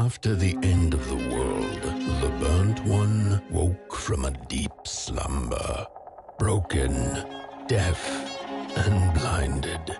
After the end of the world, the burnt one woke from a deep slumber, broken, deaf, and blinded.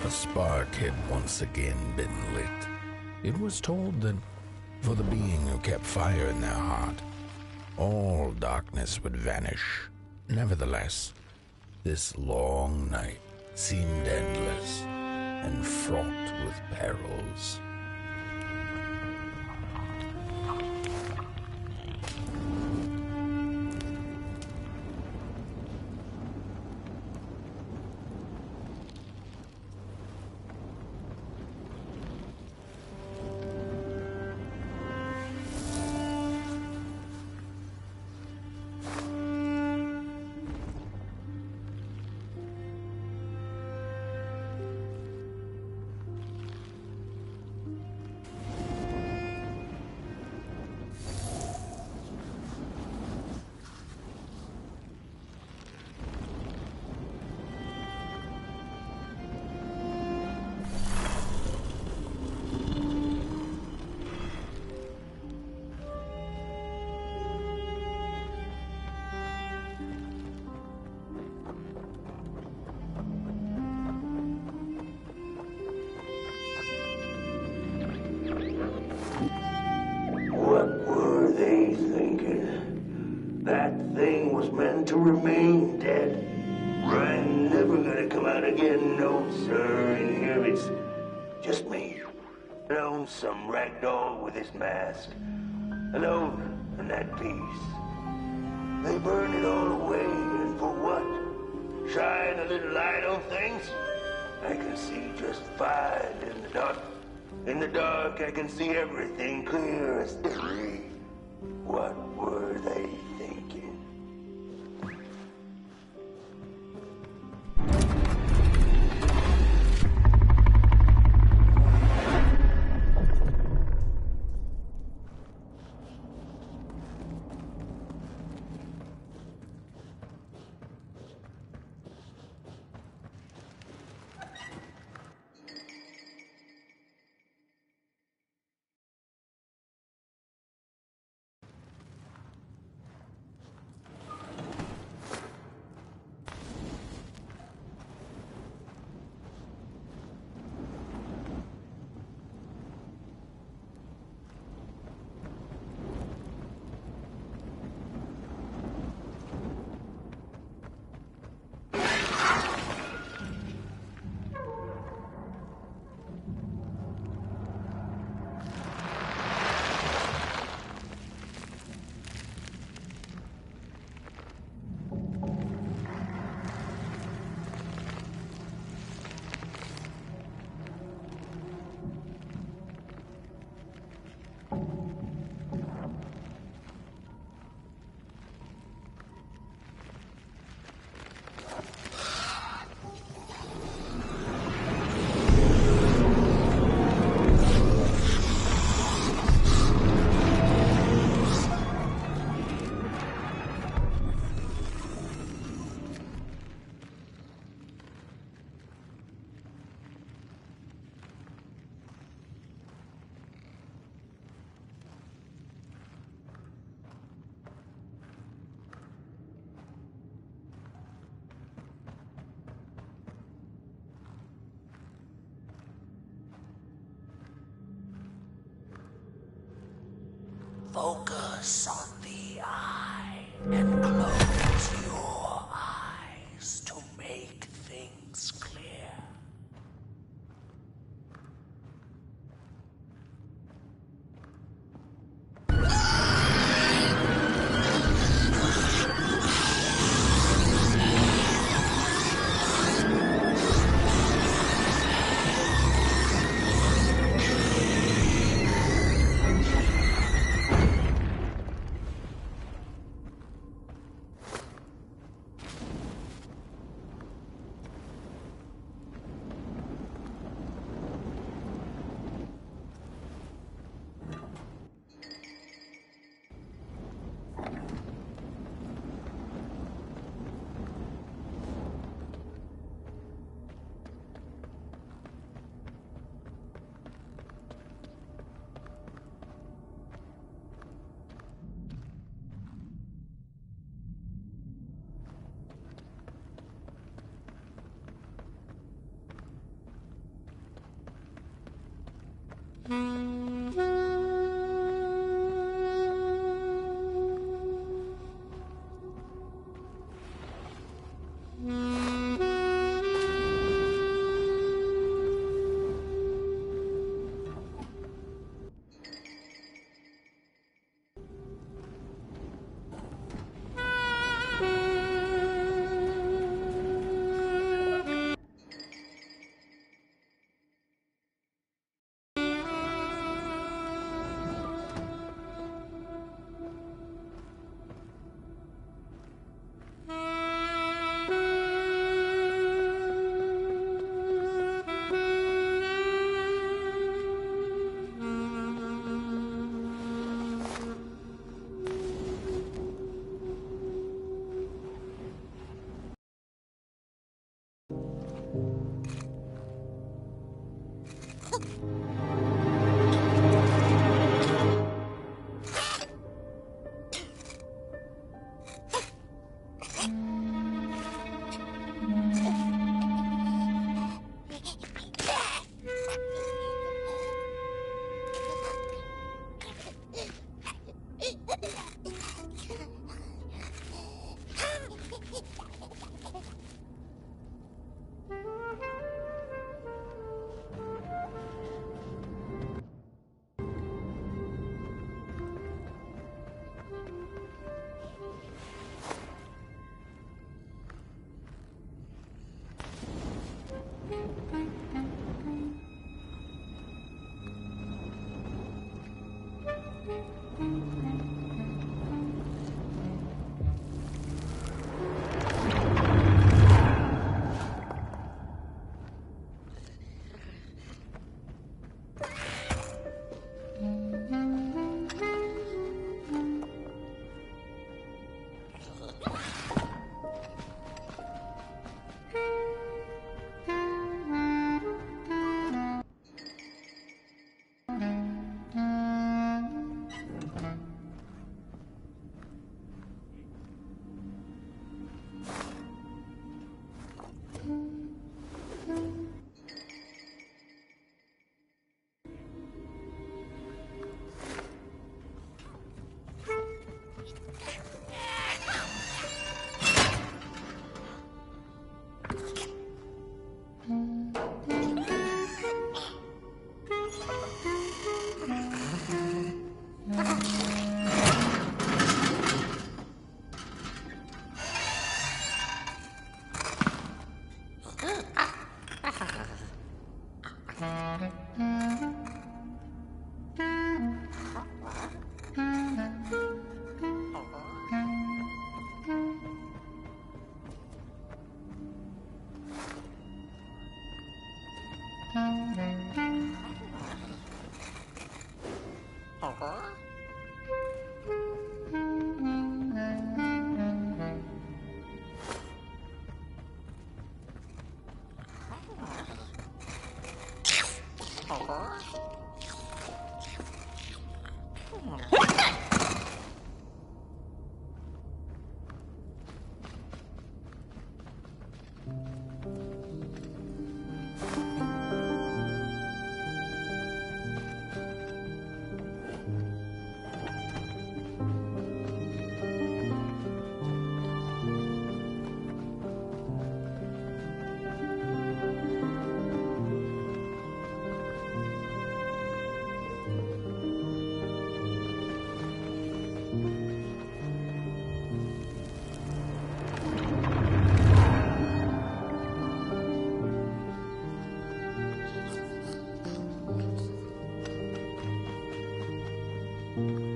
A spark had once again been lit. It was told that for the being who kept fire in their heart, all darkness would vanish. Nevertheless, this long night seemed endless and fraught with perils. to remain dead. I'm never gonna come out again, no sir. In here it's just me. Lonesome ragdoll with his mask. Alone in that peace. They burn it all away, and for what? Shine a little light on things? I can see just fine in the dark. In the dark, I can see everything clear as day. What were they thinking? Focus on the eye and close your eyes to make things clear.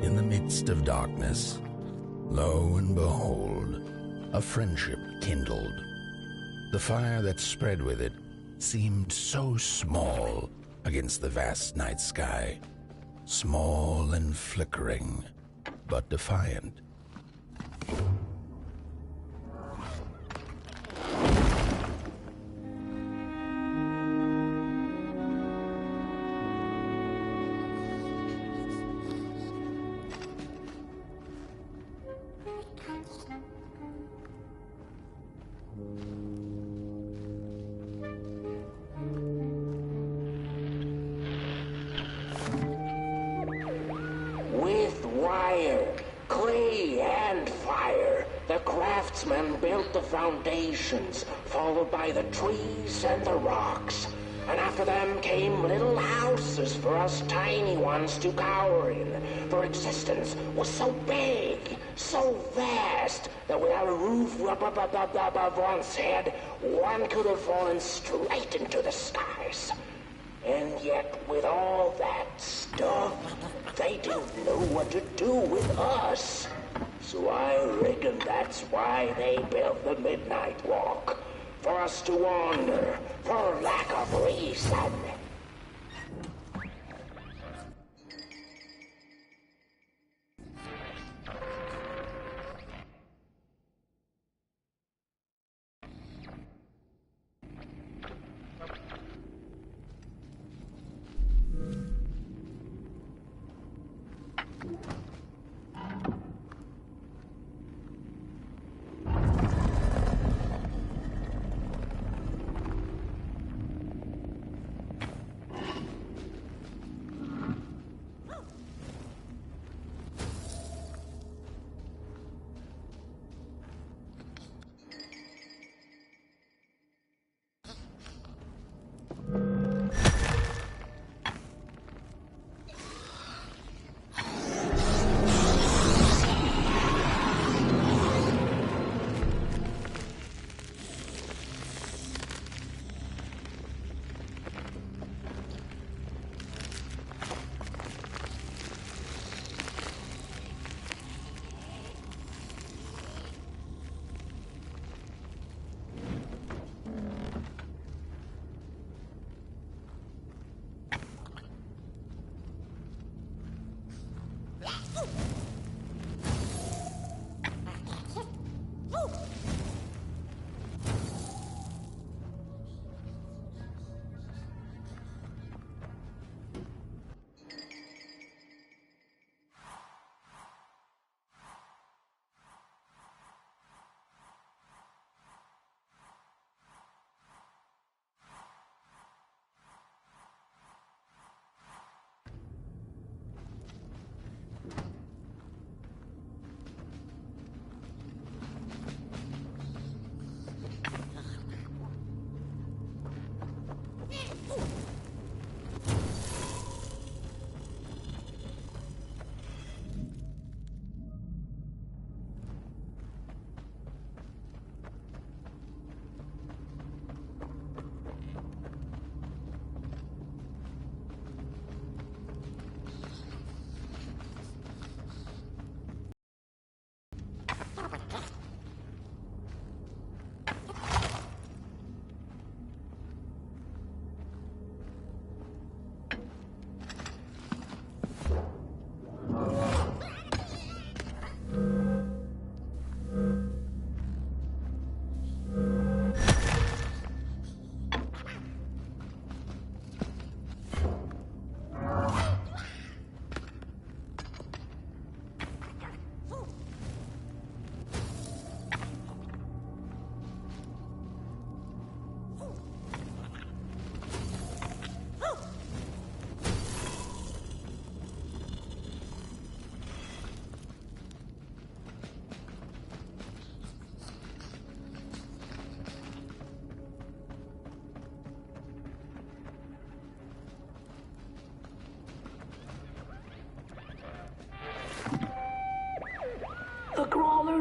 In the midst of darkness, lo and behold, a friendship kindled. The fire that spread with it seemed so small against the vast night sky, small and flickering, but defiant. With wire, clay, and fire, the craftsmen built the foundations, followed by the trees and the rocks. And after them came little houses for us tiny ones to cower in, for existence was so big, so vast, that without a roof above one's head, one could have fallen straight into the skies. And yet, with all that stuff, they didn't know what to do with us. So I reckon that's why they built the Midnight Walk. For us to wander, for lack of reason.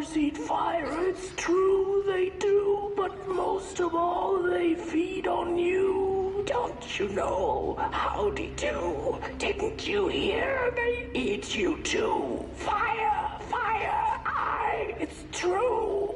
stars eat fire, it's true they do, but most of all they feed on you. Don't you know? Howdy do. Didn't you hear? They eat you too. Fire, fire, aye, it's true.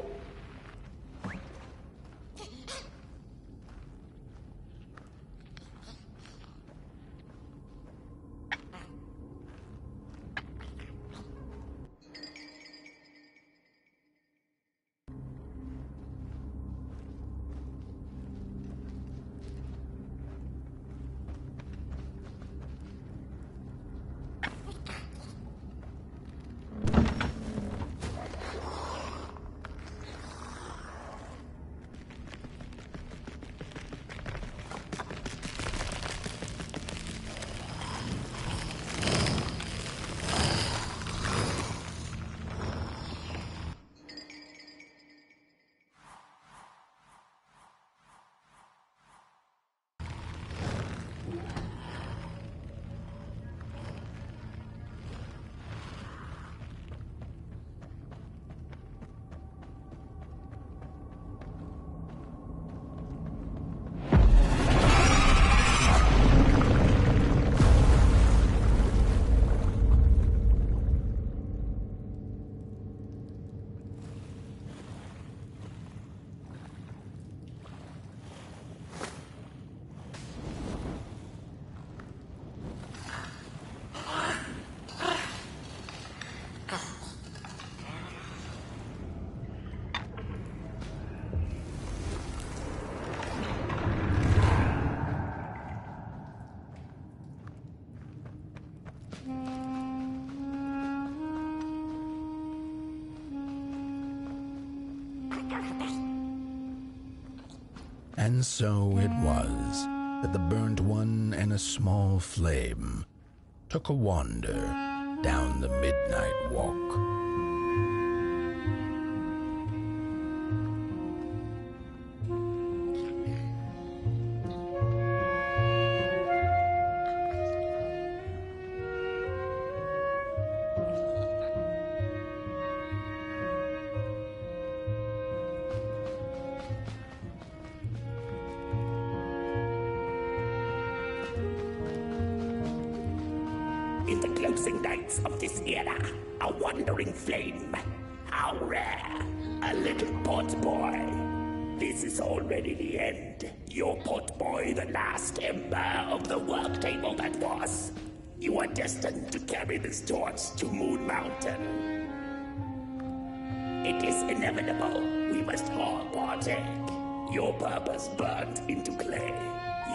And so it was that the burnt one and a small flame took a wander down the midnight walk. In the closing nights of this era, a wandering flame. How rare, a little pot boy. This is already the end. Your pot boy, the last ember of the work table that was. You are destined to carry this torch to Moon Mountain. It is inevitable. We must all partake. Your purpose burnt into clay.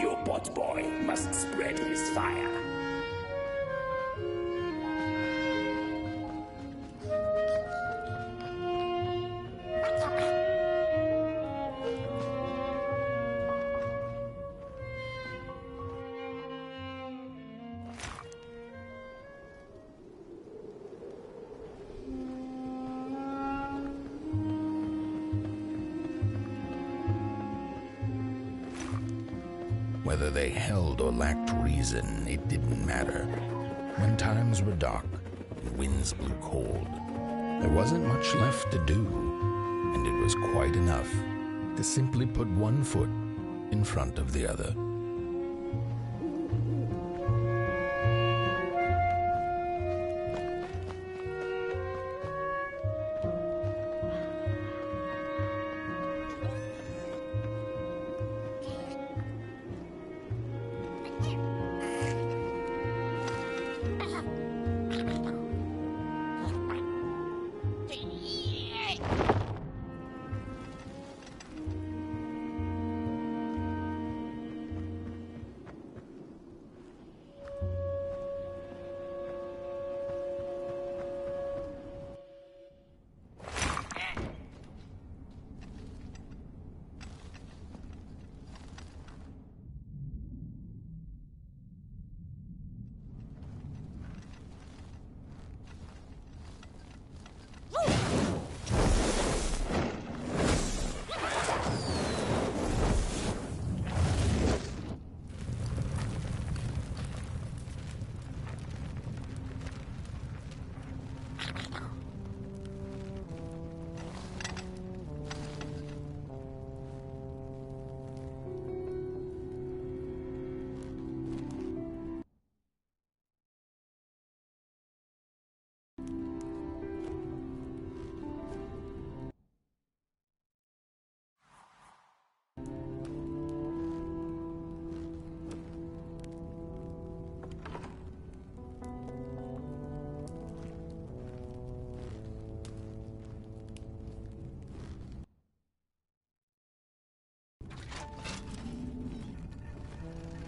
Your pot boy must spread his fire. Whether they held or lacked reason, it didn't matter. When times were dark and winds blew cold, there wasn't much left to do, and it was quite enough to simply put one foot in front of the other.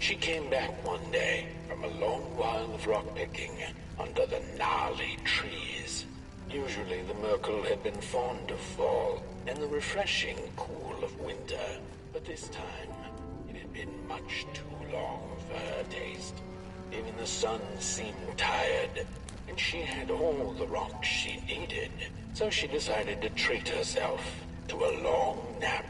She came back one day from a long while of rock-picking under the gnarly trees. Usually the Merkel had been fond of fall and the refreshing cool of winter, but this time it had been much too long for her taste. Even the sun seemed tired, and she had all the rocks she needed, so she decided to treat herself to a long nap.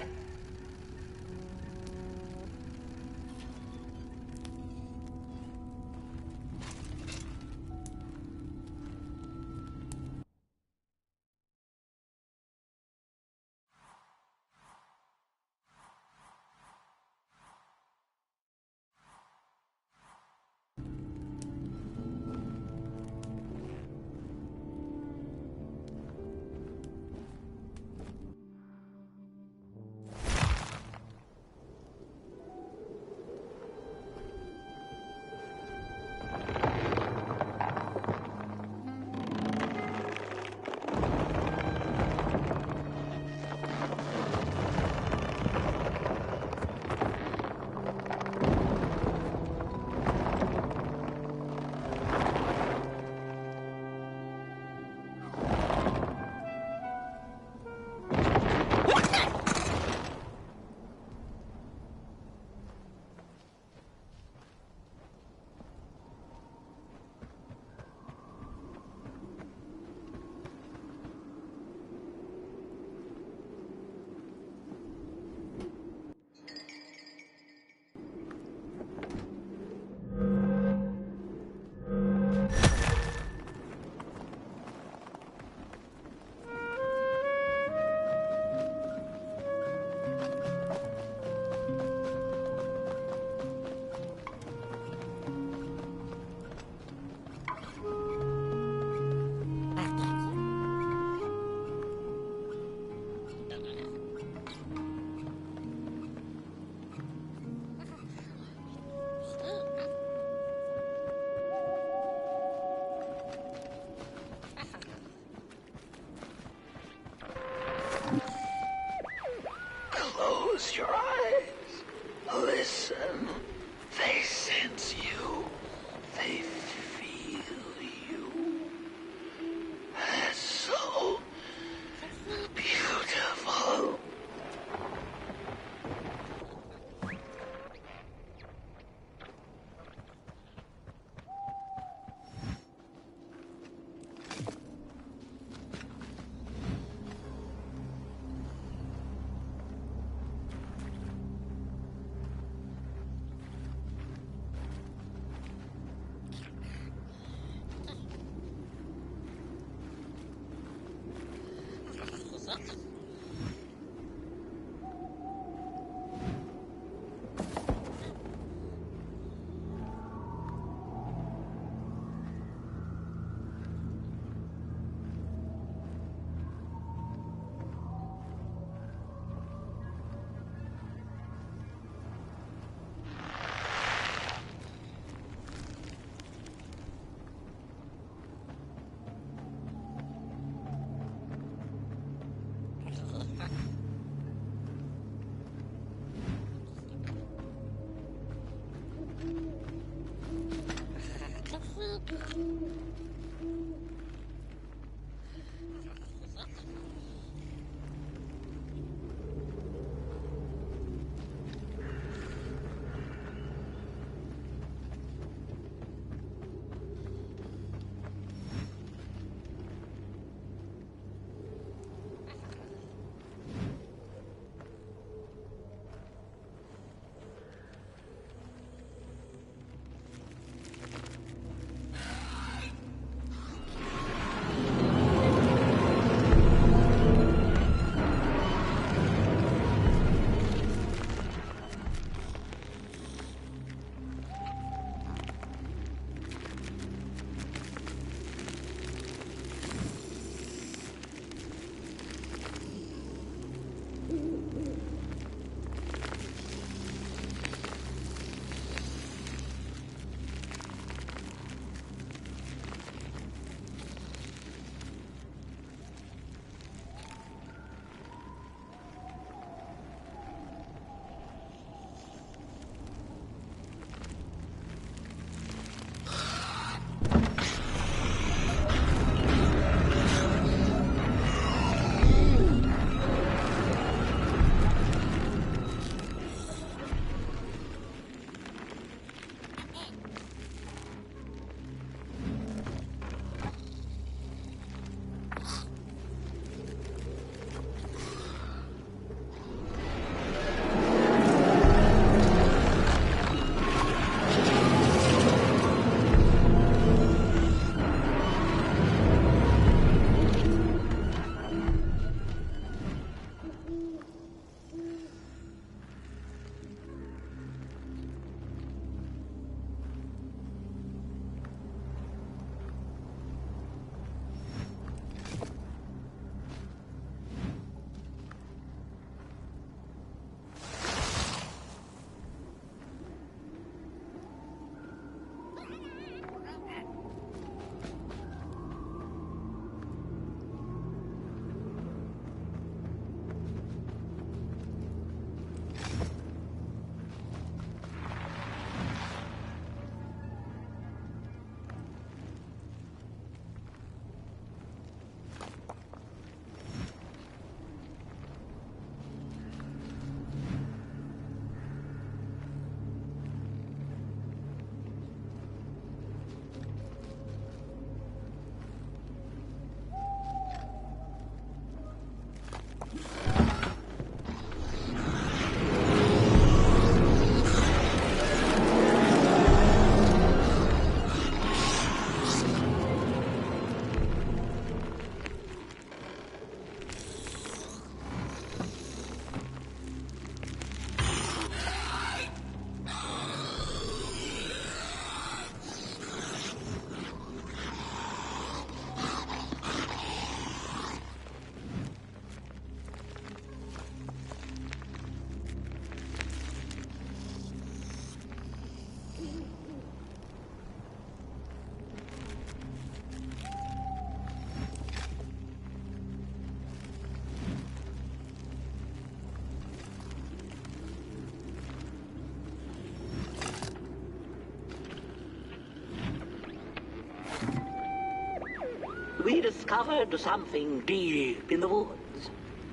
we discovered something deep in the woods.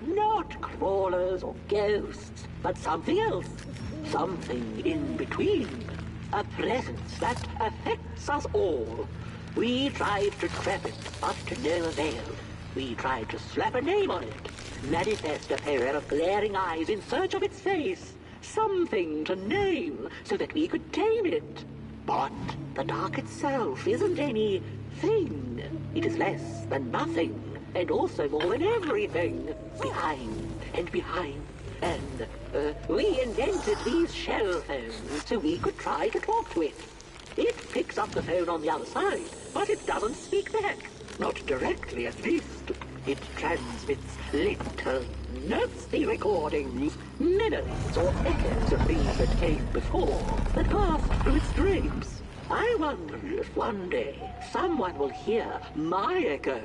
Not crawlers or ghosts, but something else. Something in between. A presence that affects us all. We tried to trap it, but to no avail. We tried to slap a name on it. Manifest a pair of glaring eyes in search of its face. Something to name, so that we could tame it. But the dark itself isn't any thing. It is less than nothing, and also more than everything. Behind and behind. And we invented these shell phones so we could try to talk to it. It picks up the phone on the other side, but it doesn't speak back. Not directly, at least. It transmits little nasty recordings, memories or echoes of things that came before, that passed through its drapes. I wonder if one day someone will hear my echo.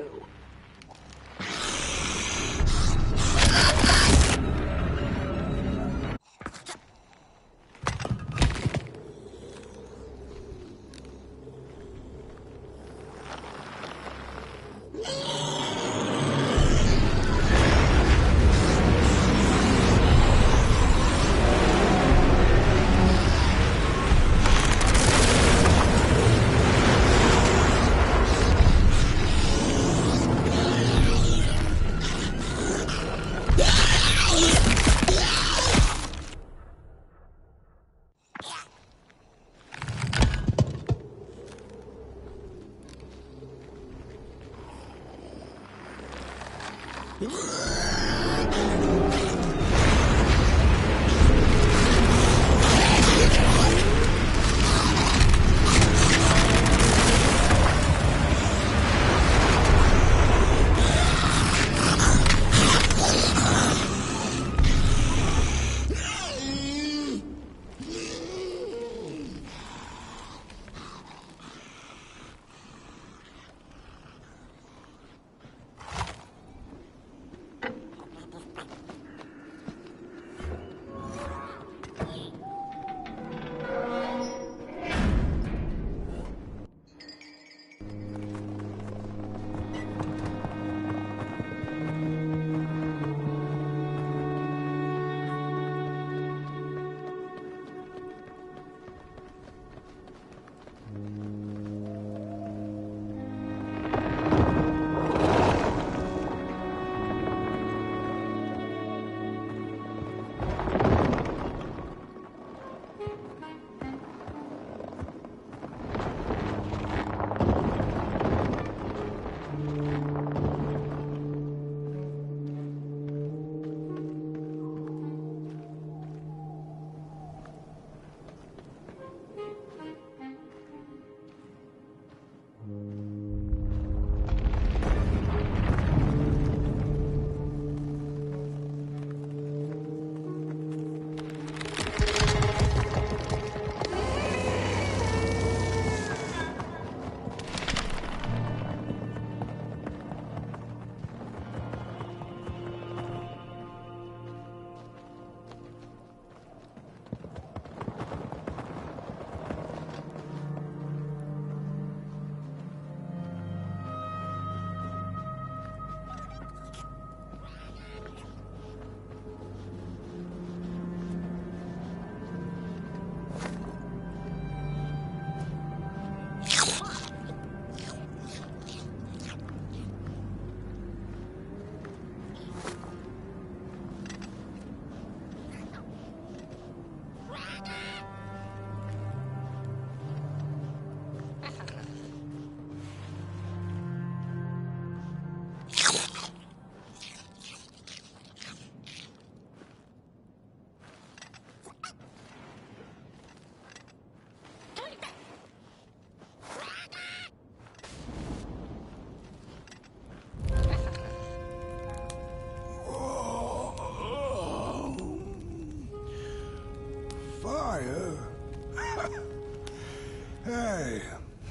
Hey,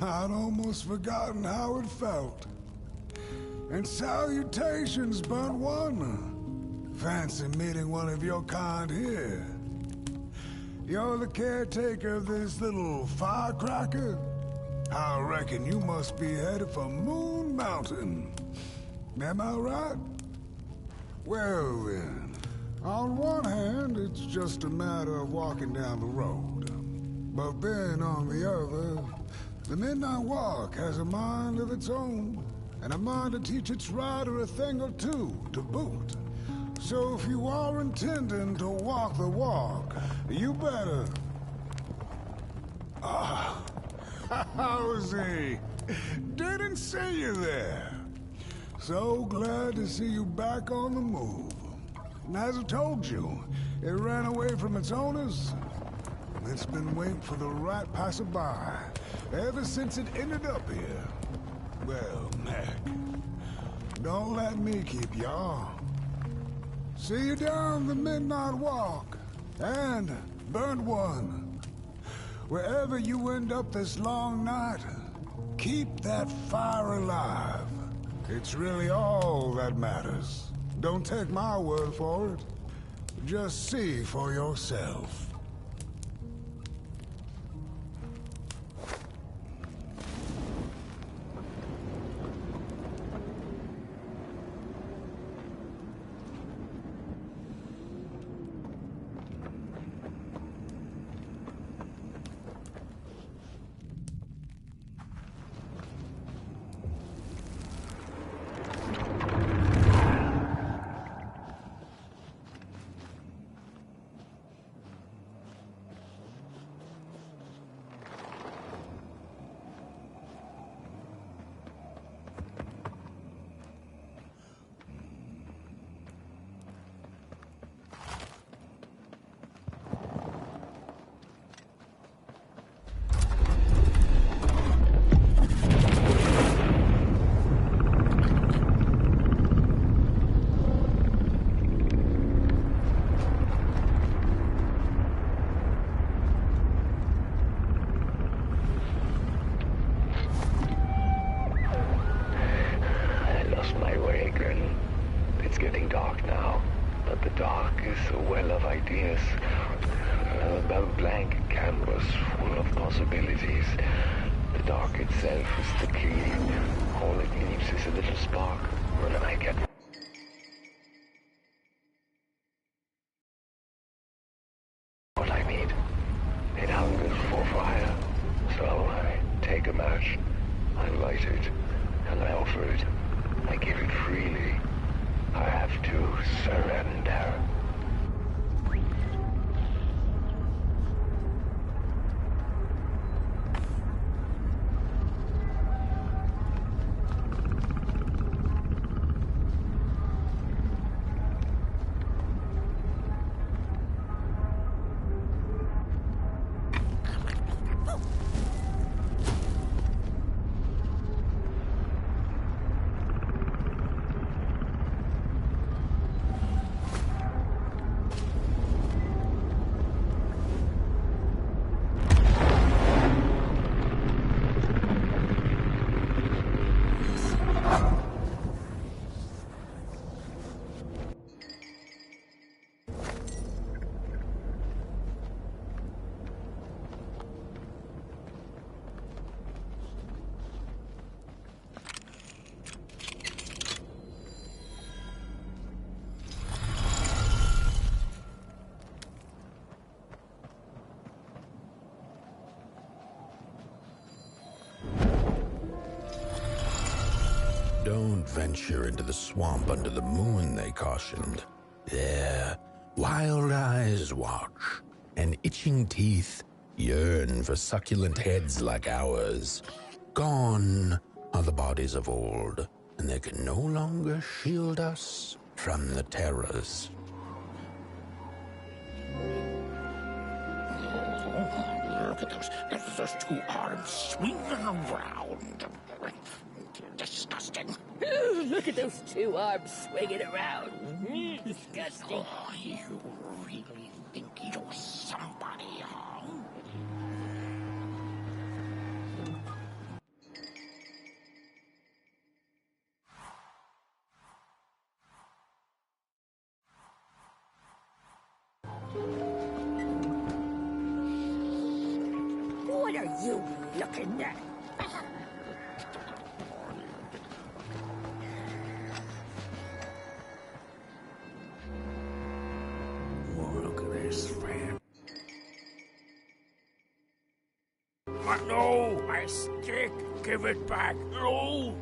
I'd almost forgotten how it felt. And salutations, burnt one. Fancy meeting one of your kind here. You're the caretaker of this little firecracker? I reckon you must be headed for Moon Mountain. Am I right? Well then, on one hand, it's just a matter of walking down the road. But then on the other, the Midnight Walk has a mind of its own, and a mind to teach its rider a thing or two to boot. So if you are intending to walk the walk, you better... Ah, how's he? Didn't see you there. So glad to see you back on the move. And as I told you, it ran away from its owners. It's been waiting for the right passerby ever since it ended up here. Well, Mac, don't let me keep y'all. See you down the Midnight Walk, and Burnt One. Wherever you end up this long night, keep that fire alive. It's really all that matters. Don't take my word for it. Just see for yourself. Don't venture into the swamp under the moon, they cautioned. There, wild eyes watch, and itching teeth yearn for succulent heads like ours. Gone are the bodies of old, and they can no longer shield us from the terrors. Look at those two arms swinging around. Disgusting. Look at those two arms swinging around. Disgusting. Oh, you really think you're somebody, huh? What are you looking at? No, my stick! Give it back! No!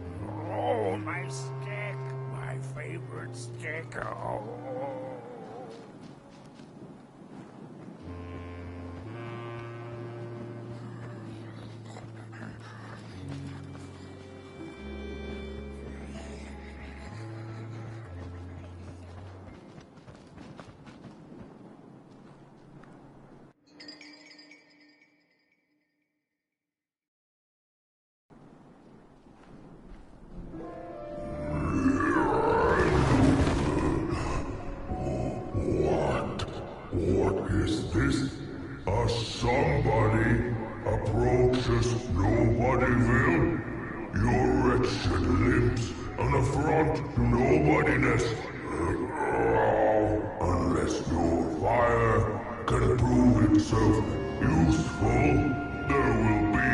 Oh, my stick! My favorite stick! Oh. What is this? A somebody approaches nobody will? Your wretched limbs, an affront to nobodiness. Unless your fire can prove itself useful, there will be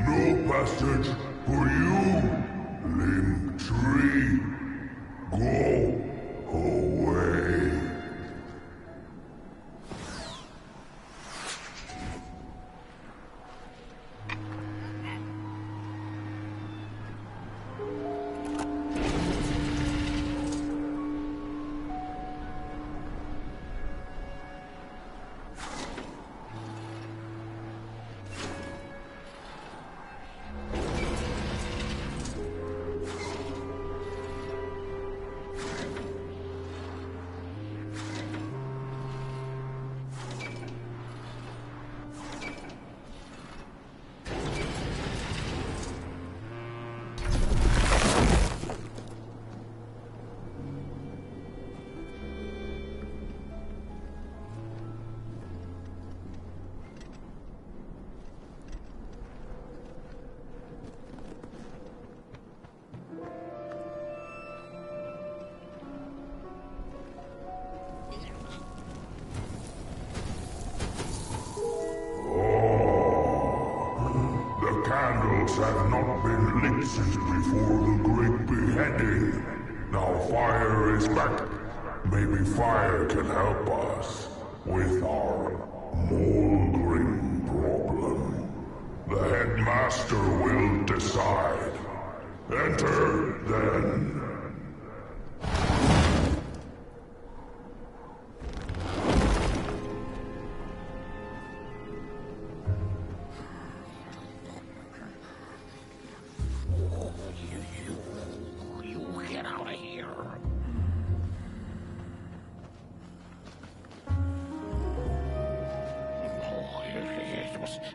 no passage for you, limb tree. Go away. Candles have not been lit since before the great beheading. Now fire is back. Maybe fire can help us with our moldering problem. The headmaster will decide. Enter, then.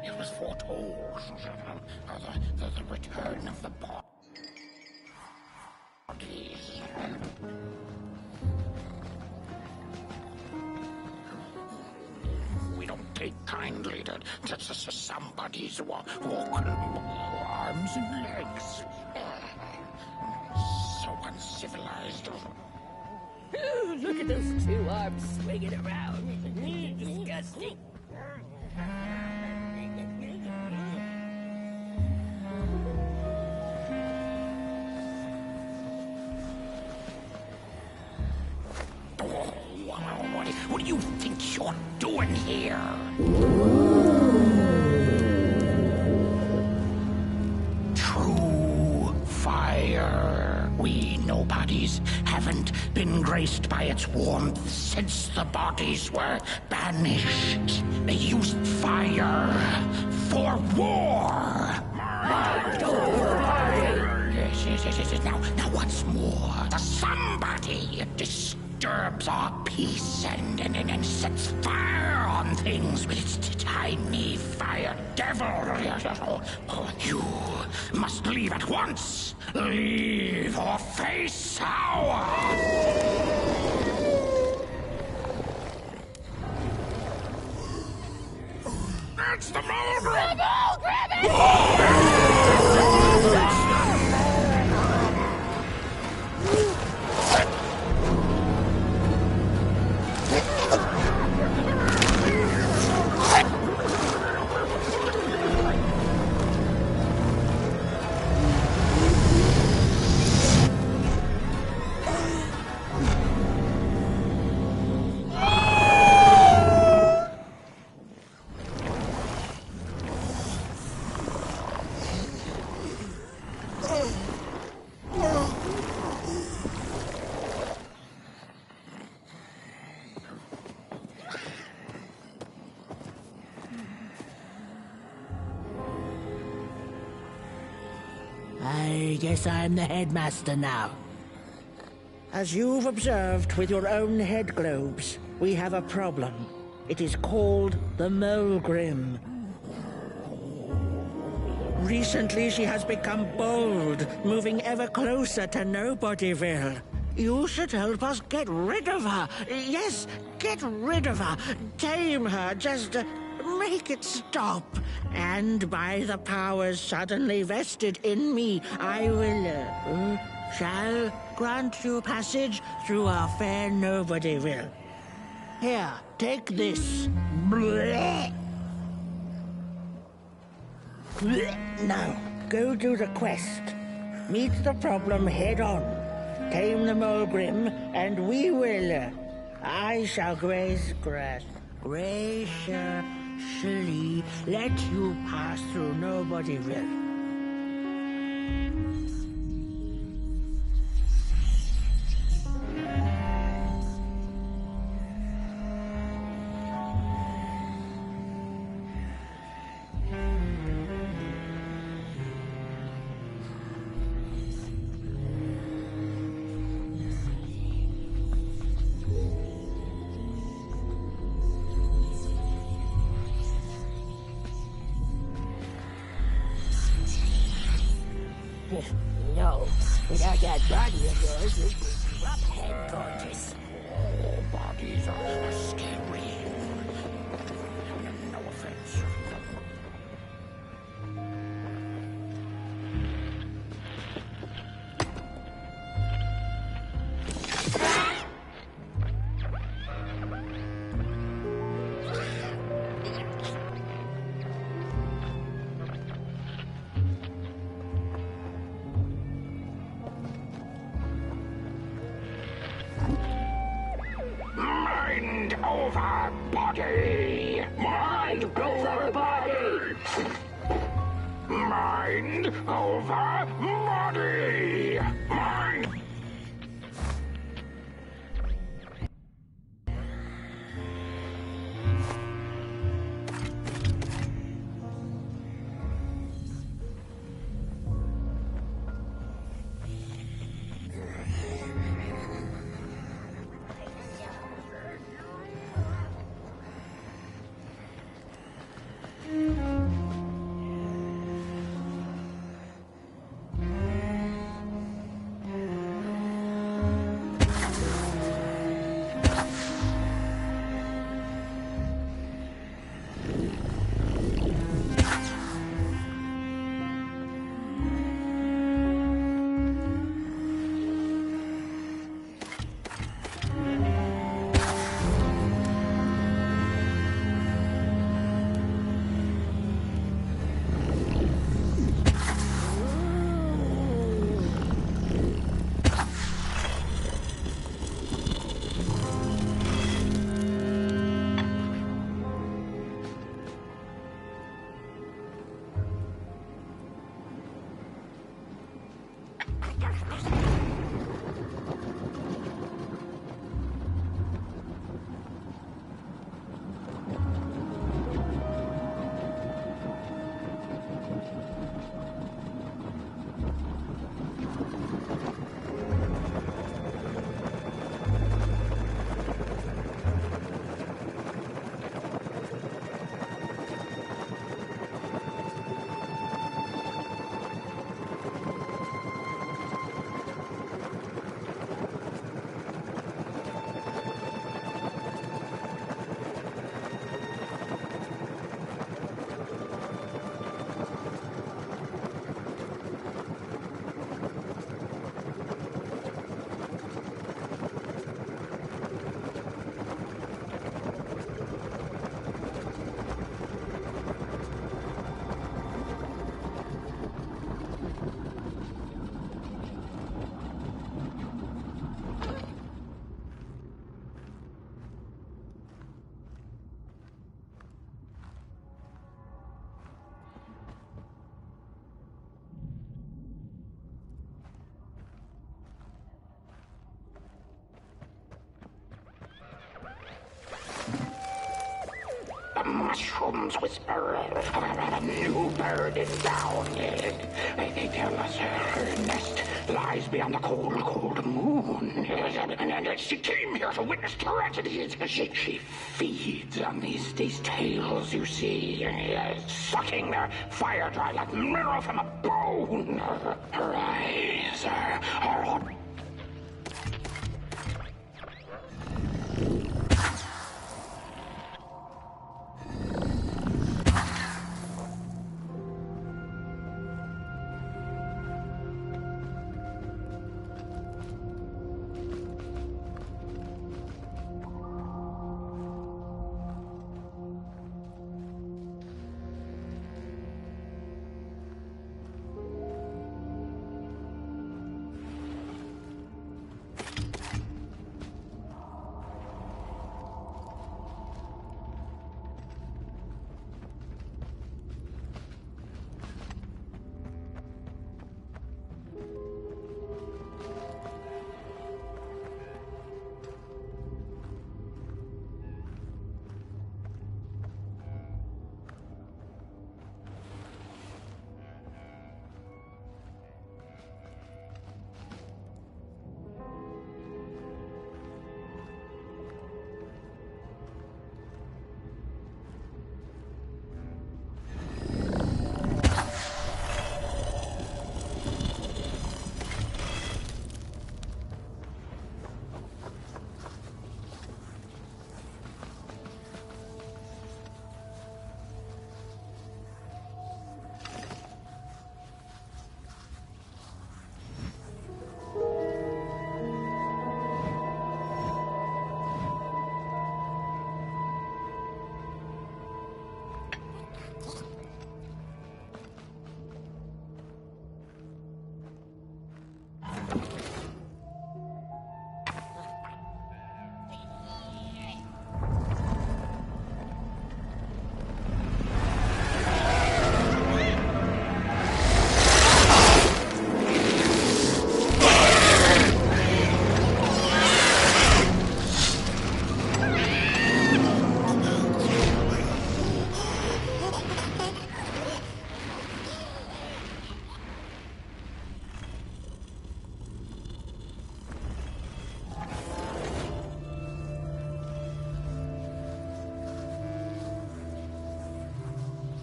It was foretold. The return of the bodies. We don't take kindly to somebody's walking arms and legs. So uncivilized. Ooh, look at those two arms swinging around. Disgusting. What do you think you're doing here? True fire. We nobodies haven't been graced by its warmth since the bodies were banished. They used fire for war. Yes. Now what's more, the somebody disturbs our peace and sets fire on things with its tiny fire devil. You must leave at once. Leave or face our... That's the mold! Grab it! guess I'm the headmaster now. As you've observed with your own head globes, we have a problem. It is called the Molgrim. Recently, she has become bold, moving ever closer to Nobodyville. You should help us get rid of her. Yes, get rid of her. Tame her, just make it stop. And by the powers suddenly vested in me, I will, shall grant you passage through our fair Nobodyville. Here, take this. Blech. Now, go do the quest. Meet the problem head on. Tame the Molgrim, and we will. I shall graciously let you pass through Nobodyville. No, without that body of yours, you'd be drop-head gorgeous. Oh, bodies are scary. No offense. Mind over body! Mind over body! Mind over body! Mind... mushrooms whisper a new bird is down. They tell us her nest lies beyond the cold, cold moon. And she came here to witness tragedies. She feeds on these tales, you see, sucking their fire dry like marrow from a bone. Her eyes are hot.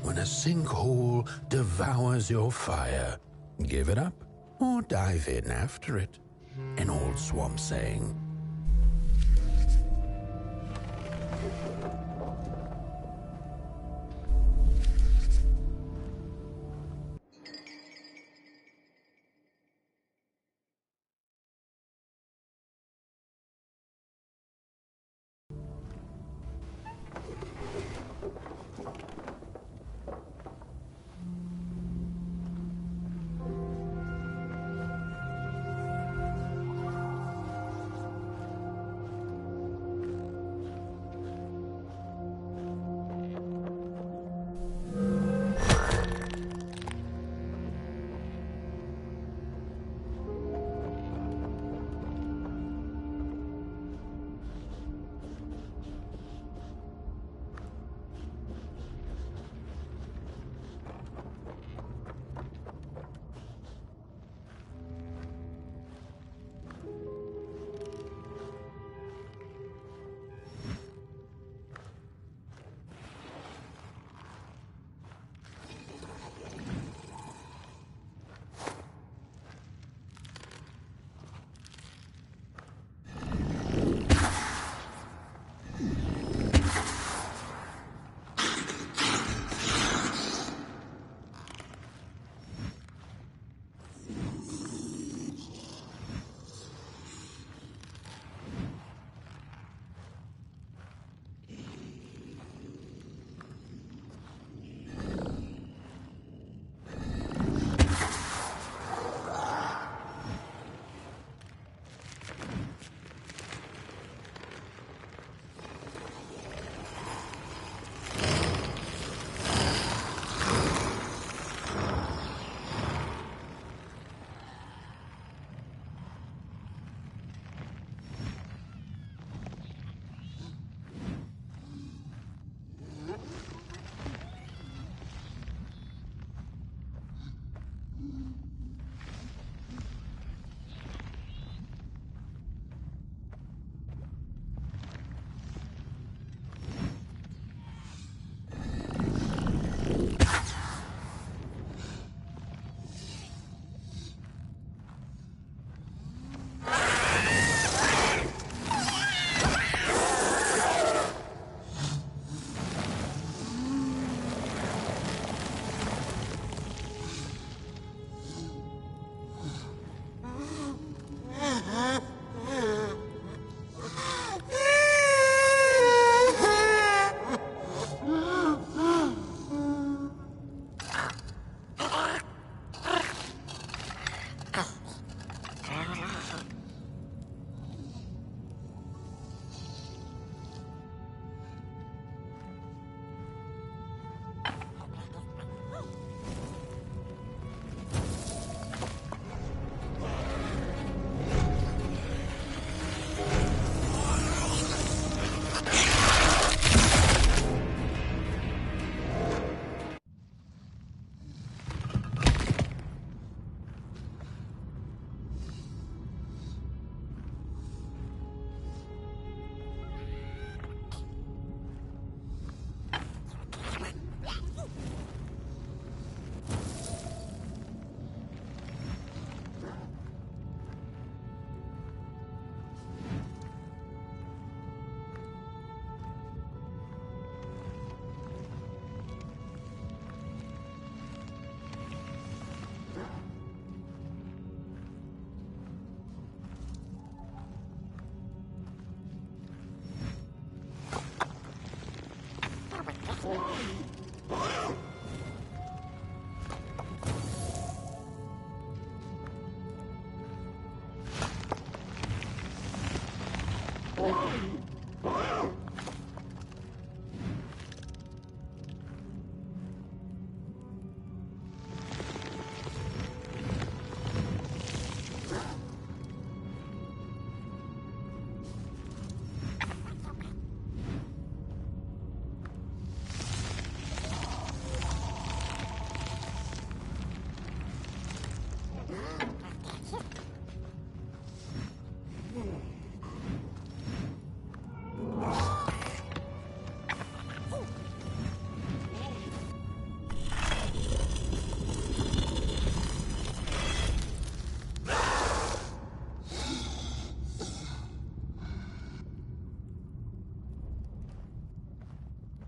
When a sinkhole devours your fire, give it up or dive in after it. An old swamp saying.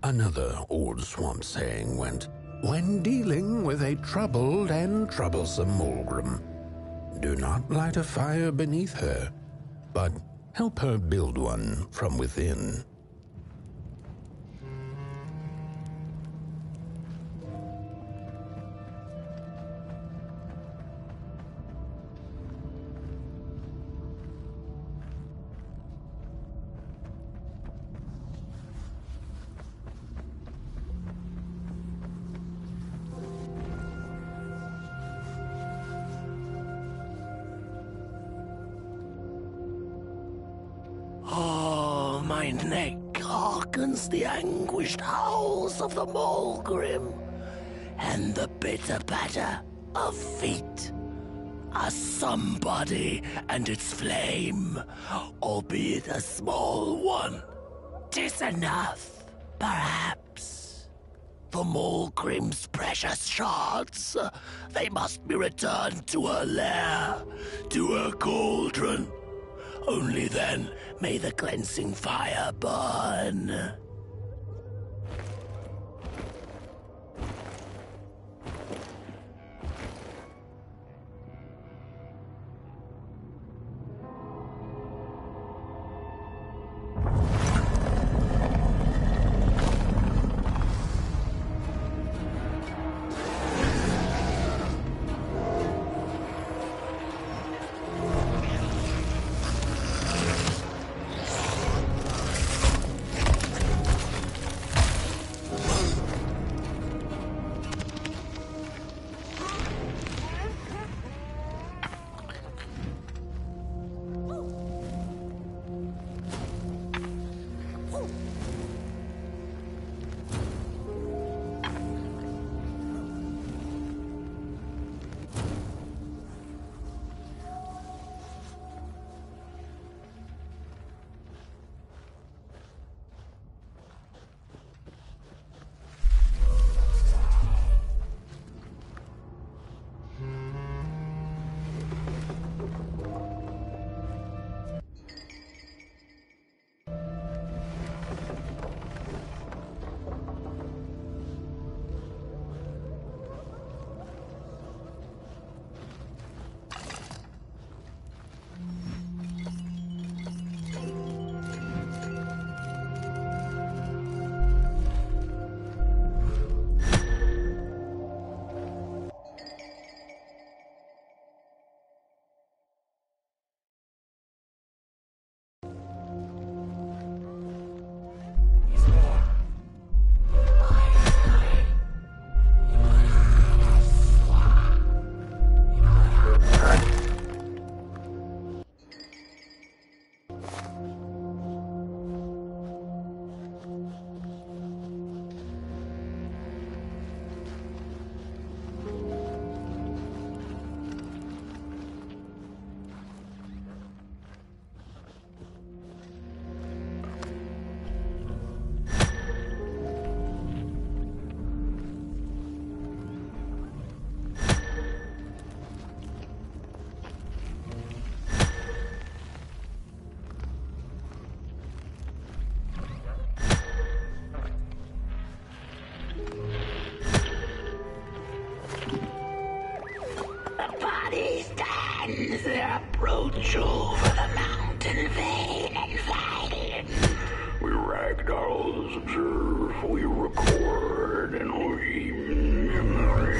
Another old swamp saying went, when dealing with a troubled and troublesome Mulgrim, do not light a fire beneath her, but help her build one from within. Oh, my neck hearkens the anguished howls of the Mulgrim, and the bitter patter of feet. A somebody and its flame, albeit a small one. 'Tis enough, perhaps. The Mulgrim's precious shards, they must be returned to her lair, to her cauldron. Only then may the cleansing fire burn. Their approach over the mountain vein and fighting. We ragdolls observe, we record, and we memory.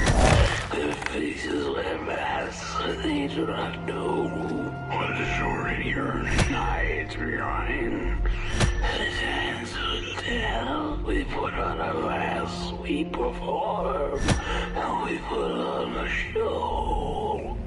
Their faces wear masks, they do not know. What is your your night behind. The sands will tell. We put on a mask, we perform, and we put on a show.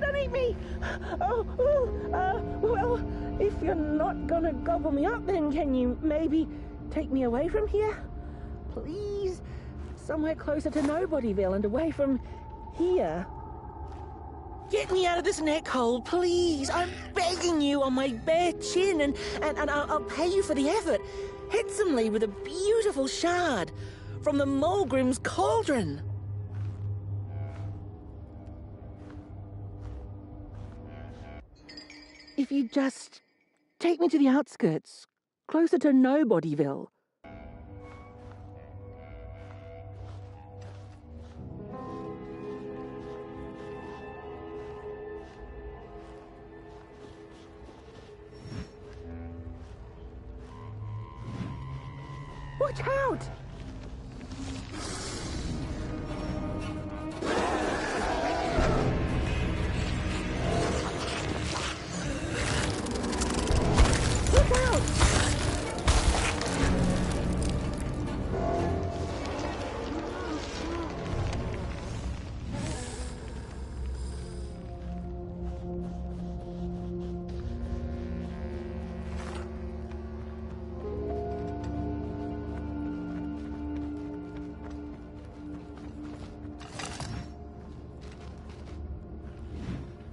Don't eat me! Well, if you're not gonna gobble me up, then can you maybe take me away from here? Please? Somewhere closer to Nobodyville and away from here. Get me out of this neck hole, please. I'm begging you on my bare chin, and I'll pay you for the effort. Handsomely with a beautiful shard from the Mulgrim's cauldron. If you just take me to the outskirts, closer to Nobodyville. Watch out! Look out!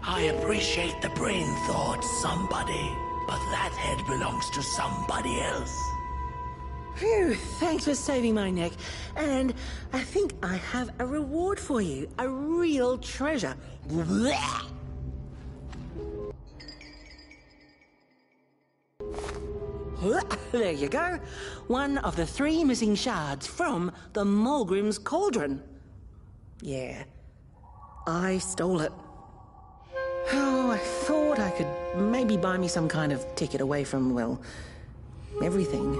I appreciate the brain thought, somebody, but that head belongs to somebody else. Phew, thanks for saving my neck. And I think I have a reward for you. A real treasure. Blech. There you go. One of the 3 missing shards from the Mulgrim's cauldron. Yeah, I stole it. Oh, I thought I could maybe buy me some kind of ticket away from, well, everything.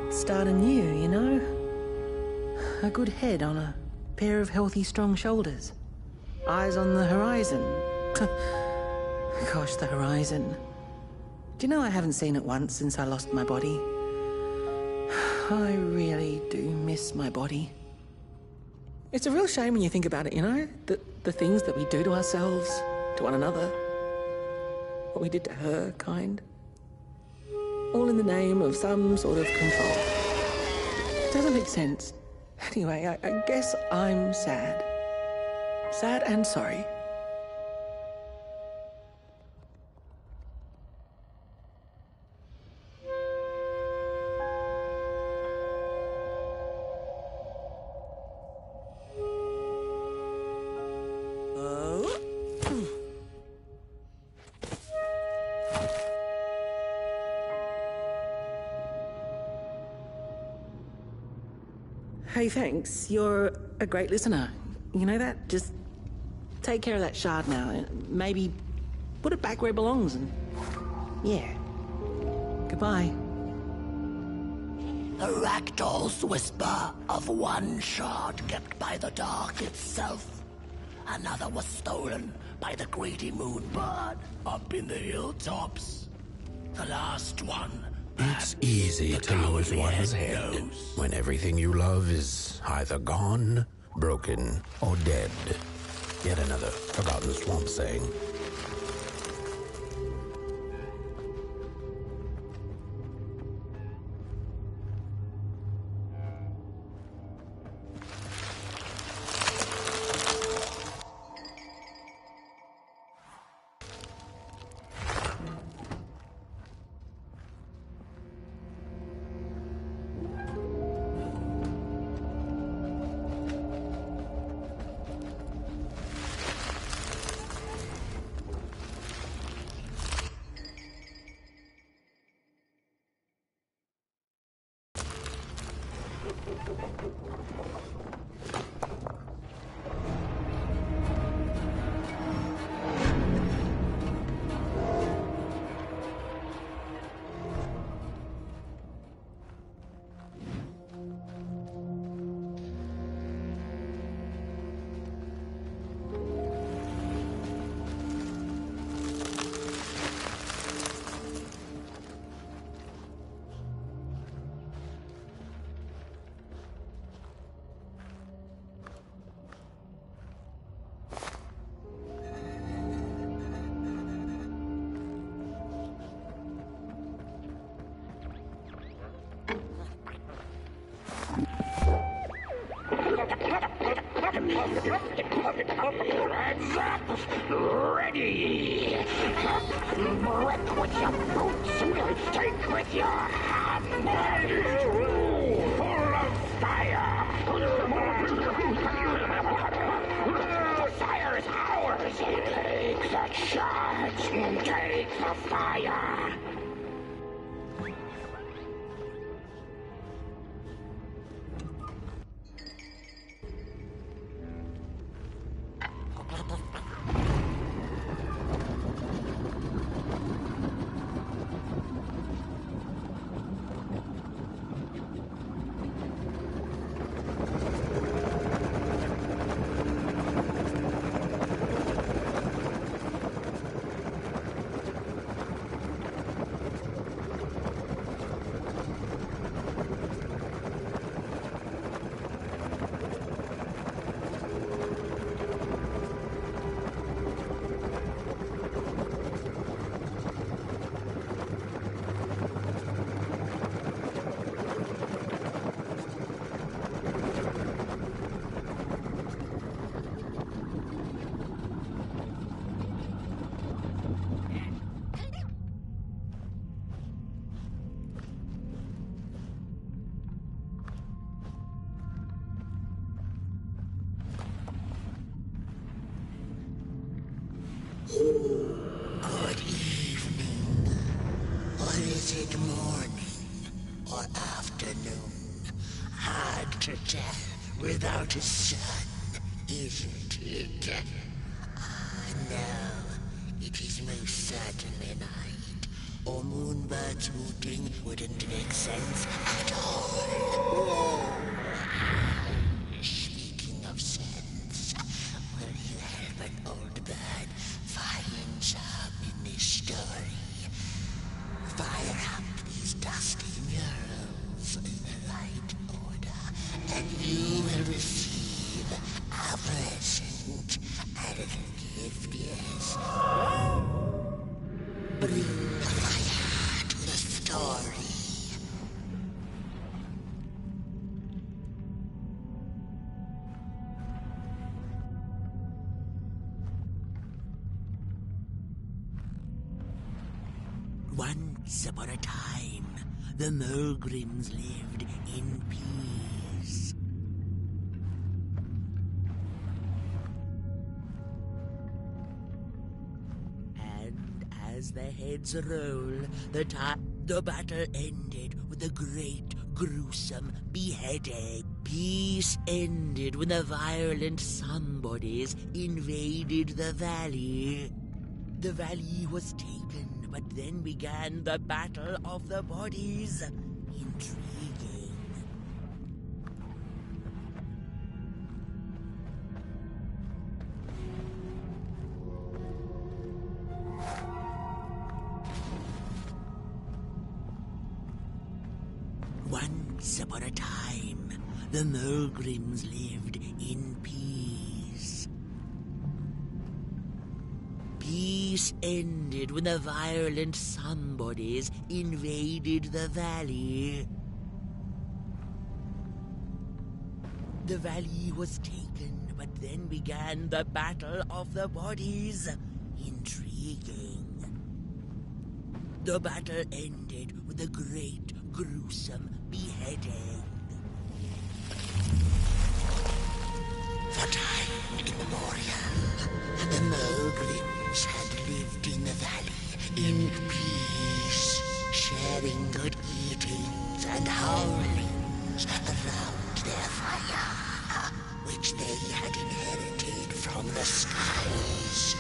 Start anew, you know? A good head on a pair of healthy, strong shoulders. Eyes on the horizon. Gosh, the horizon. Do you know I haven't seen it once since I lost my body? I really do miss my body. It's a real shame when you think about it, you know? The things that we do to ourselves, to one another. What we did to her, kind. All in the name of some sort of control. Doesn't make sense. Anyway, I guess I'm sad. Sad and sorry. Hey, thanks. You're a great listener. You know that? Just take care of that shard now. And maybe put it back where it belongs and... yeah. Goodbye. A ragdoll's whisper of one shard kept by the dark itself. Another was stolen by the greedy moonbird up in the hilltops. The last one... It's easy to lose one's head when everything you love is either gone, broken, or dead. Yet another forgotten swamp saying. Ready! Break with your boots, take with your hand. Full of fire! The fire is ours! Take the charge! Take the fire! Good evening. Or is it morning or afternoon? Hard to tell without a sun, isn't it? No, it is most certainly night, or moonbirds hooting wouldn't make sense at all. Speaking of sense, will you help an old bird find some in this story? Fire up these dusty murals in the right order, and you will receive a present, a little gift, yes. Bring the fire to the story. Once upon a time, the Mulgrims lived in peace. And as the heads roll, the battle ended with a great, gruesome beheading. Peace ended when the violent somebodies invaded the valley. The valley was taken, but then began the Battle of the Bodies. Intriguing. Once upon a time, the Mulgrims lived in peace. Peace ended when the violent somebodies invaded the valley. The valley was taken, but then began the Battle of the Bodies. Intriguing. The battle ended with a great, gruesome beheading. For time immemorial, the Mulgrims had lived in the valley in peace, sharing good eatings and howlings around their fire, which they had inherited from the skies.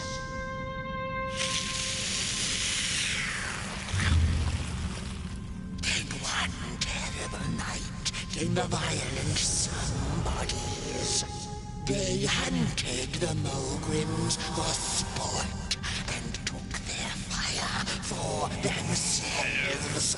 Then one terrible night came the violent somebodies. They hunted the Mulgrims for sport and took their fire for themselves.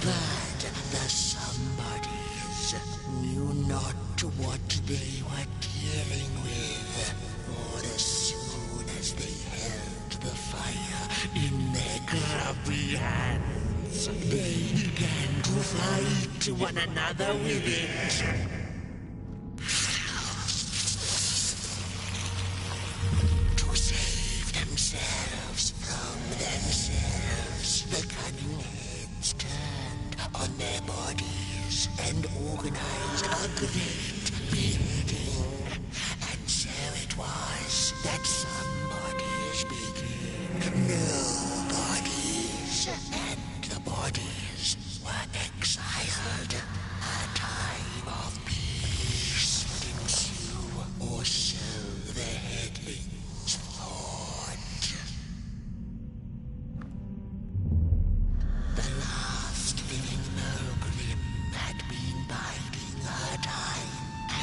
But the somebodies knew not what they were dealing with, for as soon as they held the fire in their grubby hands, they began to fight one another with it. To save themselves from themselves, the cunning heads turned on their bodies and organized a great building. And so it was that somebodies became nobodies, and the bodies were exiled. A time of peace would ensue, or so the headlings thought. The last living Mulgrim had been biding her time,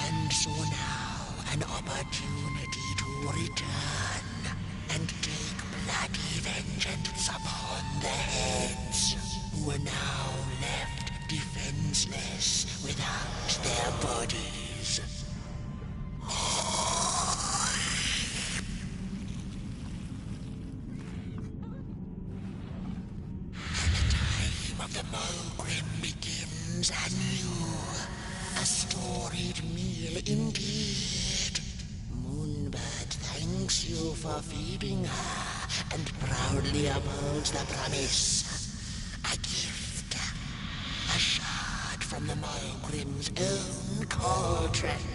and saw now an opportunity to return and take bloody vengeance upon the heads, who were now left defenseless without their bodies. The time of the Mulgrim begins anew. A storied meal indeed. Moonbird thanks you for feeding her and proudly upholds the promise. A gift. A shard from the Mulgrim's own cauldron.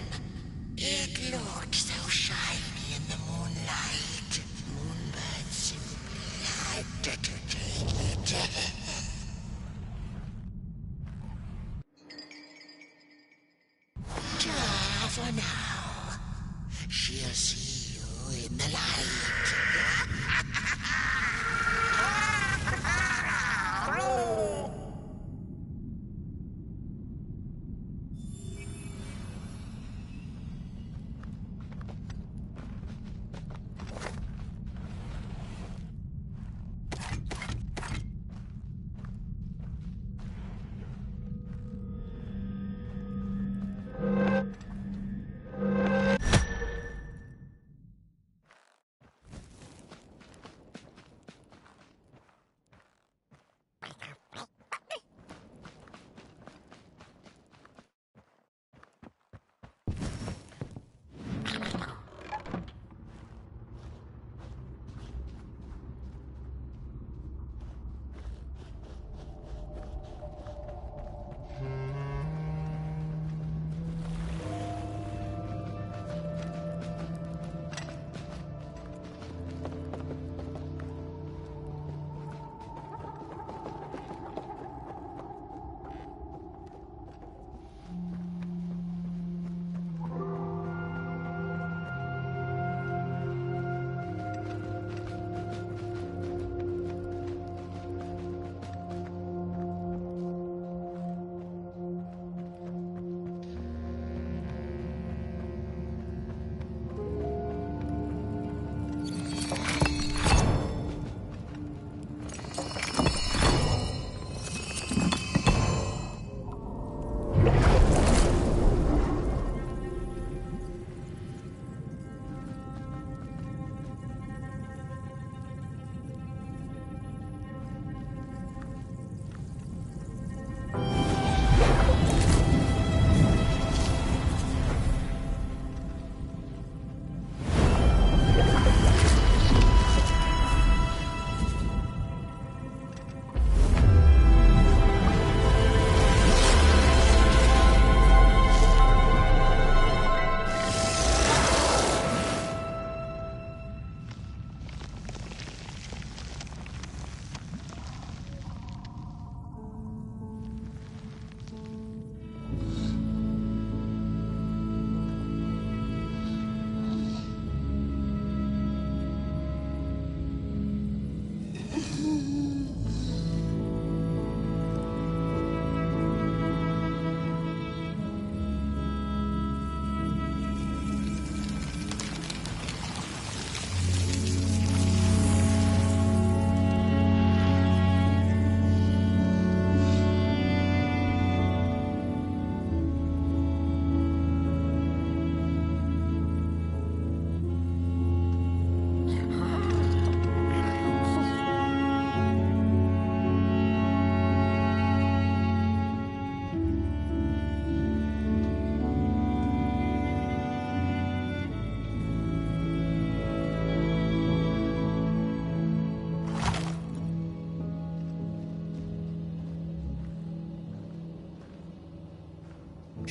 It looked so shiny in the moonlight. Moonbird simply had to take it. For now, she'll see you in the light.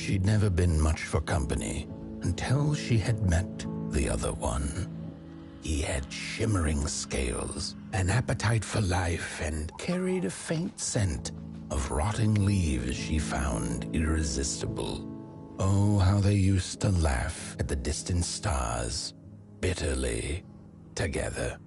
she'd never been much for company until she had met the other one. He had shimmering scales, an appetite for life, and carried a faint scent of rotting leaves she found irresistible. Oh, how they used to laugh at the distant stars, bitterly, together.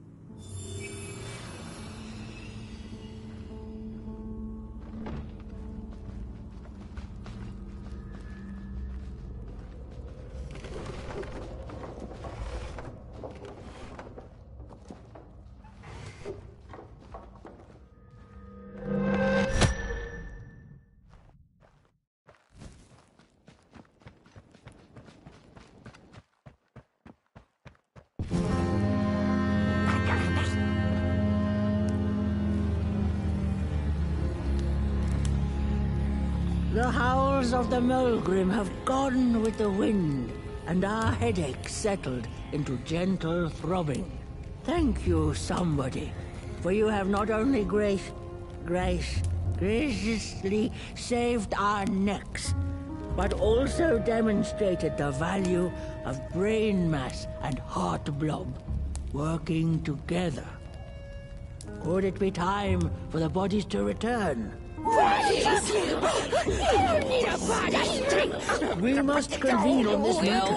The howls of the Mulgrim have gone with the wind, and our headaches settled into gentle throbbing. Thank you, somebody, for you have not only graciously saved our necks, but also demonstrated the value of brain mass and heart blob working together. Could it be time for the bodies to return? We must convene on this matter,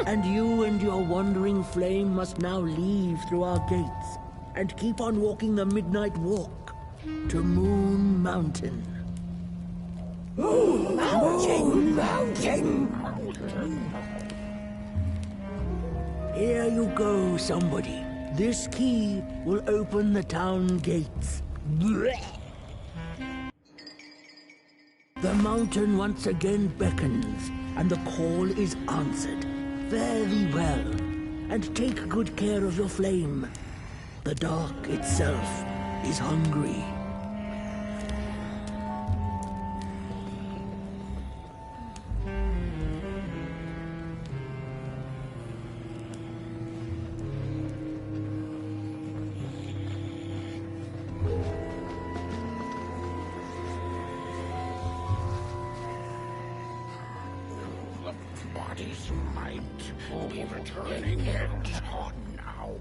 and you and your wandering flame must now leave through our gates and keep on walking the midnight walk to Moon Mountain. Moon Mountain! Here you go, somebody. This key will open the town gates. The mountain once again beckons, and the call is answered. Fare thee well, and take good care of your flame. The dark itself is hungry. Bodies might be returning on now.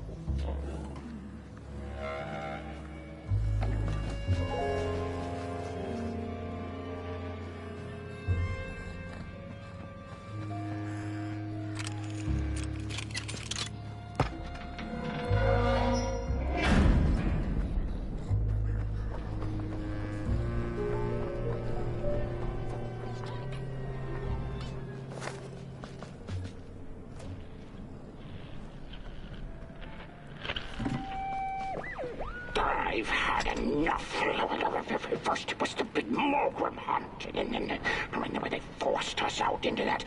I've had enough. First it was the big Mulgrim hunt, and then they forced us out into that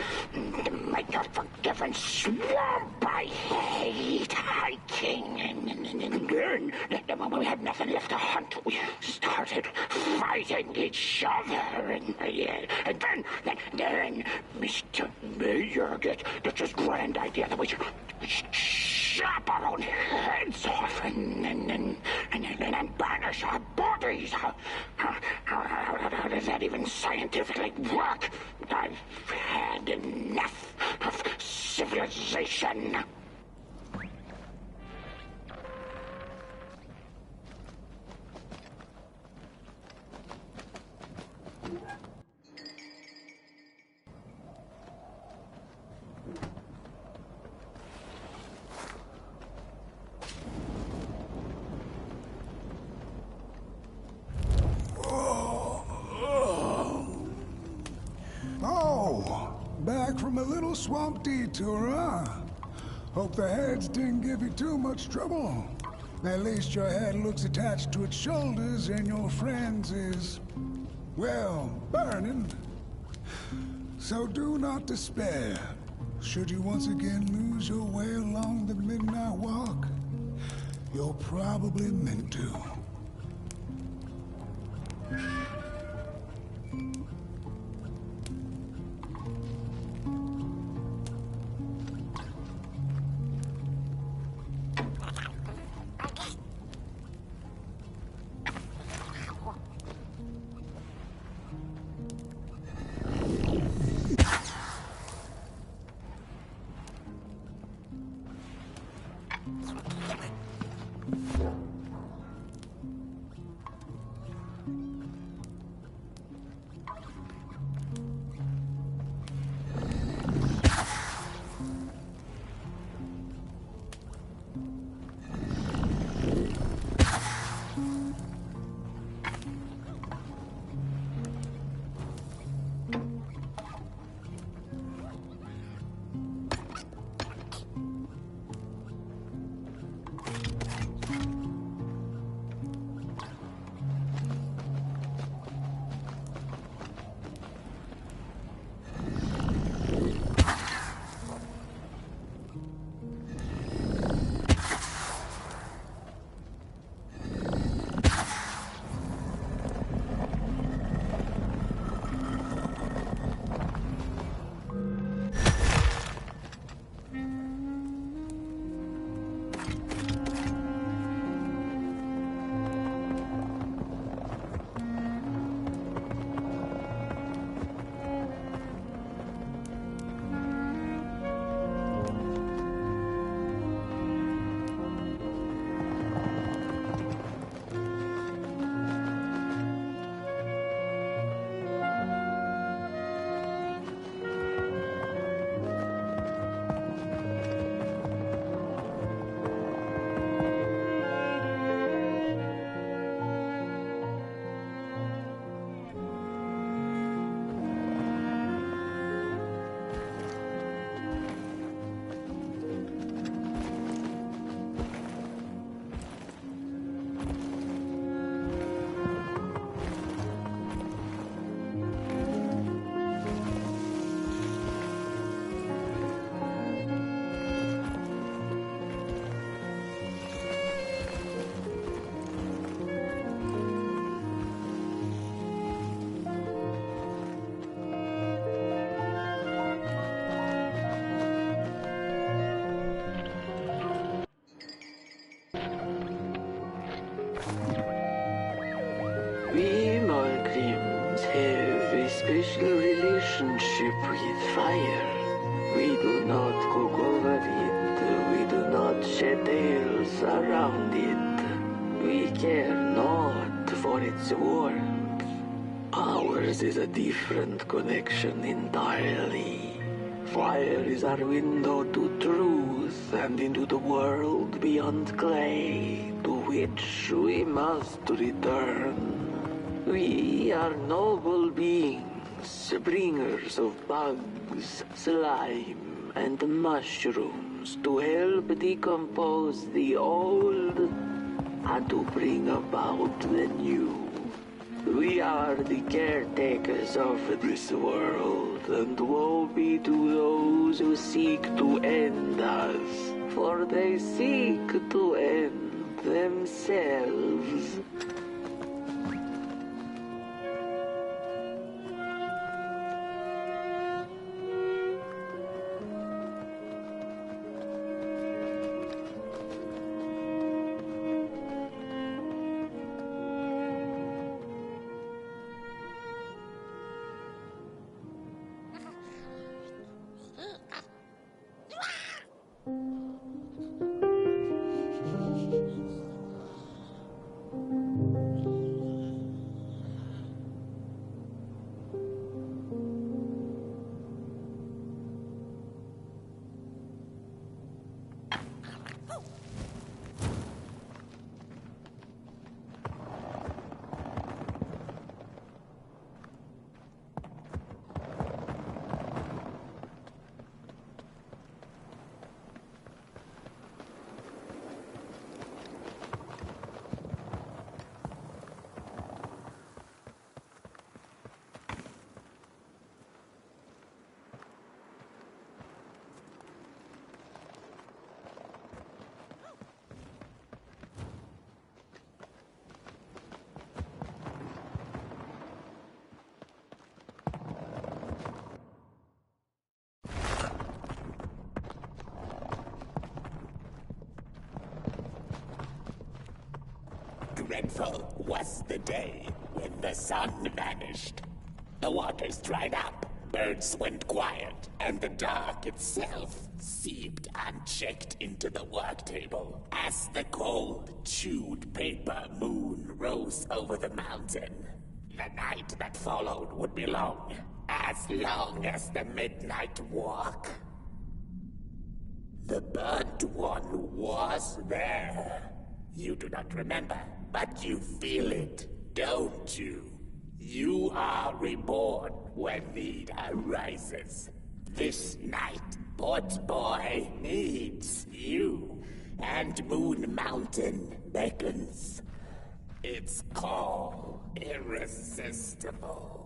might-not-forgiven swamp. I hate hiking. And then, when we had nothing left to hunt, we started fighting each other. And then Mr. Mayor gets this grand idea that we should chop our own heads off and banish our bodies. How does that even scientifically work? I've had enough of civilization. Back from a little swamp detour, huh? Hope the heads didn't give you too much trouble. At least your head looks attached to its shoulders and your friend's is, well, burning. So do not despair. Should you once again lose your way along the midnight walk, you're probably meant to. special relationship with fire. We do not cook over it. We do not shed tales around it. We care not for its warmth. Ours is a different connection entirely. Fire is our window to truth and into the world beyond clay, to which we must return. We are noble beings, bringers of bugs, slime, and mushrooms to help decompose the old and to bring about the new. We are the caretakers of this world, and woe be to those who seek to end us, for they seek to end themselves. Dreadful was the day when the sun vanished. The waters dried up, birds went quiet, and the dark itself seeped unchecked into the work table as the cold, chewed paper moon rose over the mountain. The night that followed would be long as the midnight walk. The burnt one was there. You do not remember, but you feel it, don't you? You are reborn when need arises. This night, Port Boy needs you, and Moon Mountain beckons. Its call irresistible.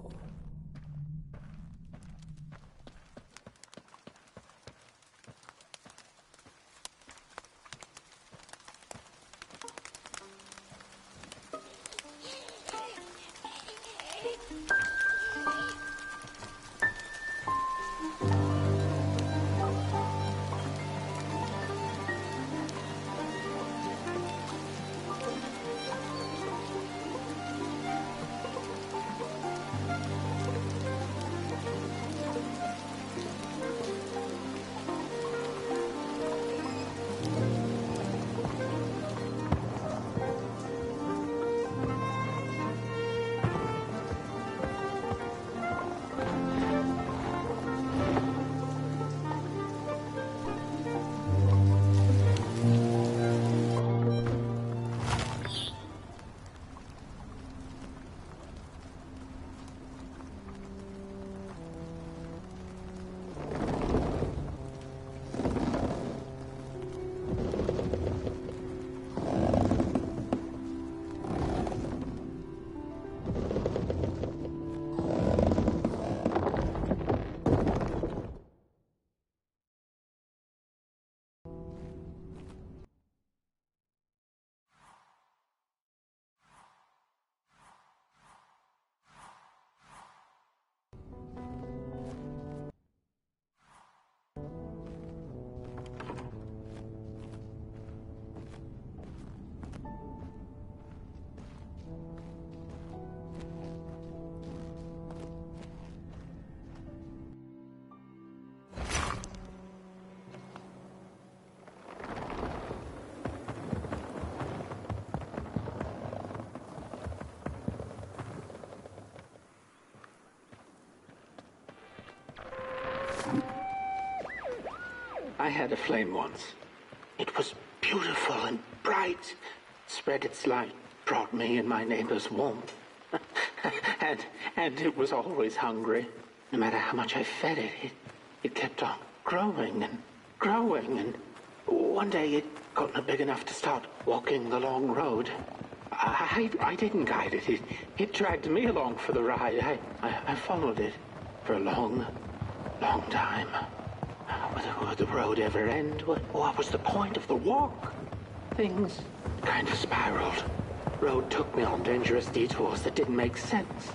I had a flame once. It was beautiful and bright. Spread its light, brought me and my neighbors warmth. and it was always hungry. No matter how much I fed it, it kept on growing and growing. And one day it got big enough to start walking the long road. I didn't guide it. It dragged me along for the ride. I followed it for a long time. Would the road ever end? What was the point of the walk? Things kind of spiraled. Road took me on dangerous detours that didn't make sense.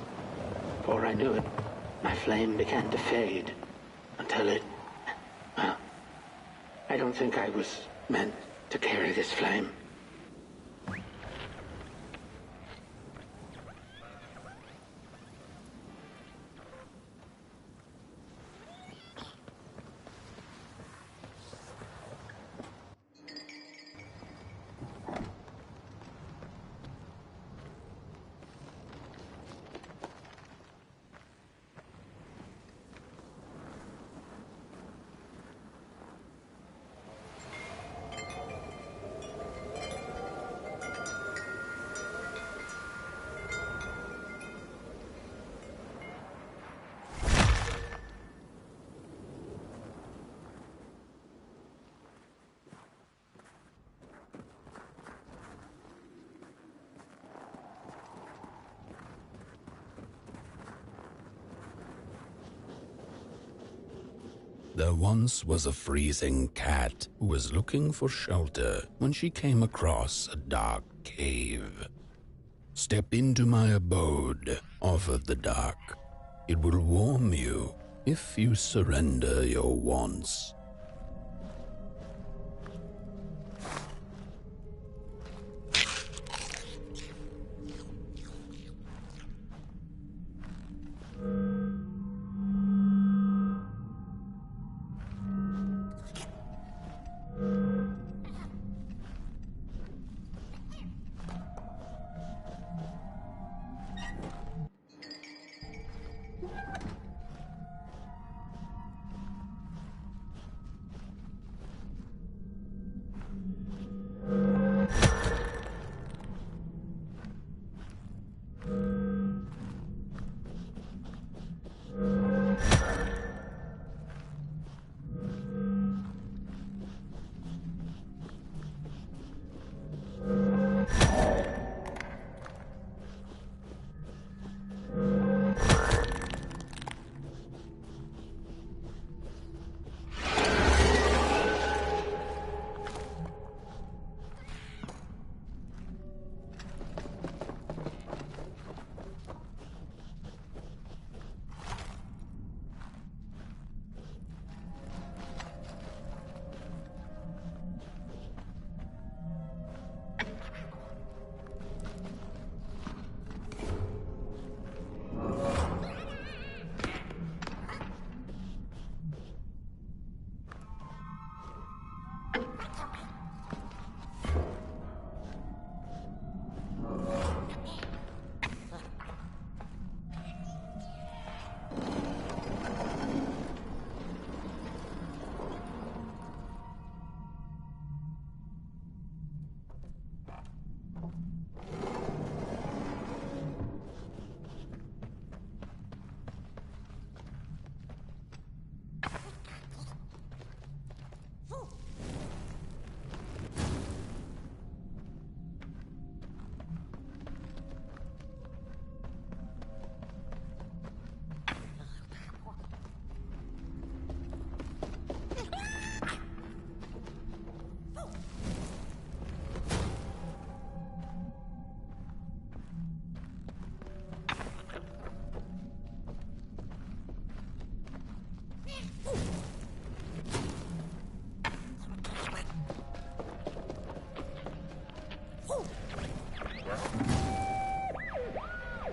Before I knew it, my flame began to fade until it... Well, I don't think I was meant to carry this flame. There once was a freezing cat who was looking for shelter when she came across a dark cave. "Step into my abode," offered the dark. "It will warm you if you surrender your wants."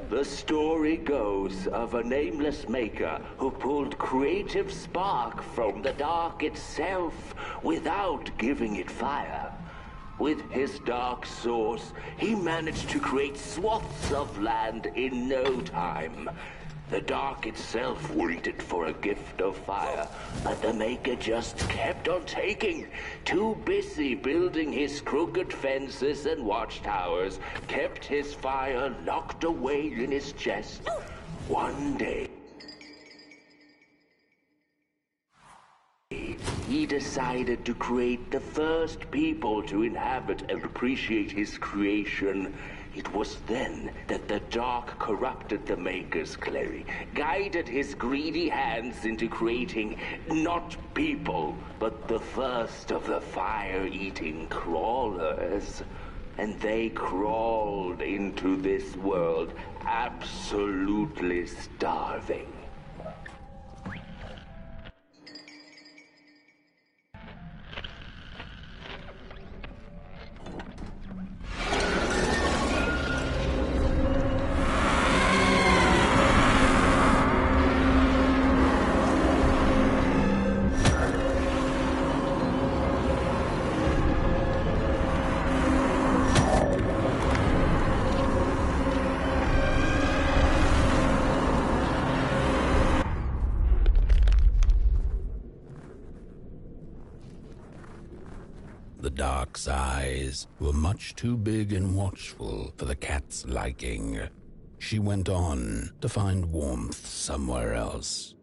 The story goes of a nameless maker who pulled creative spark from the dark itself without giving it fire. With his dark source, he managed to create swaths of land in no time. The dark itself waited for a gift of fire, but the Maker just kept on taking. Too busy building his crooked fences and watchtowers, kept his fire locked away in his chest. One day, he decided to create the first people to inhabit and appreciate his creation. It was then that the dark corrupted the Maker's clay, guided his greedy hands into creating not people, but the first of the fire-eating crawlers. And they crawled into this world, absolutely starving. The dark's eyes were much too big and watchful for the cat's liking. She went on to find warmth somewhere else.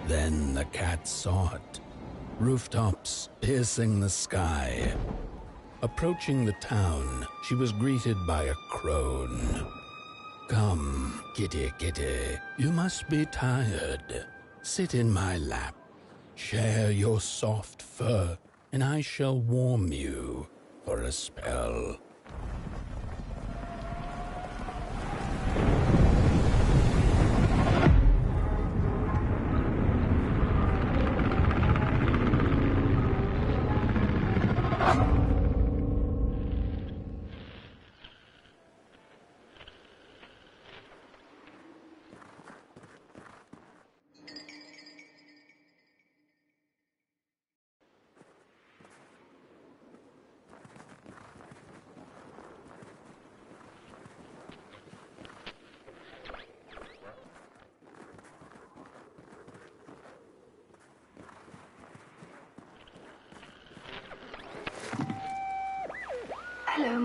Then the cat saw it. Rooftops piercing the sky. Approaching the town, she was greeted by a crone. "Come, kitty, kitty, you must be tired. Sit in my lap. Share your soft fur, and I shall warm you for a spell."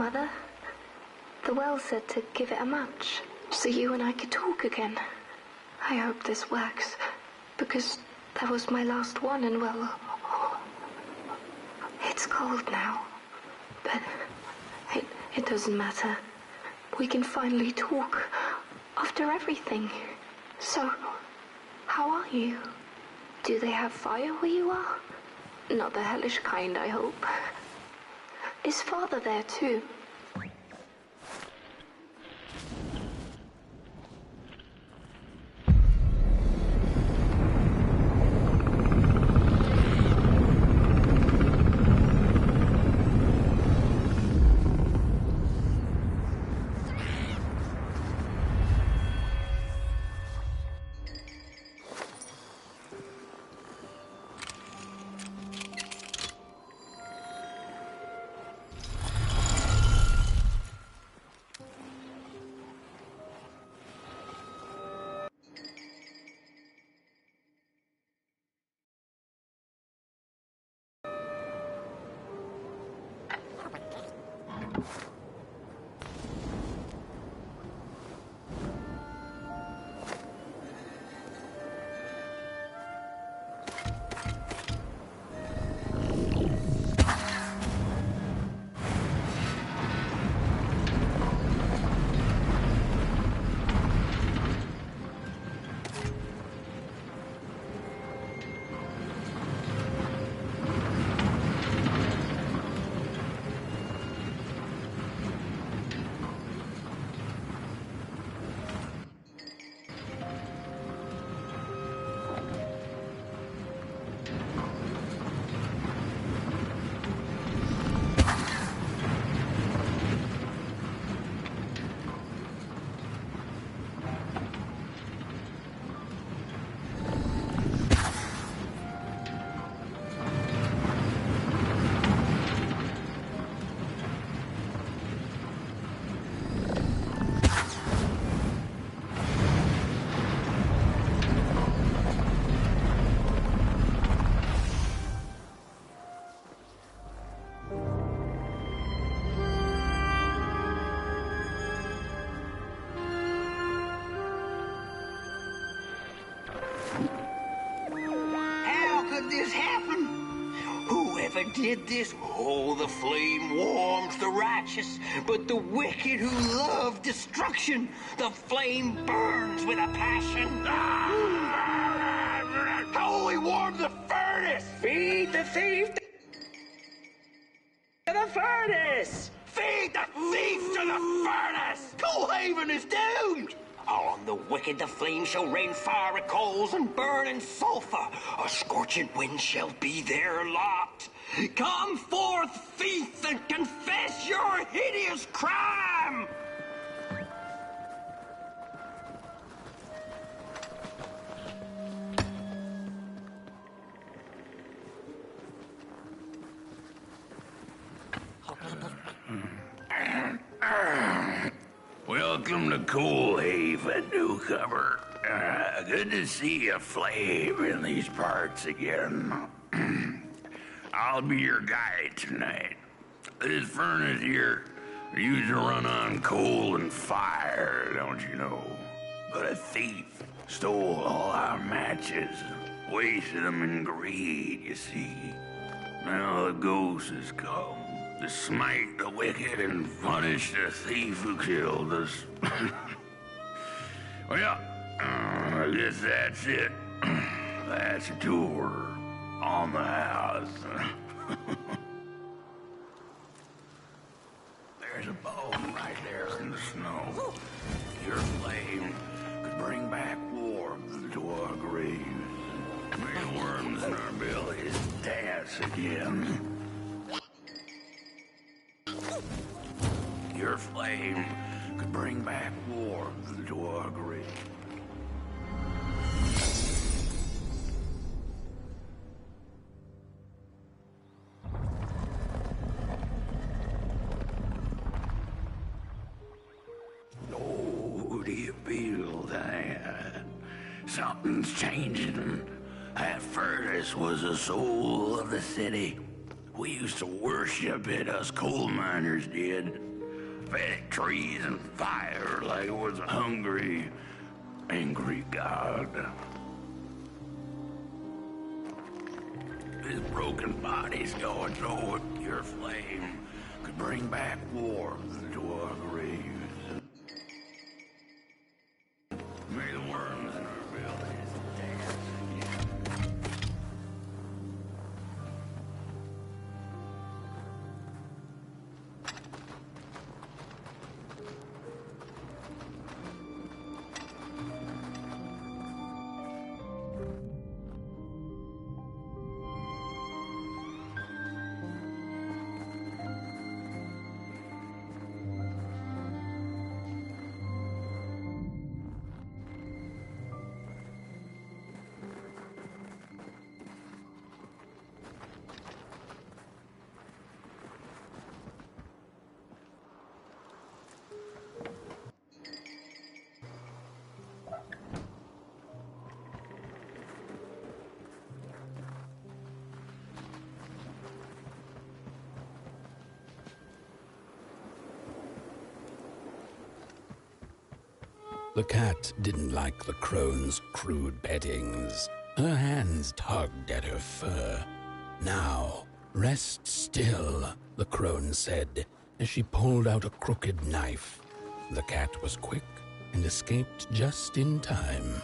Mother? The well said to give it a match, so you and I could talk again. I hope this works, because that was my last one, and well, it's cold now. But it doesn't matter. We can finally talk after everything. So, how are you? Do they have fire where you are? Not the hellish kind, I hope. Is Father there too? This happen? Whoever did this? Oh, the flame warms the righteous, but the wicked who love destruction, the flame burns with a passion. Holy warm the furnace! Feed the thief to the furnace! Feed the thief to the furnace! Coalhaven is doomed! On the wicked the flame shall rain fiery coals and burning sulfur. A scorching wind shall be their lot. Come forth, thief, and confess your hideous crime! Welcome to Coalhaven, newcomer. Good to see a flame in these parts again. I'll be your guide tonight. This furnace here used to run on coal and fire, don't you know? But a thief stole all our matches, wasted them in greed, you see. Now the ghost has come to smite the wicked and punish the thief who killed us. Well, I guess that's it. That's a tour on the house. There's a bone right there in the snow. Your flame could bring back warmth to our graves. May worms in our bellies dance again. Your flame could bring back warmth to our grave. Oh, do you feel that? Something's changing. That furnace was the soul of the city. We used to worship it, us coal miners did. fed it trees and fire like it was a hungry, angry god. This broken body's going so a pure flame could bring back warmth to our graves. May the worms in our bellies dance again. The cat didn't like the crone's crude pettings. Her hands tugged at her fur. Now, rest still, the crone said, as she pulled out a crooked knife. The cat was quick and escaped just in time.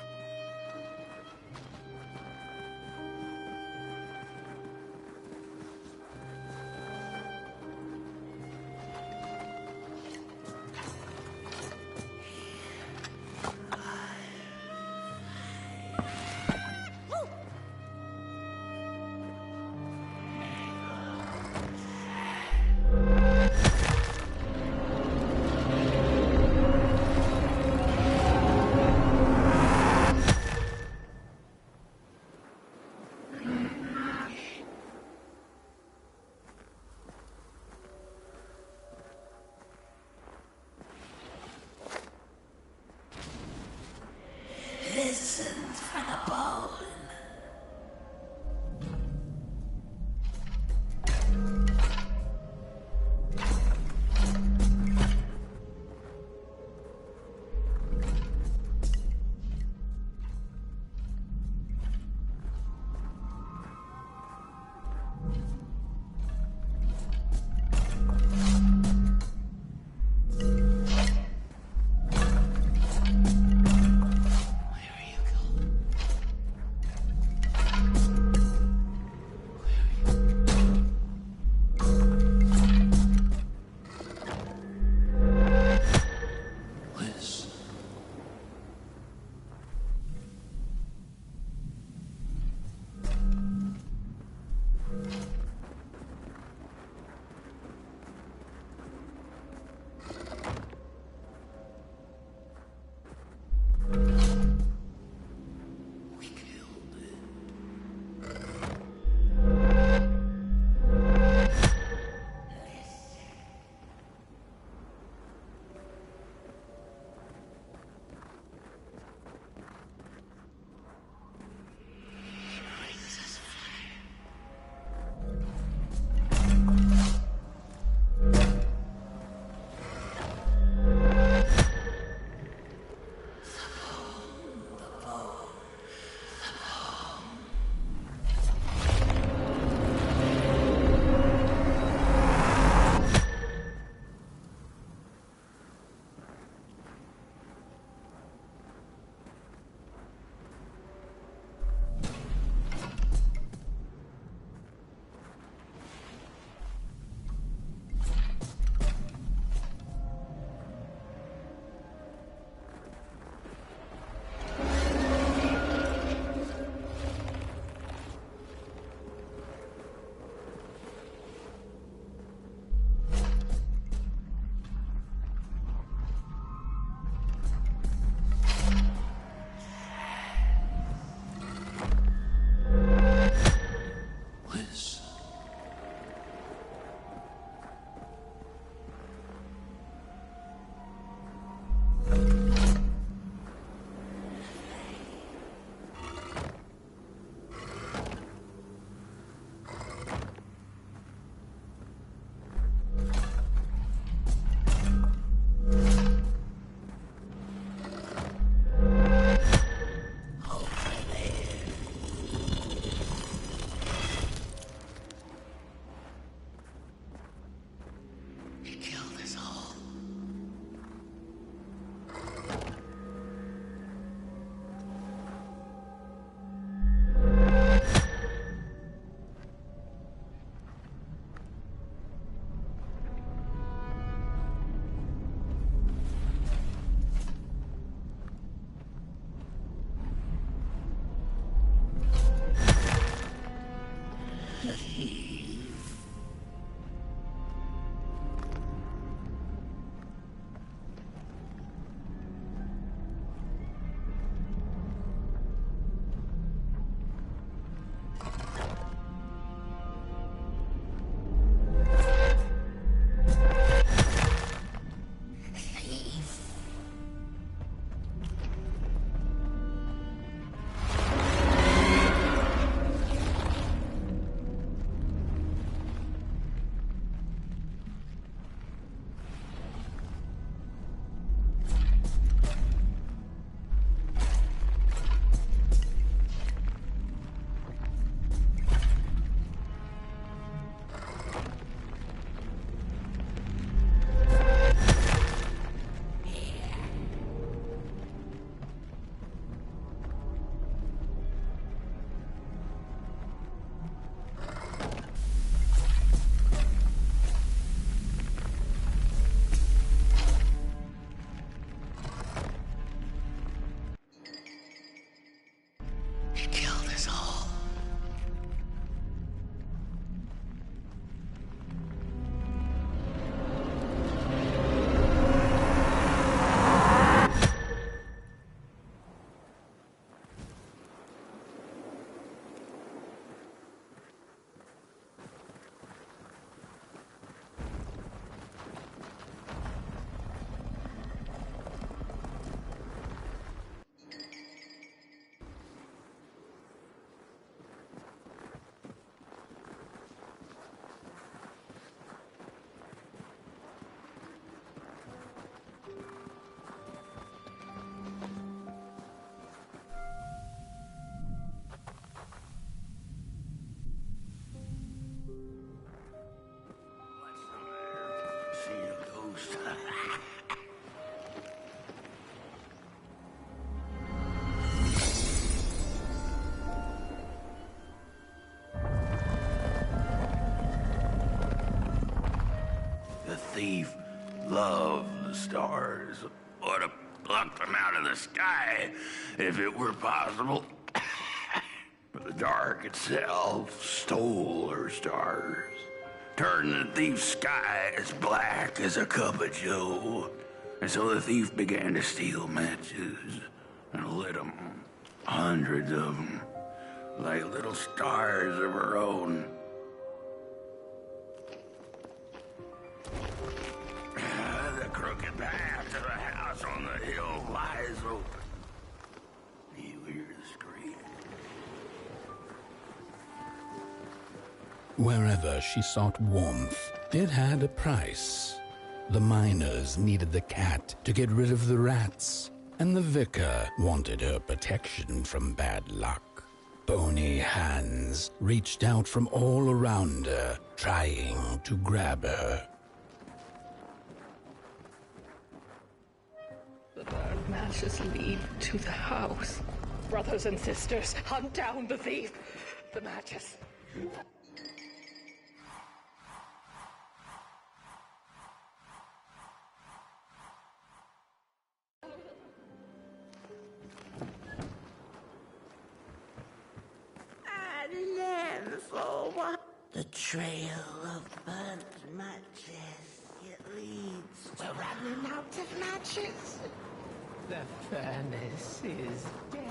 the thief. The thief loved the stars. Would have plucked them out of the sky if it were possible. But the dark itself stole her stars, turned the thief's sky as black as a cup of joe. And so the thief began to steal matches and lit them, hundreds of them, like little stars of her own. The crooked path to the house on the hill lies open. You hear the scream. Wherever she sought warmth, it had a price. The miners needed the cat to get rid of the rats, and the vicar wanted her protection from bad luck. Bony hands reached out from all around her, trying to grab her. The burned matches lead to the house. Brothers and sisters, hunt down the thief. The matches. The trail of burnt matches. It leads to running out of matches. The furnace is dead.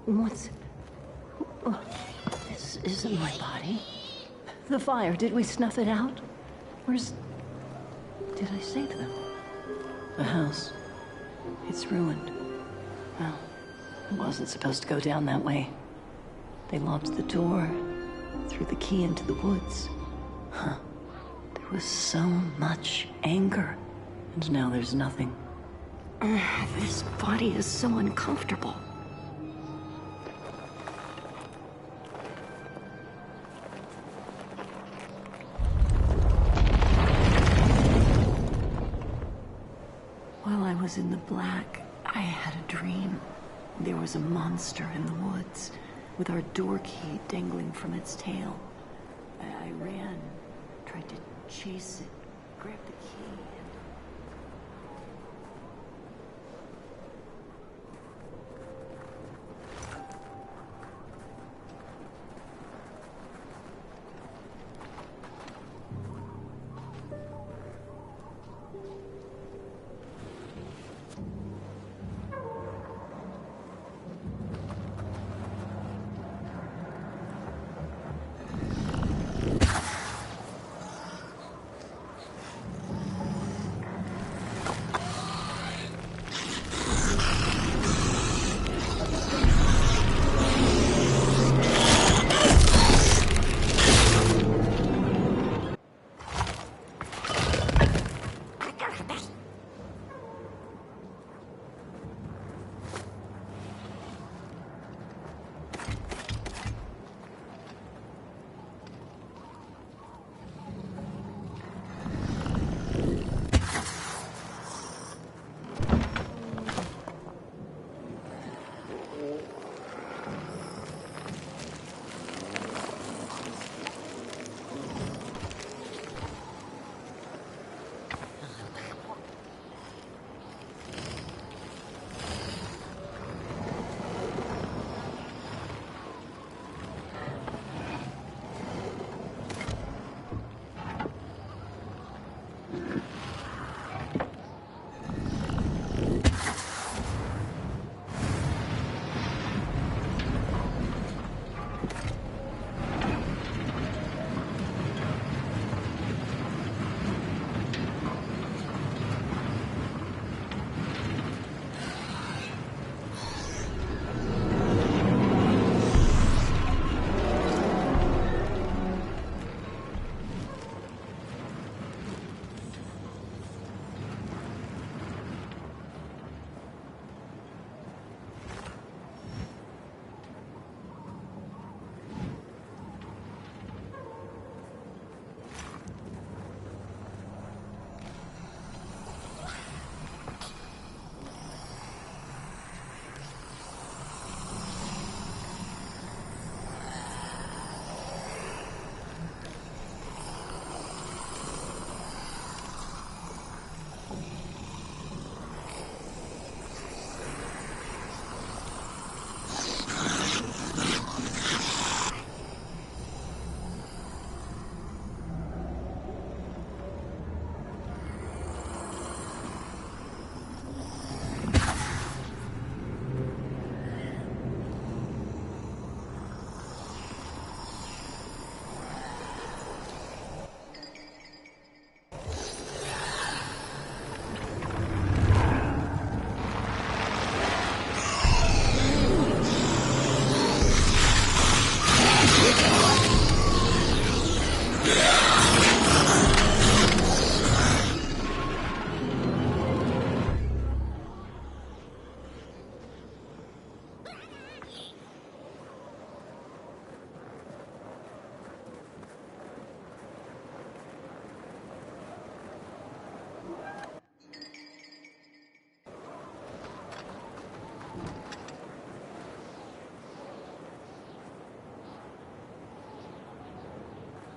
What's... Oh, this isn't my body. The fire, did we snuff it out? Where's... Did I save them? The house. It's ruined. Well, it wasn't supposed to go down that way. They locked the door, threw the key into the woods. Huh. There was so much anger, and now there's nothing. This body is so uncomfortable. While I was in the black, I had a dream. There was a monster in the woods, with our door key dangling from its tail. I ran, tried to chase it, grabbed the key, and...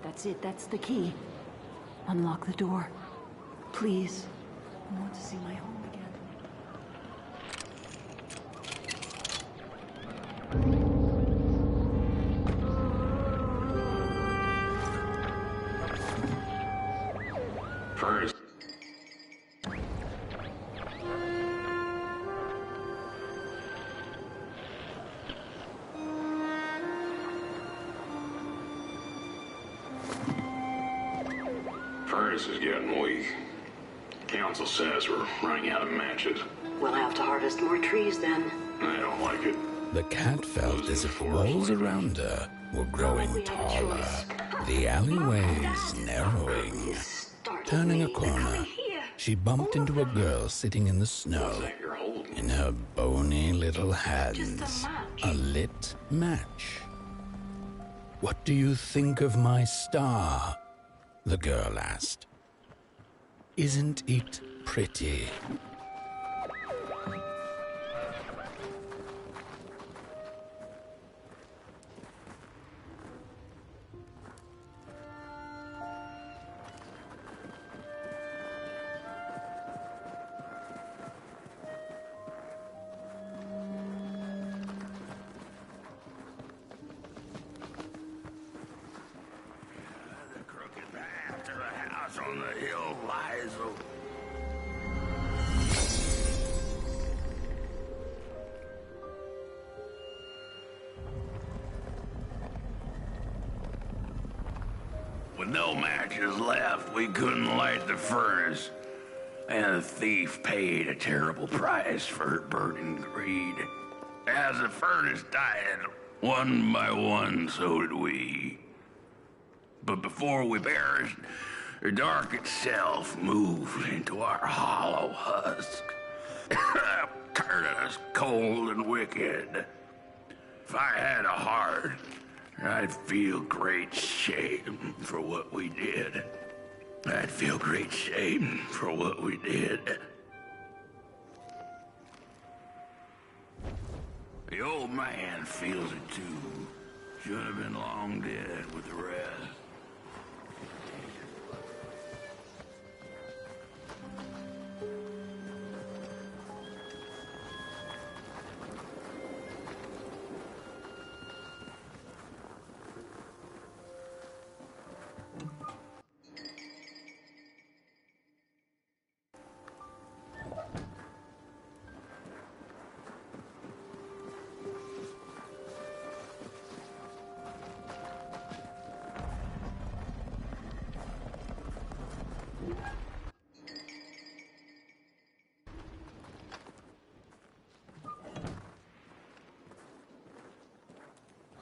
That's it, that's the key. Unlock the door. Please. I want to see my home again. First. Furnace is getting weak. Council says we're running out of matches. We'll have to harvest more trees then. I don't like it. The cat felt as if the walls around her were growing taller, the alleyways narrowing. Turning a corner, she bumped into a girl sitting in the snow. In her bony little hands, a lit match. "What do you think of my star?" the girl asked. "Isn't it pretty?" On the hill lies with no matches left, we couldn't light the furnace. And the thief paid a terrible price for her burning greed. As the furnace died, one by one, so did we. But before we perished, the dark itself moved into our hollow husk, turning us cold and wicked. If I had a heart, I'd feel great shame for what we did. I'd feel great shame for what we did. The old man feels it too. Should have been long dead with the rest.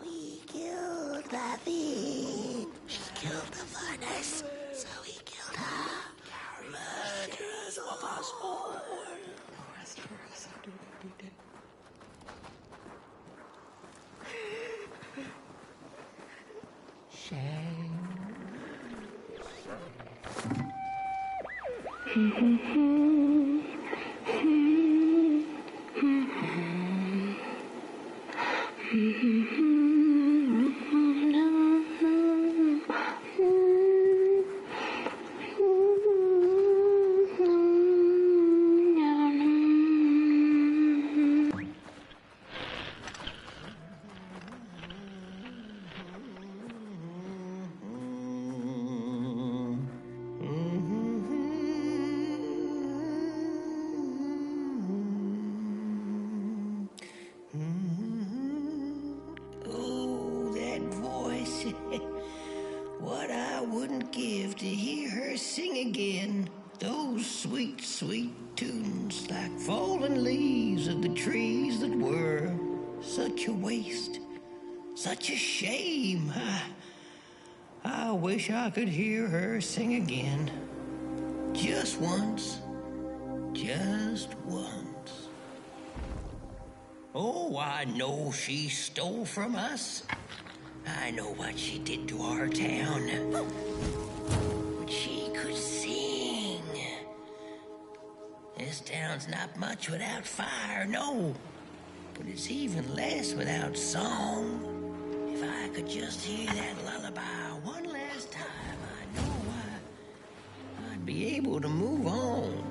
We killed the thief. She killed the furnace, so we killed her. Murderers of us all. Rest for us after what we did. Shame. Oh, that voice. What I wouldn't give to hear her sing again. Those sweet, sweet tunes like fallen leaves of the trees that were. Such a waste. Such a shame. I wish I could hear her sing again. Just once. Just once. Oh, I know she stole from us. I know what she did to our town. But she could sing. This town's not much without fire, no. But it's even less without song. If I could just hear that lullaby one last time, I know I'd be able to move on.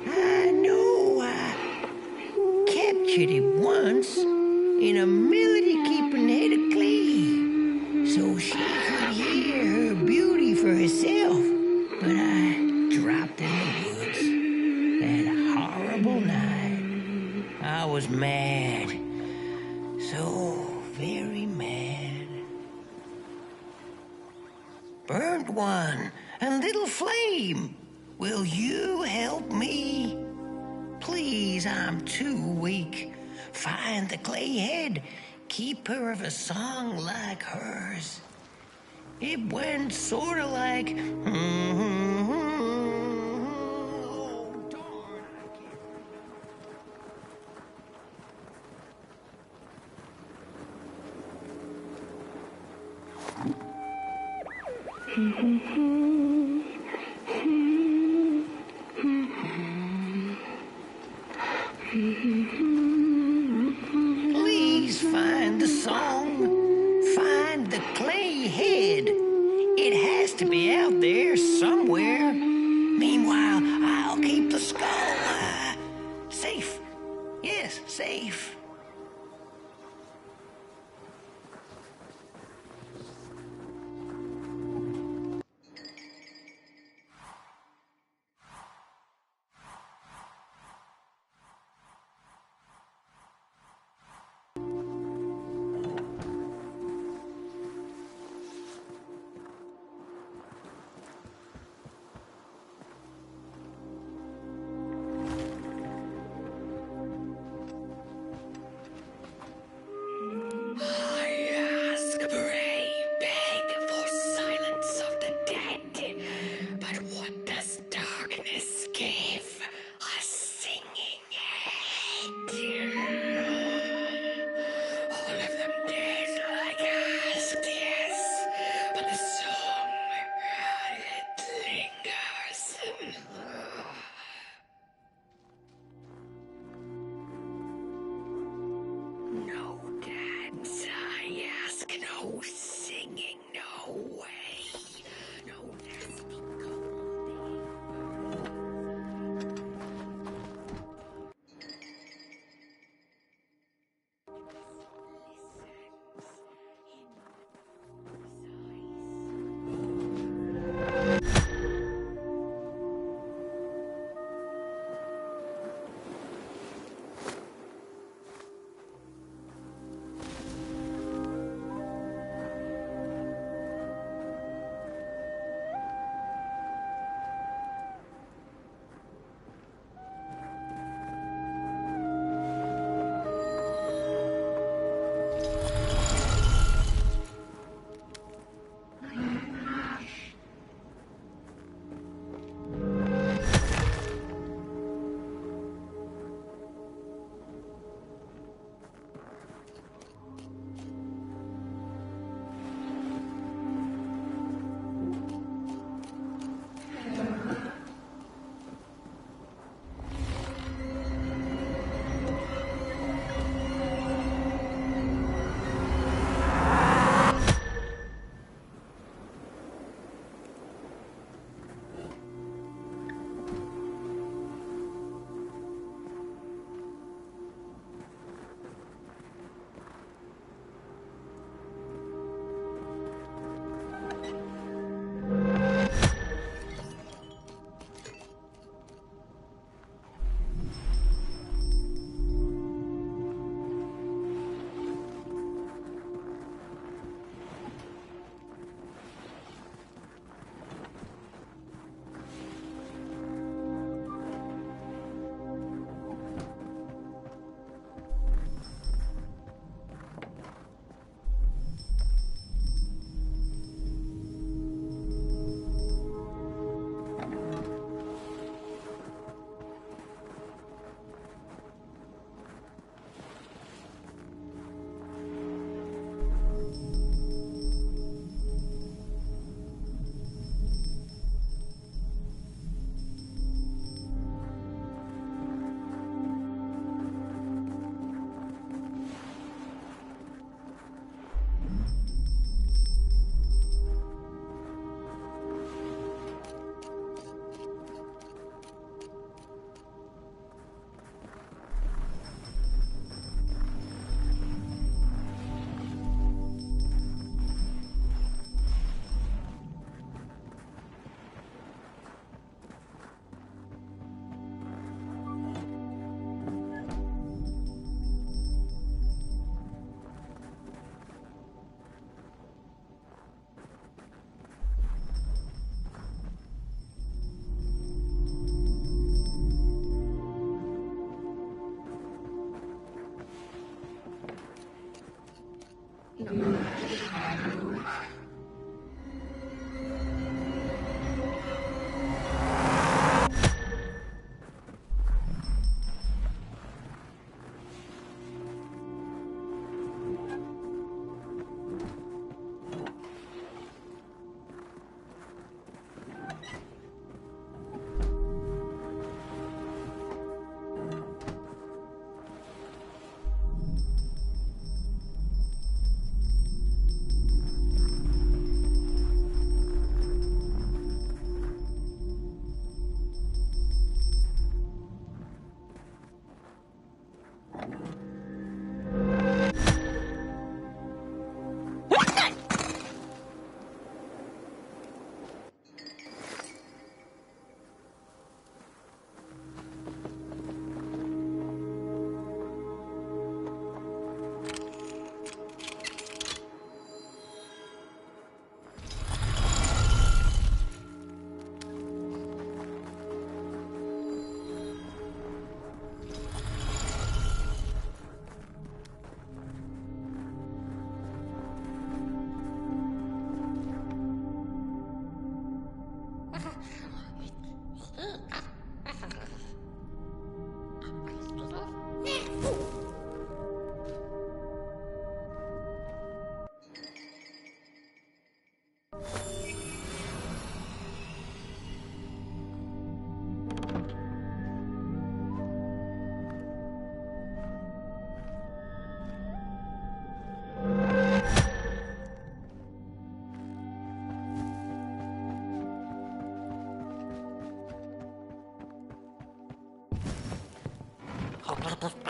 I know I kept kitty once in a melody-keeping head of clay, so she could hear her beauty for herself. But I dropped in the woods that horrible night. I was mad, so very mad. Burnt One and Little Flame, will you help me? Please, I'm too weak. Find the clay head. Keep her of a song like hers. It went sort of like... Oh, darn, I Please find the song. Find the clay head. It has to be out there somewhere. Meanwhile, I'll keep the skull safe. Yes, safe.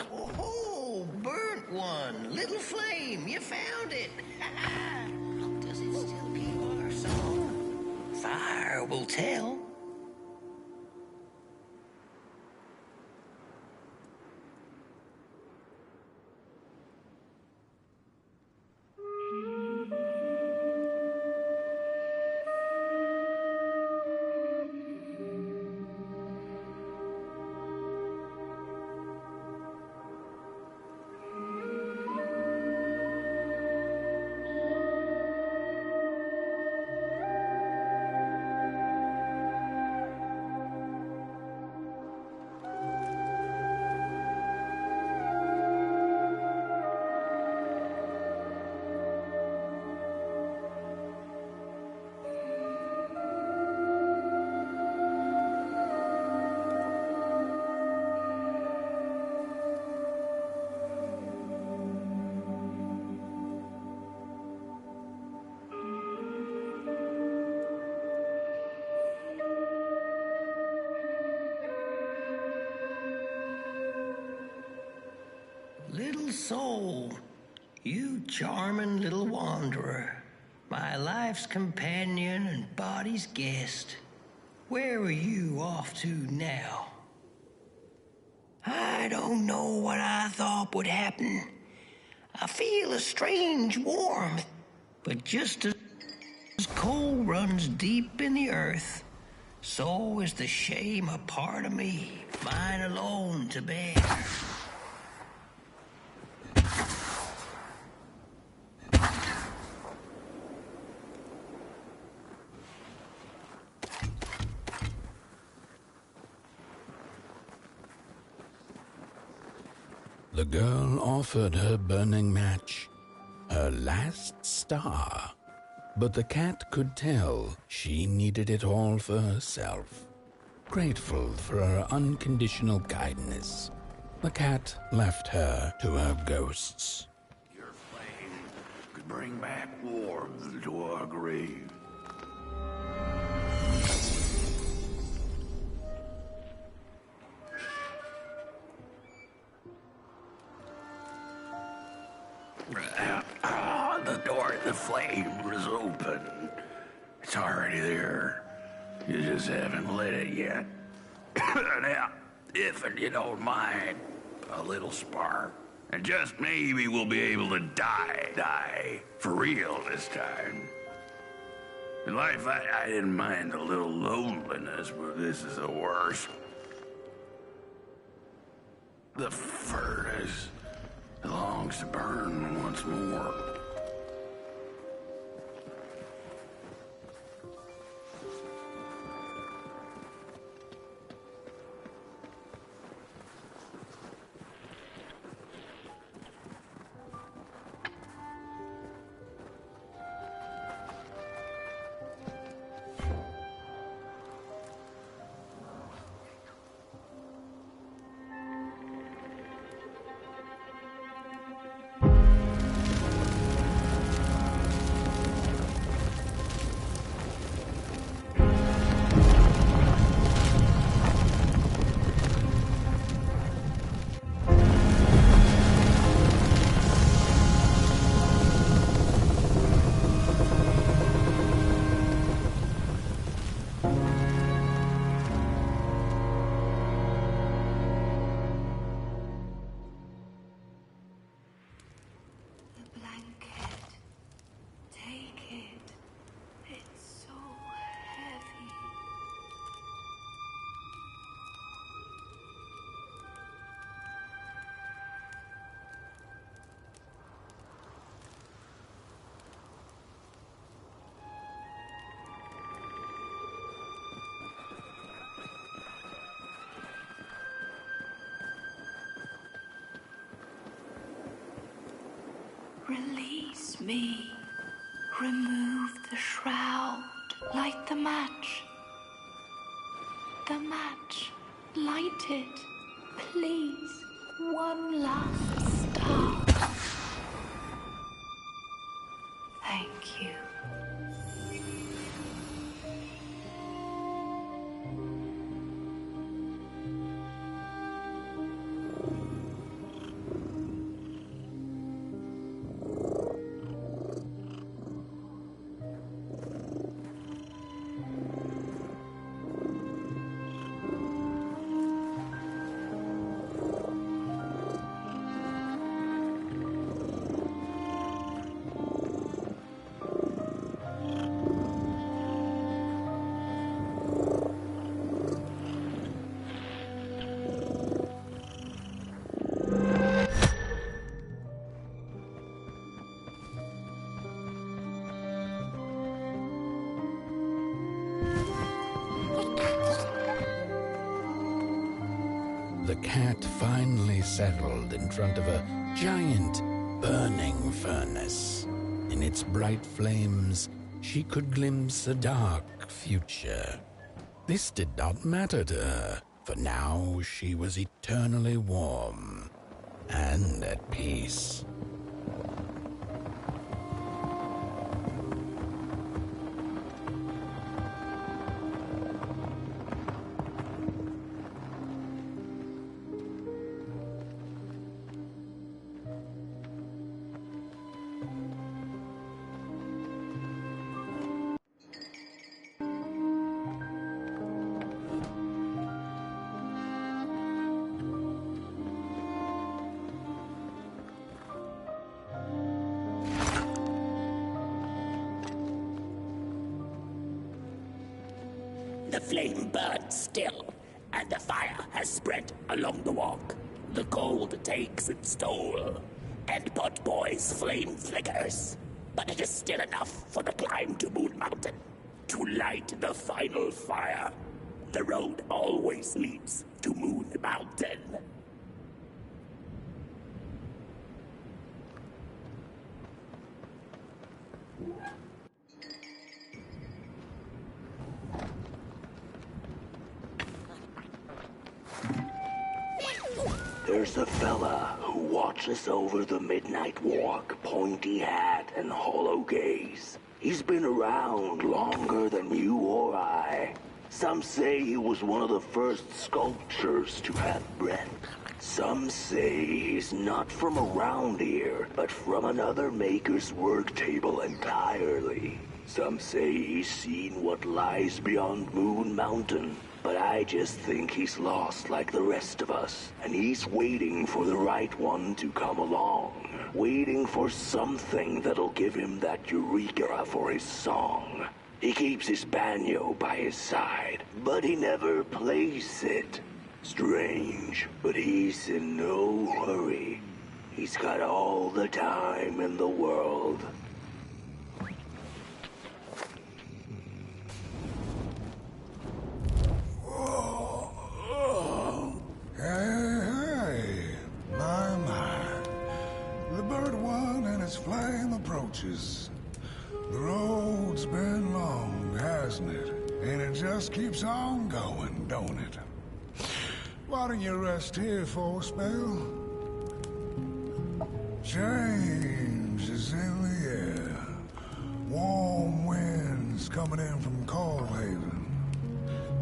Oh, burnt one. Little flame, you found it. Does it still keep our song? Fire will tell. Little soul, you charming little wanderer, my life's companion and body's guest. Where are you off to now? I don't know what I thought would happen. I feel a strange warmth, but just as coal runs deep in the earth, so is the shame a part of me, mine alone to bear. The girl offered her burning match, her last star, but the cat could tell she needed it all for herself. Grateful for her unconditional kindness, the cat left her to her ghosts. Your flame could bring back warmth to our grave. The door to the flame is open. It's already there. You just haven't lit it yet. Now, if you don't mind, a little spark. And just maybe we'll be able to die for real this time. In life, I didn't mind a little loneliness, but this is the worst. The furnace longs to burn once more. Release me. Remove the shroud. Light the match. The match. Light it. Please. One last star. Thank you. The cat finally settled in front of a giant burning furnace. In its bright flames, she could glimpse a dark future. This did not matter to her, for now she was eternally warm and at peace. The flame burns still, and the fire has spread along the walk. The cold takes its toll, and Potboy's flame flickers. But it is still enough for the climb to Moon Mountain, to light the final fire. The road always leads to Moon Mountain. There's a fella who watches over the midnight walk, pointy hat and hollow gaze. He's been around longer than you or I. Some say he was one of the first sculptures to have breath. Some say he's not from around here, but from another maker's work table entirely. Some say he's seen what lies beyond Moon Mountain. But I just think he's lost like the rest of us. And he's waiting for the right one to come along. Waiting for something that'll give him that eureka for his song. He keeps his banjo by his side, but he never plays it. Strange, but he's in no hurry. He's got all the time in the world. Hey, my. The bird one and its flame approaches. The road's been long, hasn't it? And it just keeps on going, don't it? Why don't you rest here for a spell? Change is in the air. Warm winds coming in from Coldhaven.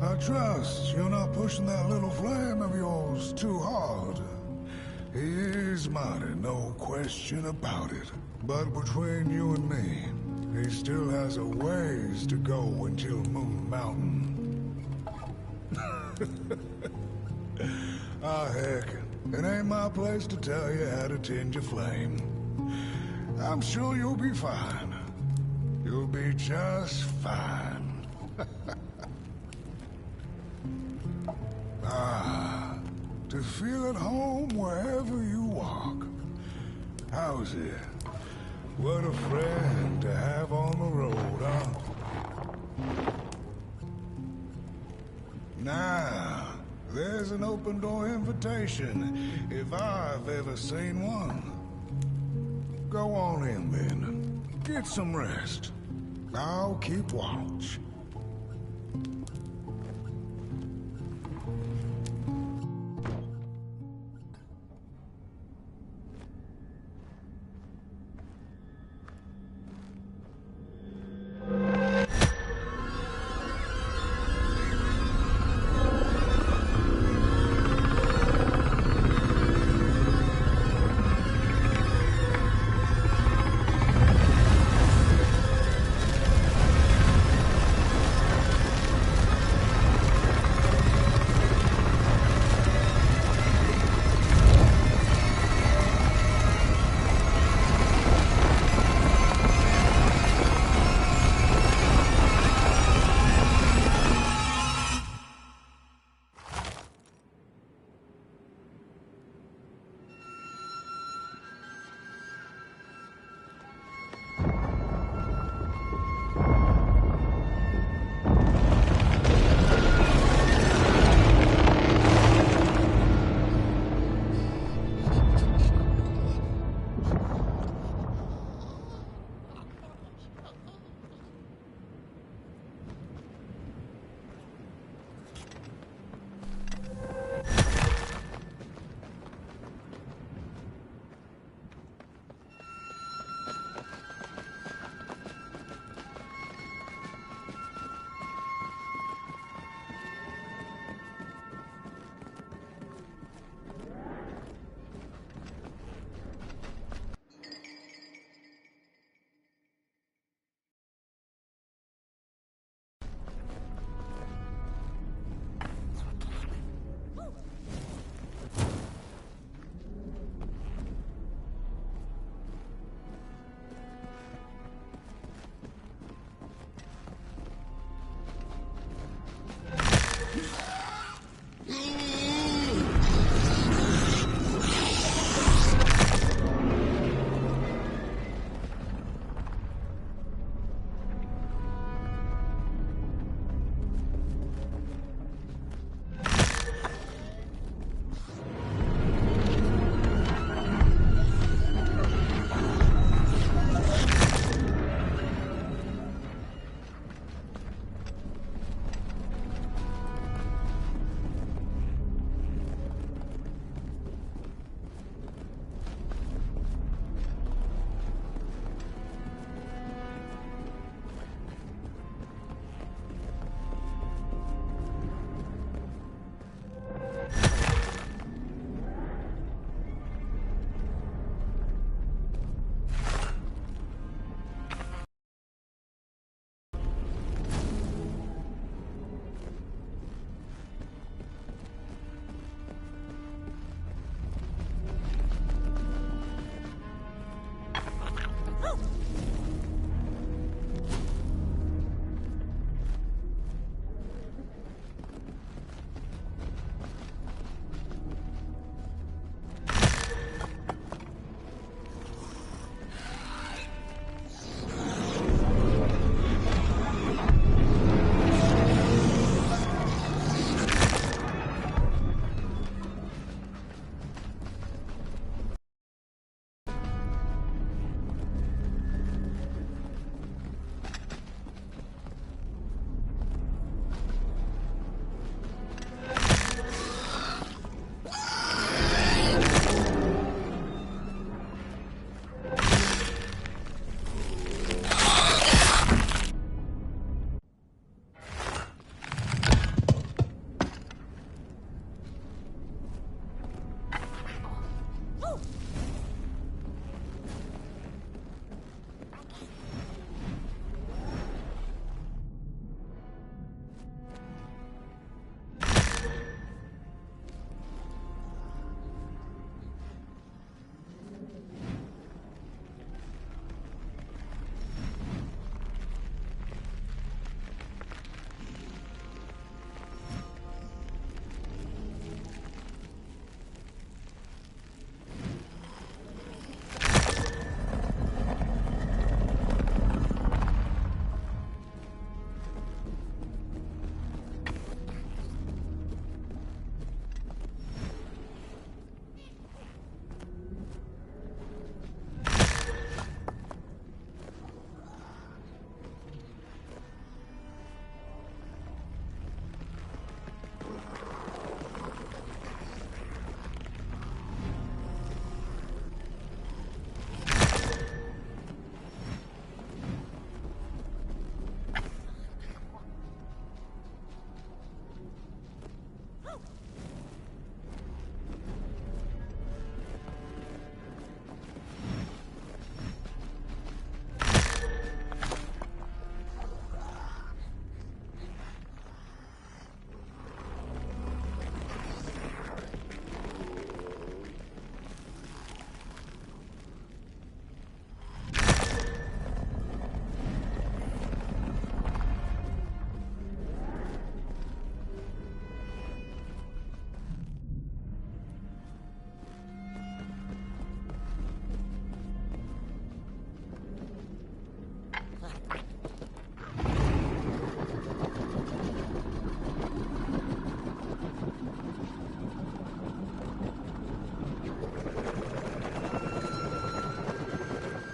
I trust you're not pushing that little flame of yours too hard. He is mighty, no question about it. But between you and me, he still has a ways to go until Moon Mountain. Ah, heck, it ain't my place to tell you how to tend your flame. I'm sure you'll be fine. You'll be just fine. Ah, to feel at home wherever you walk. How's it? What a friend to have on the road, huh? Now, there's an open-door invitation, if I've ever seen one. Go on in, then. Get some rest. I'll keep watch.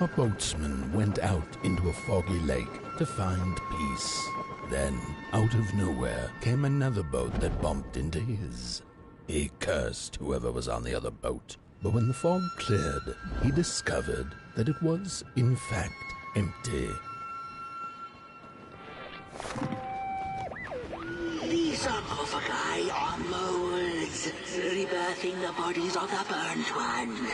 A boatsman went out into a foggy lake to find peace. Then, out of nowhere, came another boat that bumped into his. He cursed whoever was on the other boat, but when the fog cleared, he discovered that it was, in fact, empty. These sarcophagi are molds, rebirthing the bodies of the burnt one.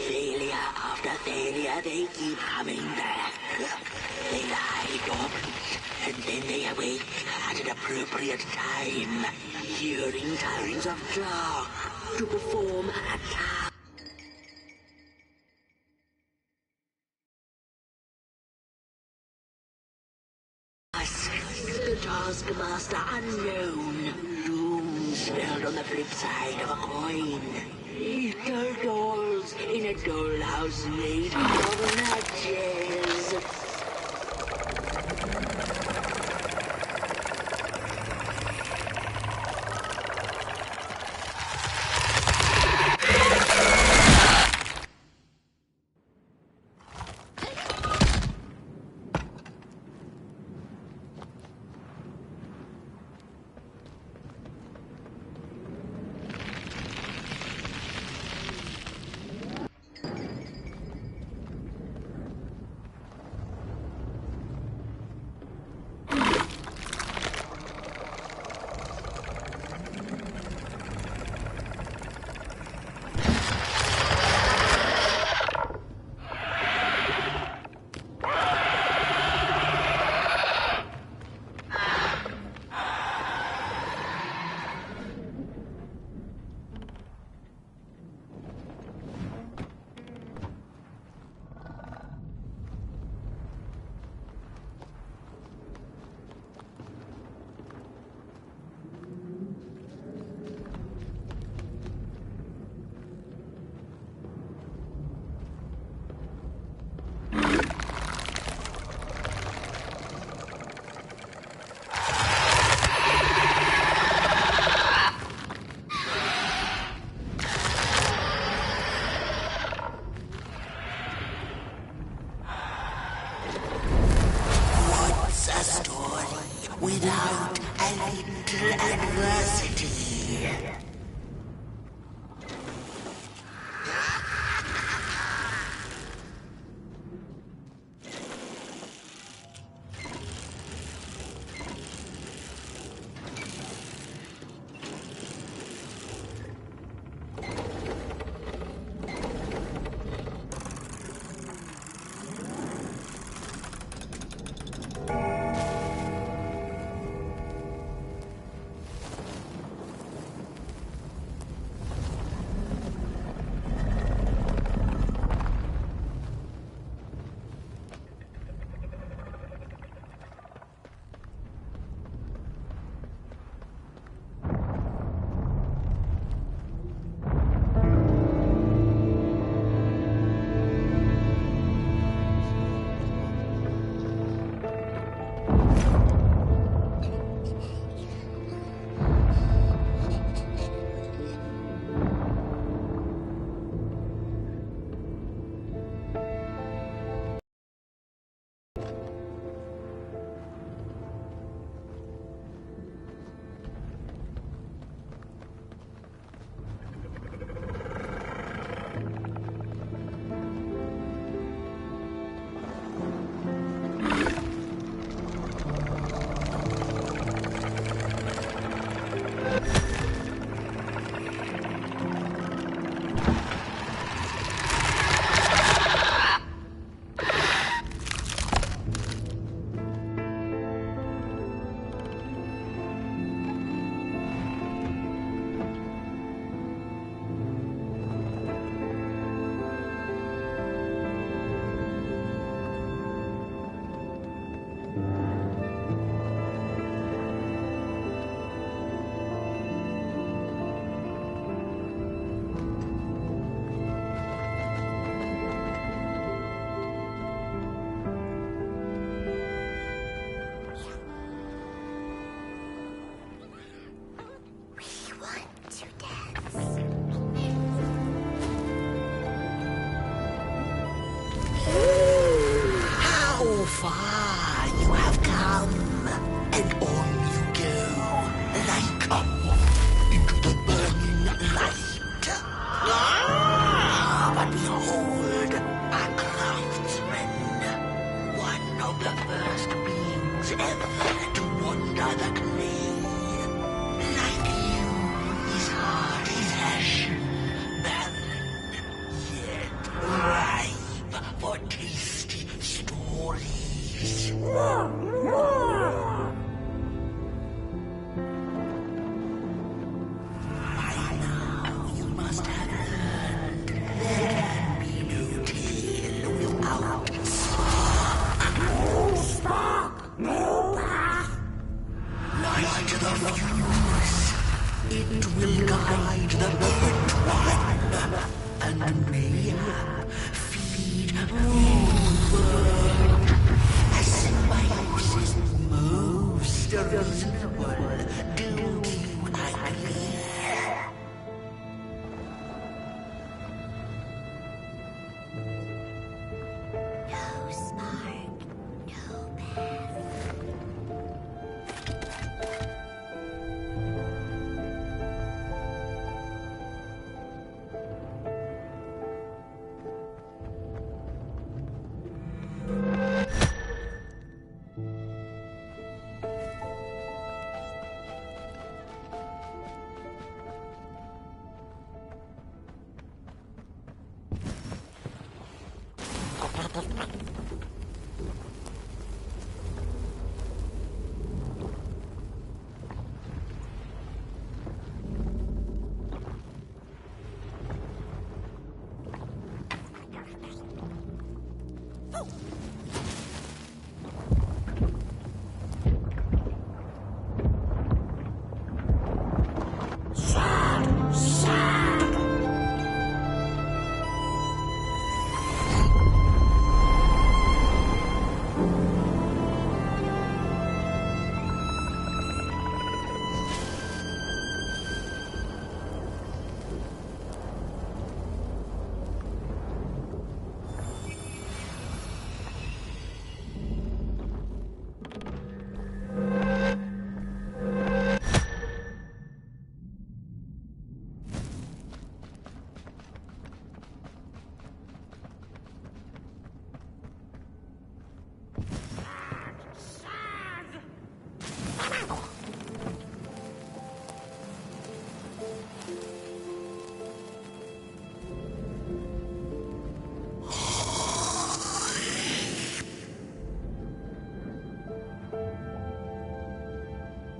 Failure after failure, they keep coming back. They lie dormant, and then they awake at an appropriate time, hearing tongues of dark to perform a task. The taskmaster unknown. Doom spelled on the flip side of a coin. Little dolls in a dollhouse made of matches. Without a little adversity. far you have come, and on you go, like a moth into the burning light. But behold, a craftsman, one of the first beings ever to wander the glade. Like you, his heart is ashen, barren, yet ripe for tasty stories. By now, you must have learned there can be no tale without spark. No spark, no path. Light the fuse. It will guide the burnt one, and mayhap feed the world. A symbiosis most reasonable. Do you agree? No spark, no path.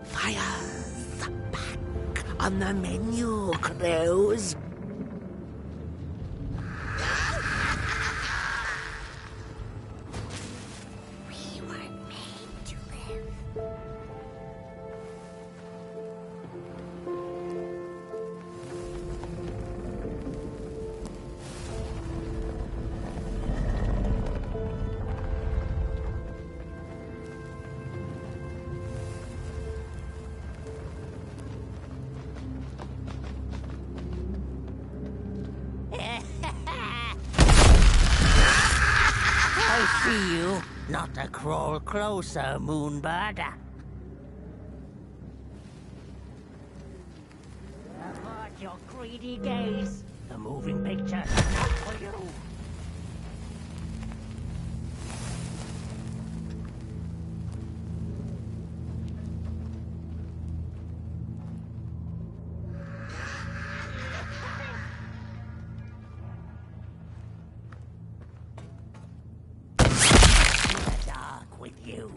Fire's back on the menu, Crows. We were made to live. I see you. Not to crawl closer, Moonbird. Avert your greedy gaze. The moving pictures are not for you. With you.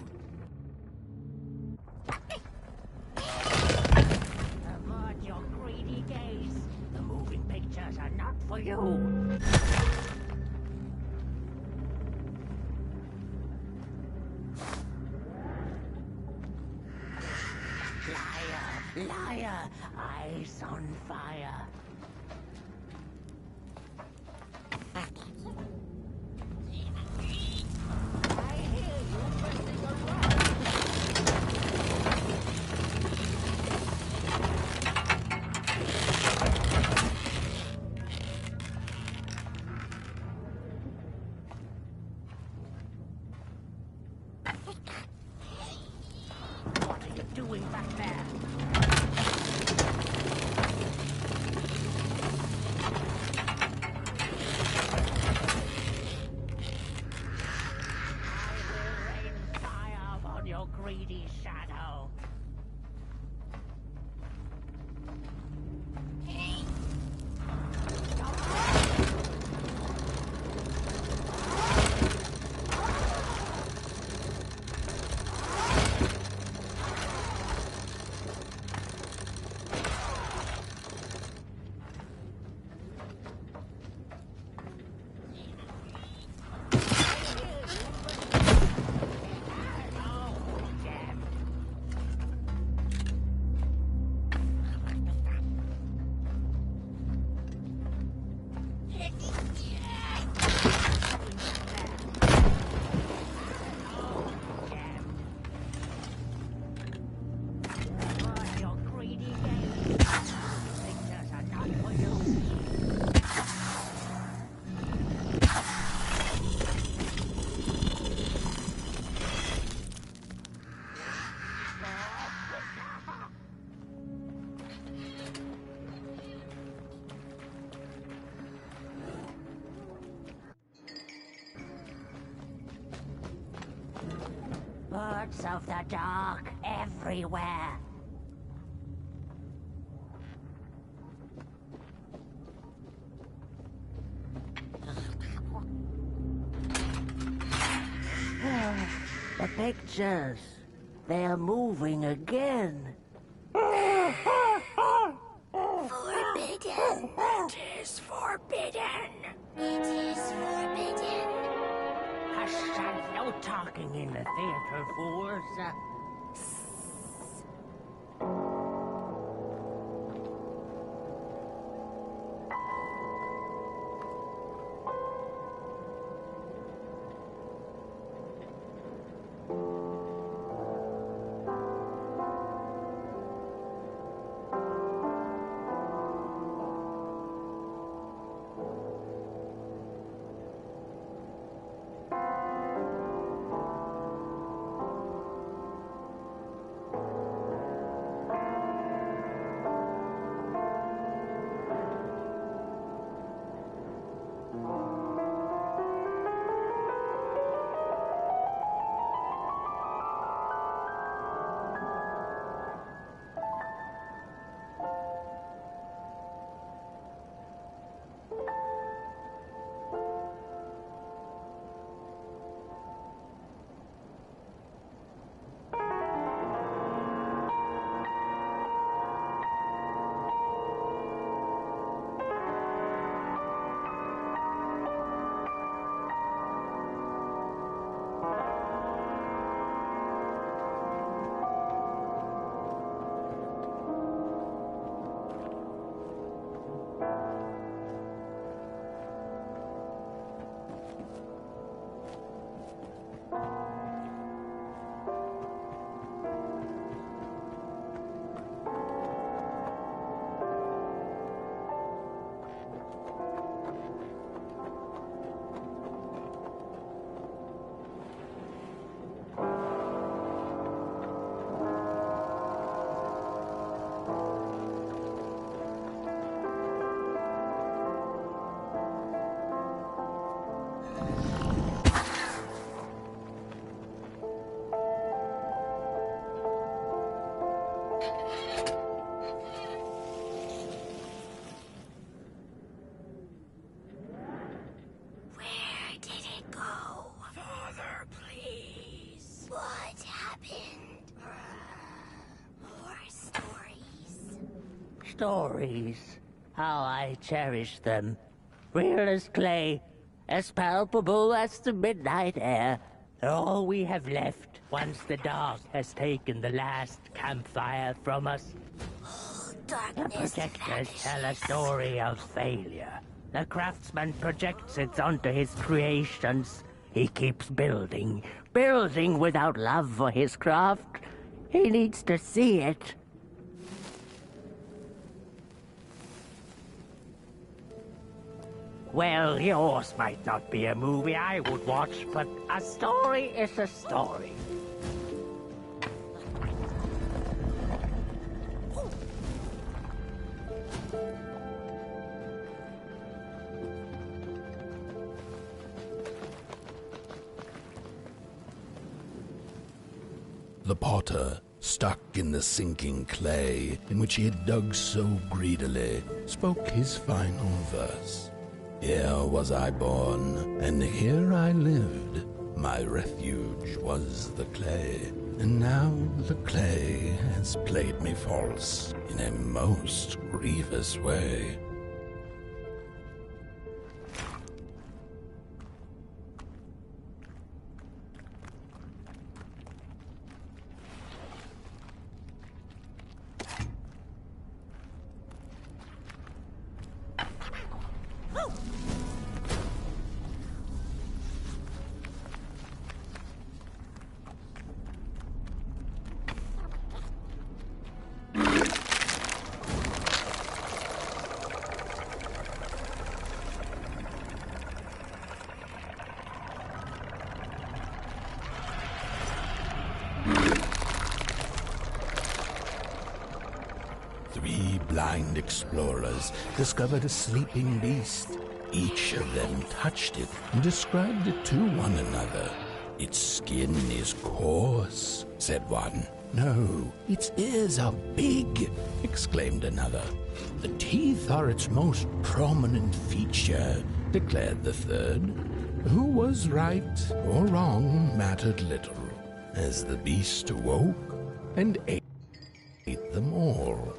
Avert your greedy gaze. The moving pictures are not for you. Liar, liar, eyes on fire. What are you doing back there? Your greedy shadow. Birds of the dark everywhere. The pictures, they're moving again. Forbidden. It is forbidden. It is forbidden. Hush, and no talking in the theater, fools. Stories. How I cherish them. Real as clay, as palpable as the midnight air. They're all we have left once the dark has taken the last campfire from us. The projectors tell a story of failure. The craftsman projects it onto his creations. He keeps building, building without love for his craft. He needs to see it. Well, yours might not be a movie I would watch, but a story is a story. The potter, stuck in the sinking clay in which he had dug so greedily, spoke his final verse. Here was I born, and here I lived. My refuge was the clay, and now the clay has played me false in a most grievous way. Three blind explorers discovered a sleeping beast. Each of them touched it and described it to one another. Its skin is coarse, said one. No, its ears are big, exclaimed another. The teeth are its most prominent feature, declared the third. Who was right or wrong mattered little, as the beast awoke and ate them all.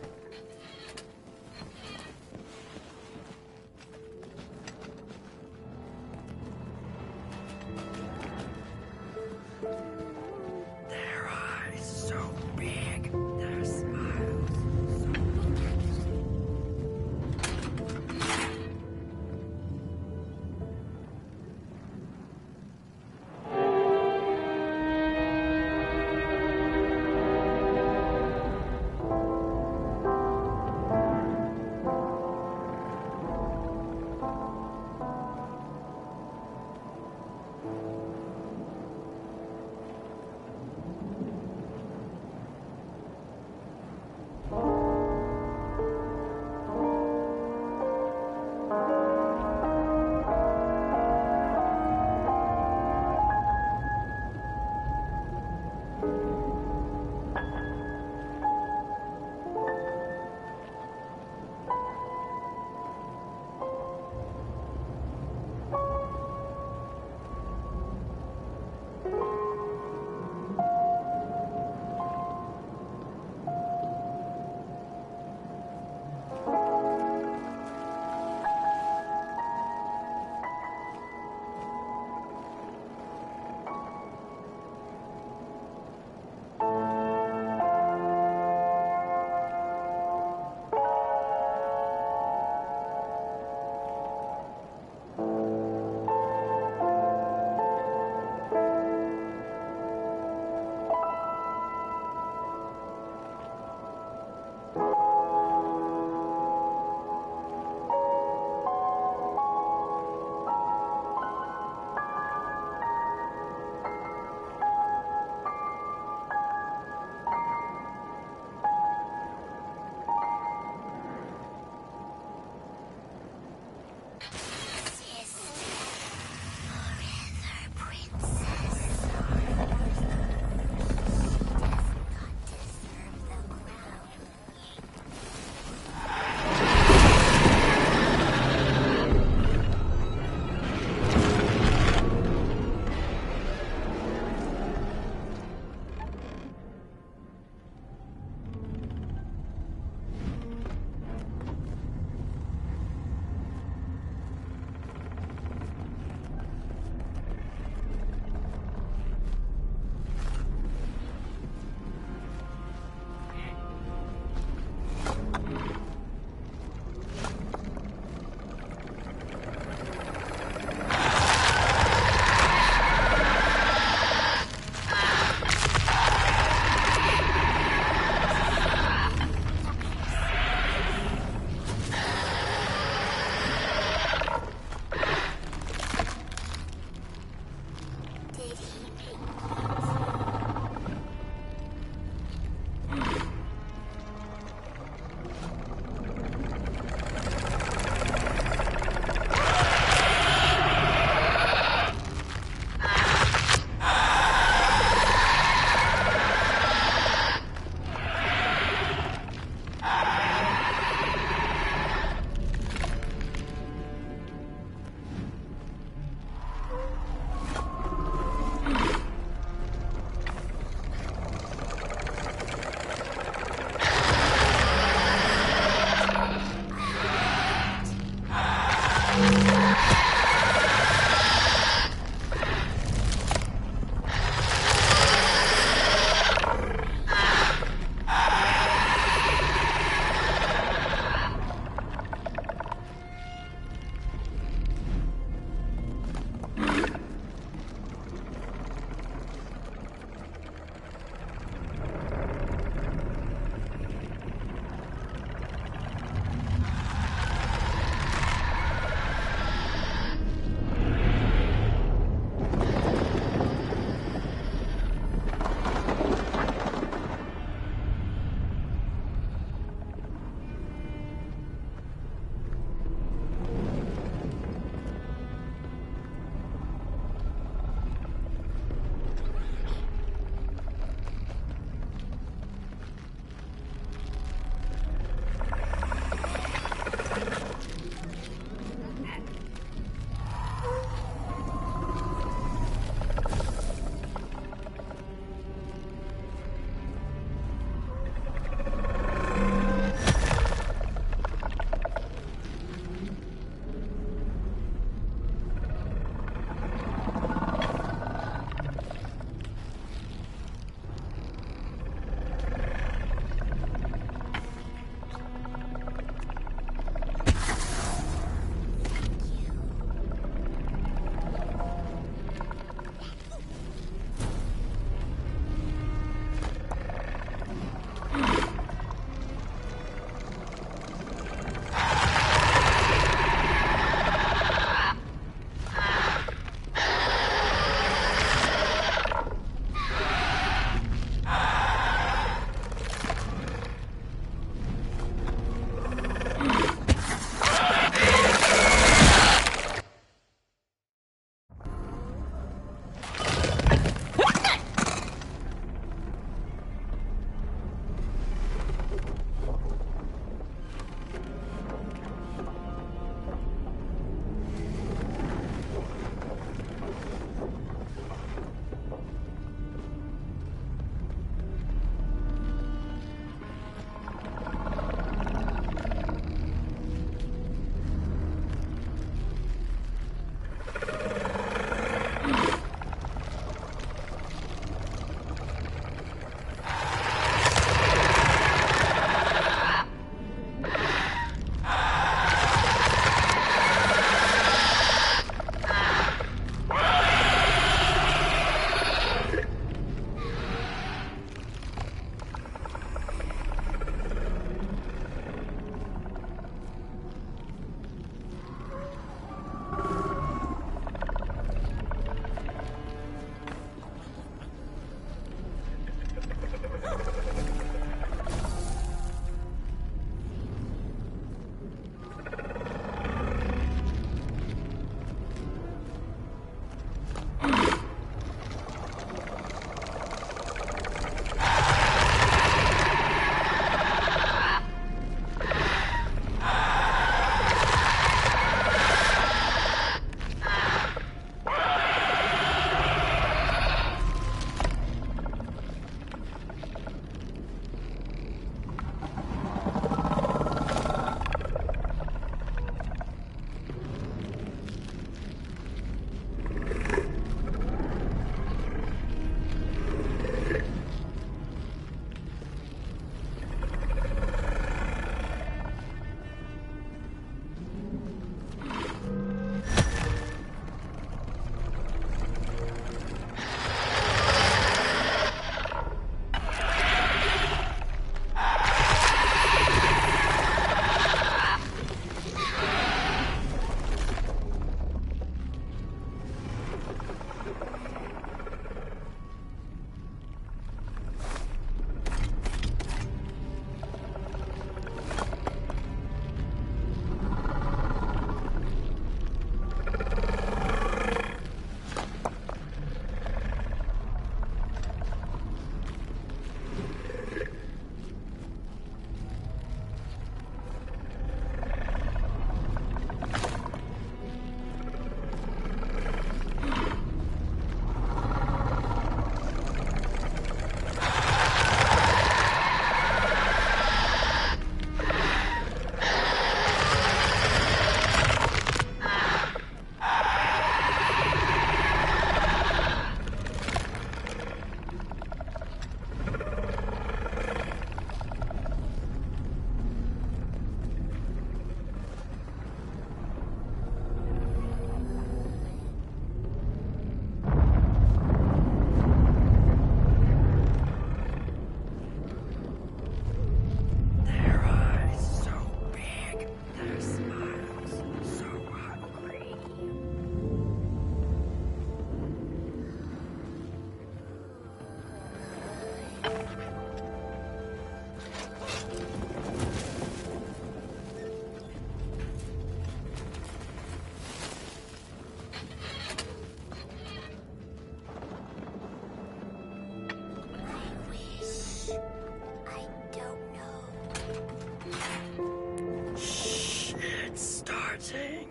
It's starting.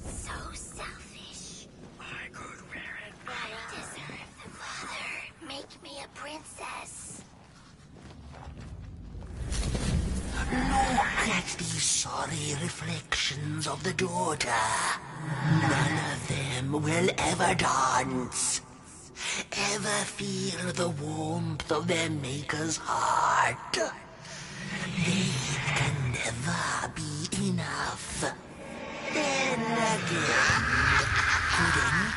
So selfish. I could wear it. I deserve the mother. Make me a princess. Look at these sorry reflections of the daughter. None of them will ever dance. Ever feel the warmth of their maker's heart. They can never be enough. Then again, couldn't.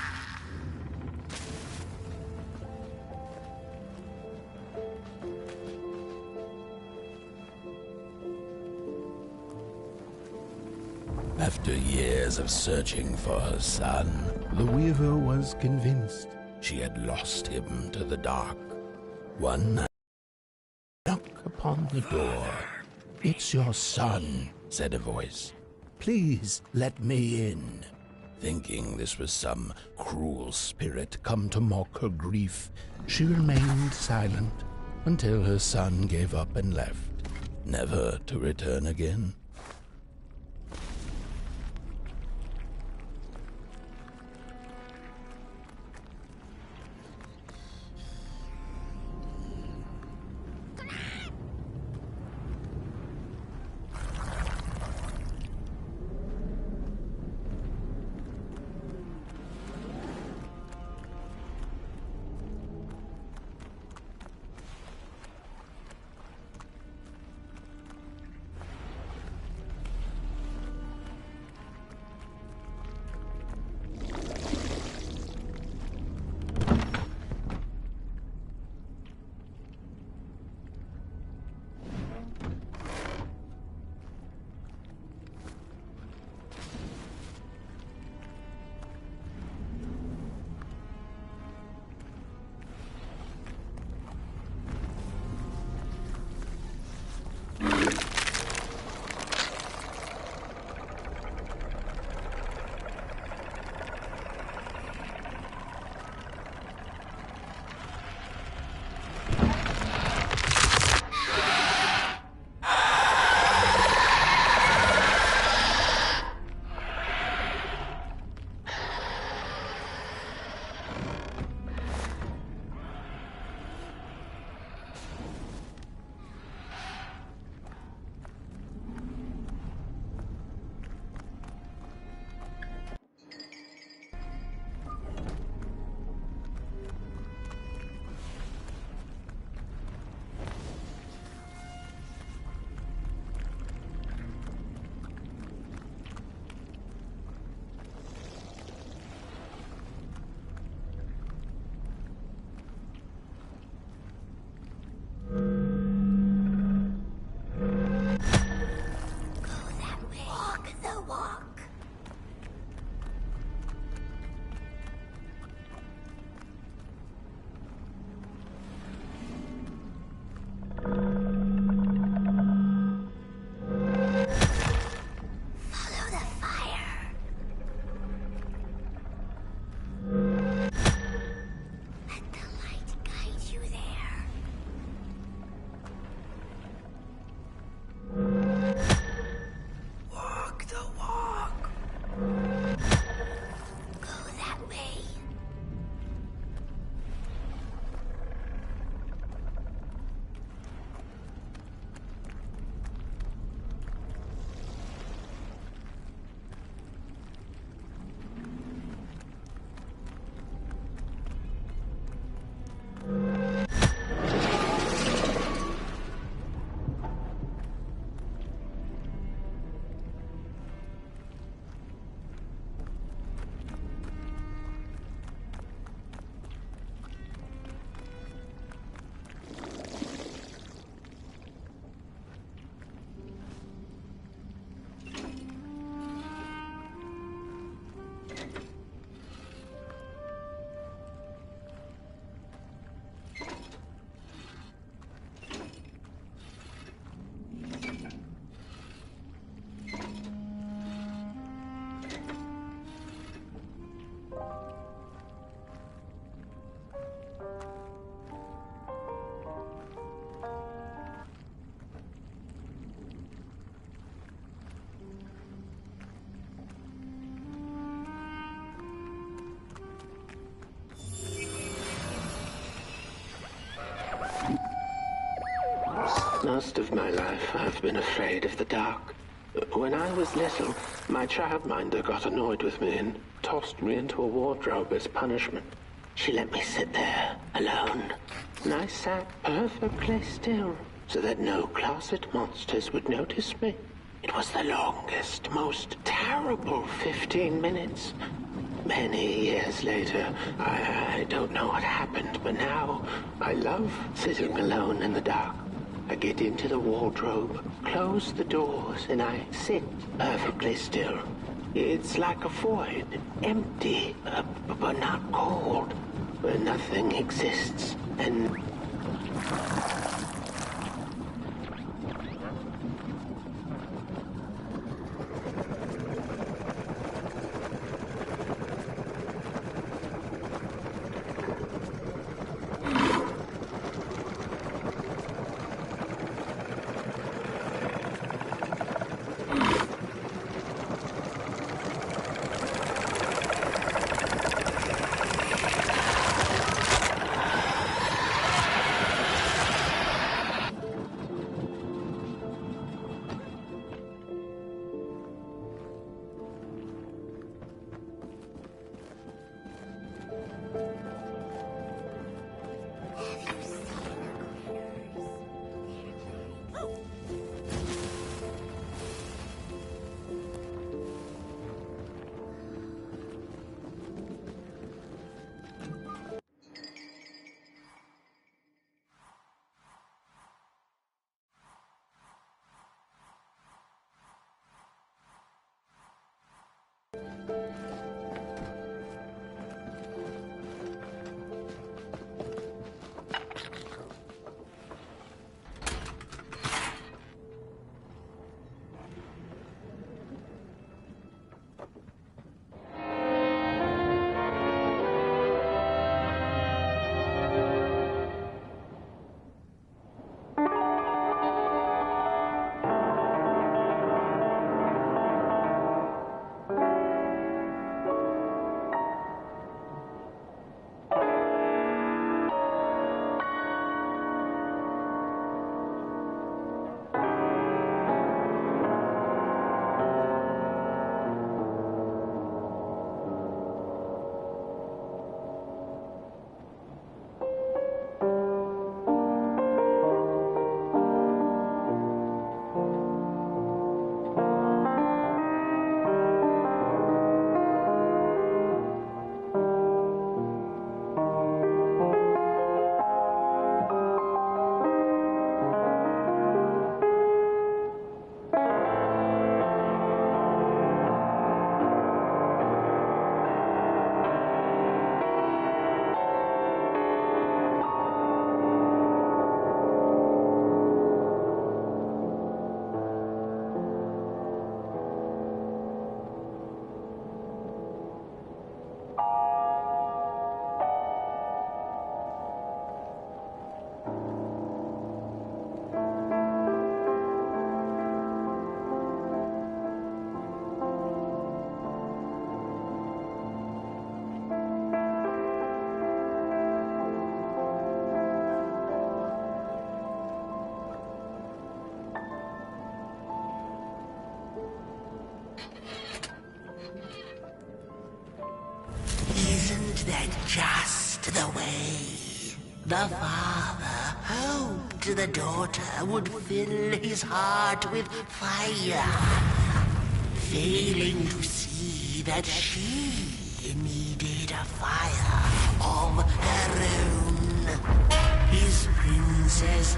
After years of searching for her son, the weaver was convinced she had lost him to the dark. One night, knock upon the door. "It's your son," said a voice. "Please let me in." Thinking this was some cruel spirit come to mock her grief, she remained silent until her son gave up and left, never to return again. Most of my life, I've been afraid of the dark. When I was little, my childminder got annoyed with me and tossed me into a wardrobe as punishment. She let me sit there, alone, and I sat perfectly still so that no closet monsters would notice me. It was the longest, most terrible 15 minutes. Many years later, I don't know what happened, but now I love sitting alone in the dark. I get into the wardrobe, close the doors, and I sit perfectly still. It's like a void, empty, but not cold, where nothing exists, and... Isn't that just the way? The father hoped the daughter would fill his heart with fire, failing to see that she needed a fire of her own. His princess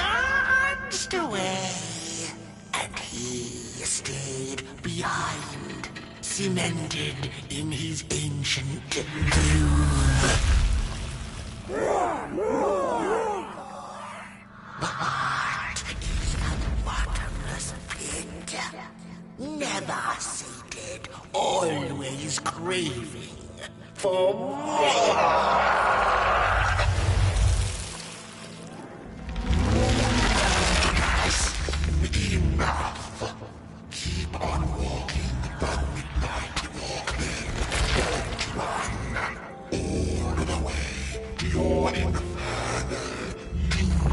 danced away, and he stayed behind, cemented in his ancient doom. The heart is a bottomless pit, never sated, always craving for more. Enough. Keep on walking the midnight walking. Don't run all the way to your infernal doom.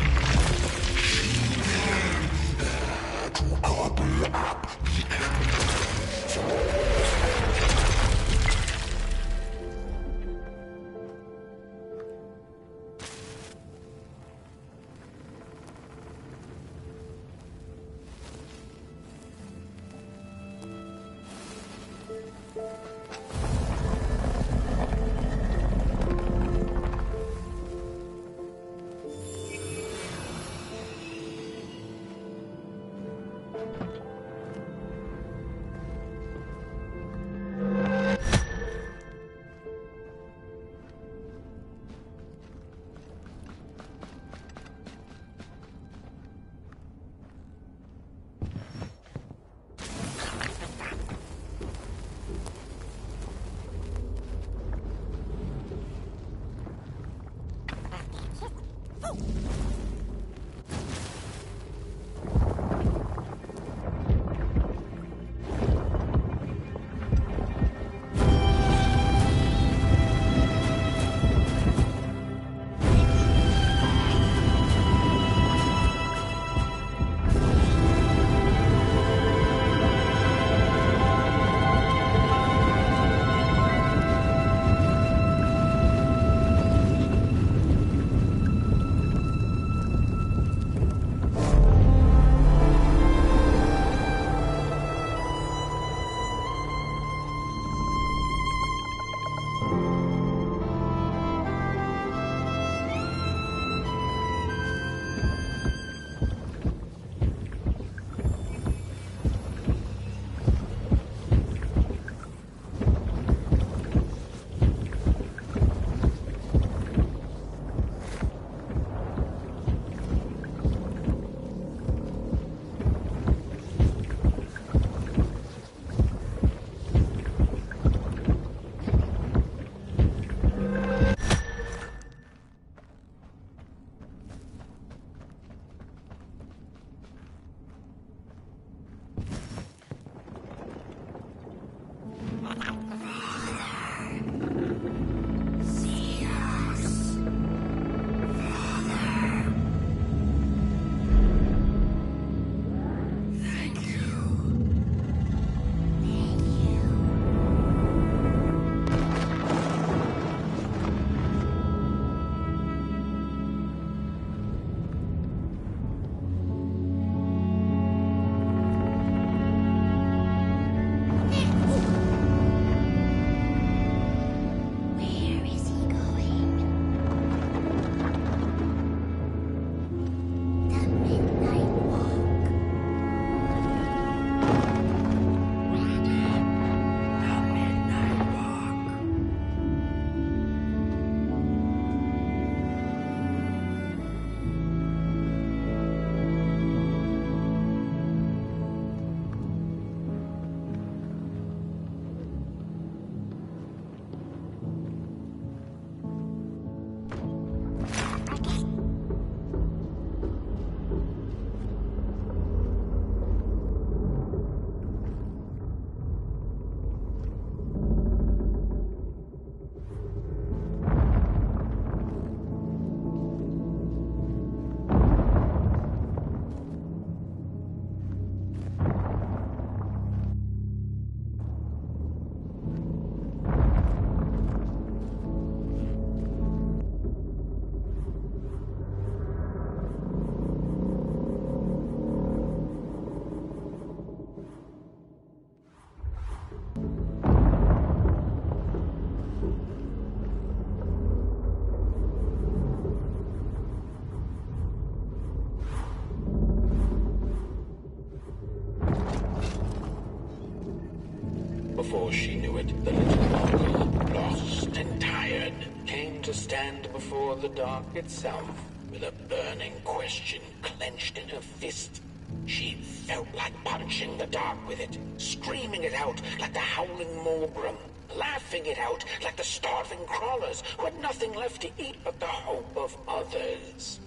Before she knew it, the little mogul, lost and tired, came to stand before the dark itself with a burning question clenched in her fist. She felt like punching the dark with it, screaming it out like the howling Morgrim, laughing it out like the starving crawlers who had nothing left to eat but the hope of others.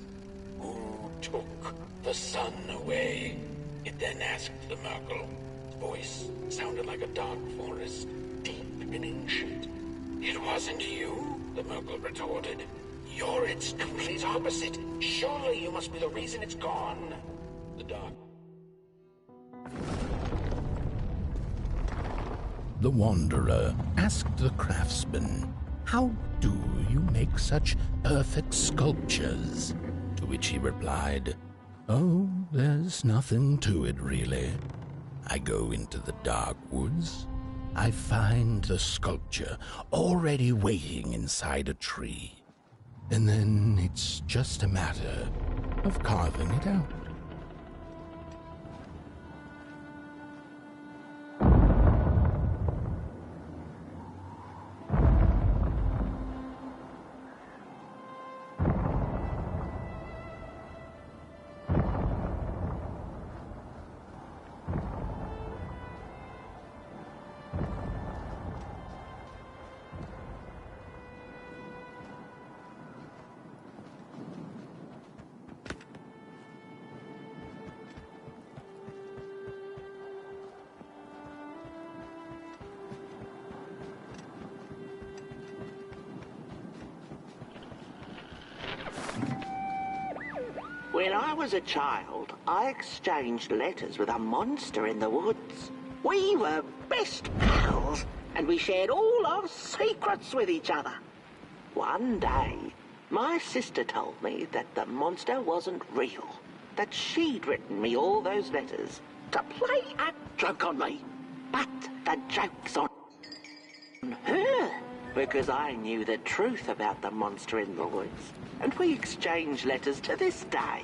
Who took the sun away? It then asked the Merkel. Voice sounded like a dark forest, deep and ancient. It wasn't you, the Merkel retorted. You're its complete opposite. Surely you must be the reason it's gone. The dark. The Wanderer asked the craftsman, "How do you make such perfect sculptures?" To which he replied, "Oh, there's nothing to it, really. I go into the dark woods. I find the sculpture already waiting inside a tree. And then it's just a matter of carving it out." When I was a child, I exchanged letters with a monster in the woods. We were best pals, and we shared all our secrets with each other. One day, my sister told me that the monster wasn't real, that she'd written me all those letters to play a joke on me. But the joke's on her. Because I knew the truth about the monster in the woods, and we exchange letters to this day.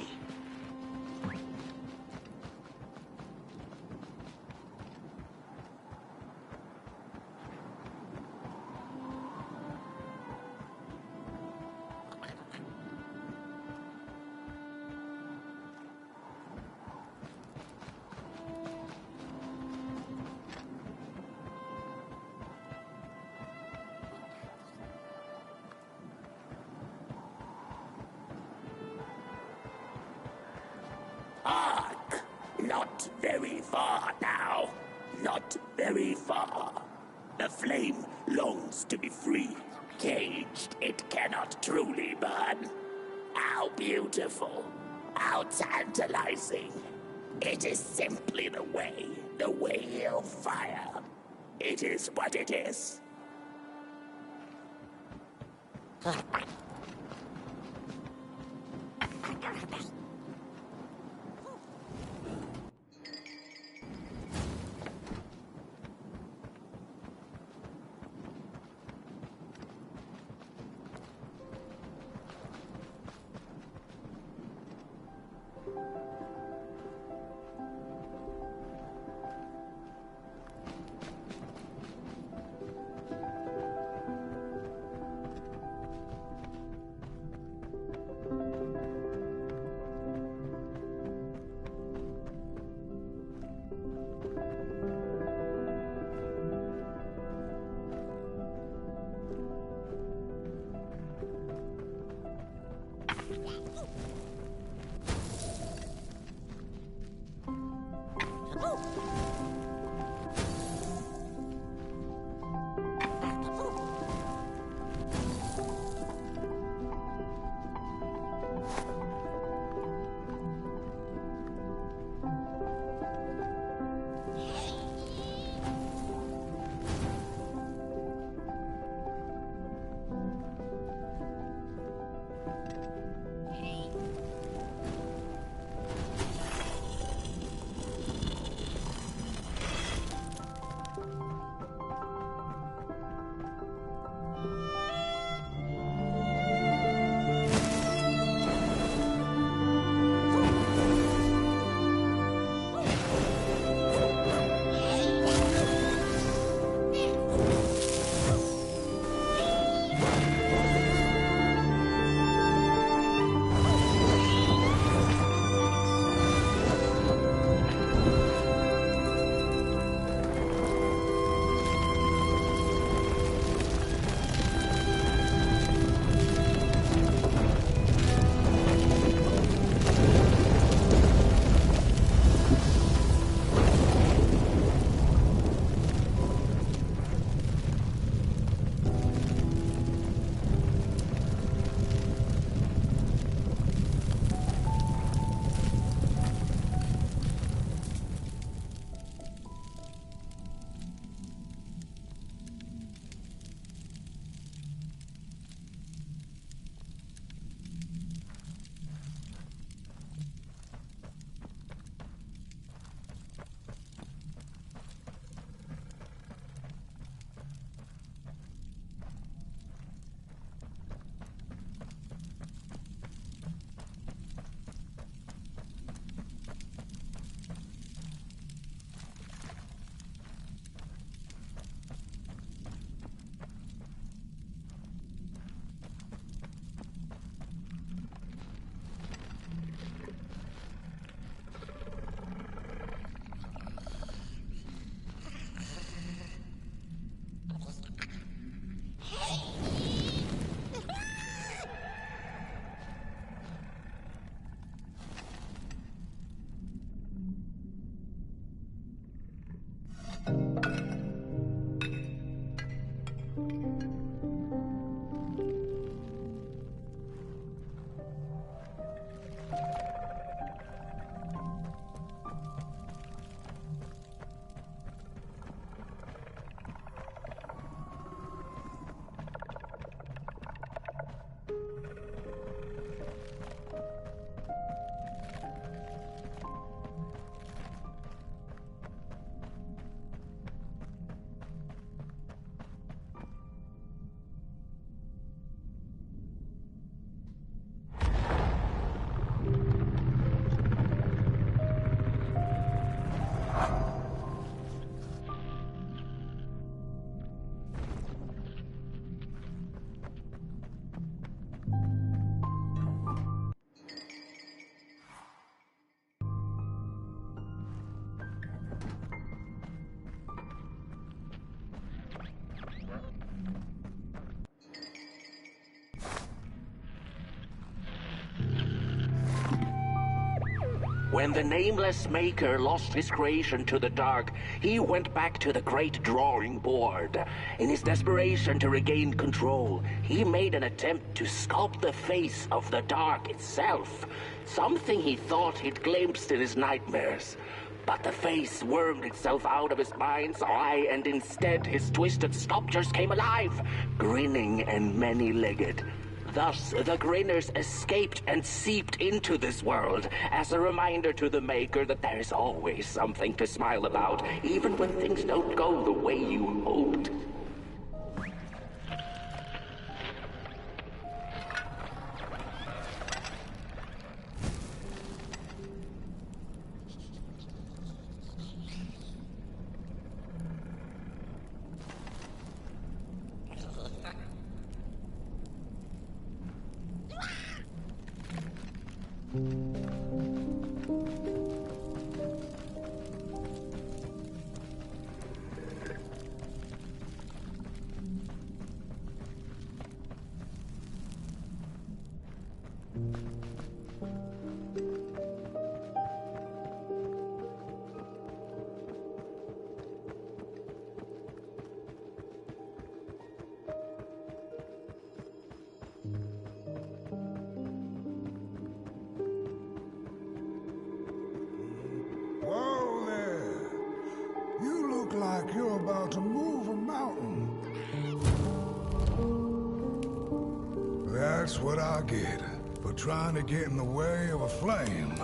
Hark! Not very far now. Not very far. The flame longs to be free. Caged, it cannot truly burn. How beautiful. How tantalizing. It is simply the way of fire. It is what it is. When the nameless maker lost his creation to the dark, he went back to the great drawing board. In his desperation to regain control, he made an attempt to sculpt the face of the dark itself, something he thought he'd glimpsed in his nightmares. But the face wormed itself out of his mind's eye, and instead his twisted sculptures came alive, grinning and many-legged. Thus, the grinners escaped and seeped into this world as a reminder to the maker that there is always something to smile about, even when things don't go the way you hoped. Whoa there! You look like you're about to move a mountain. That's what I get for trying to get in the way of a flame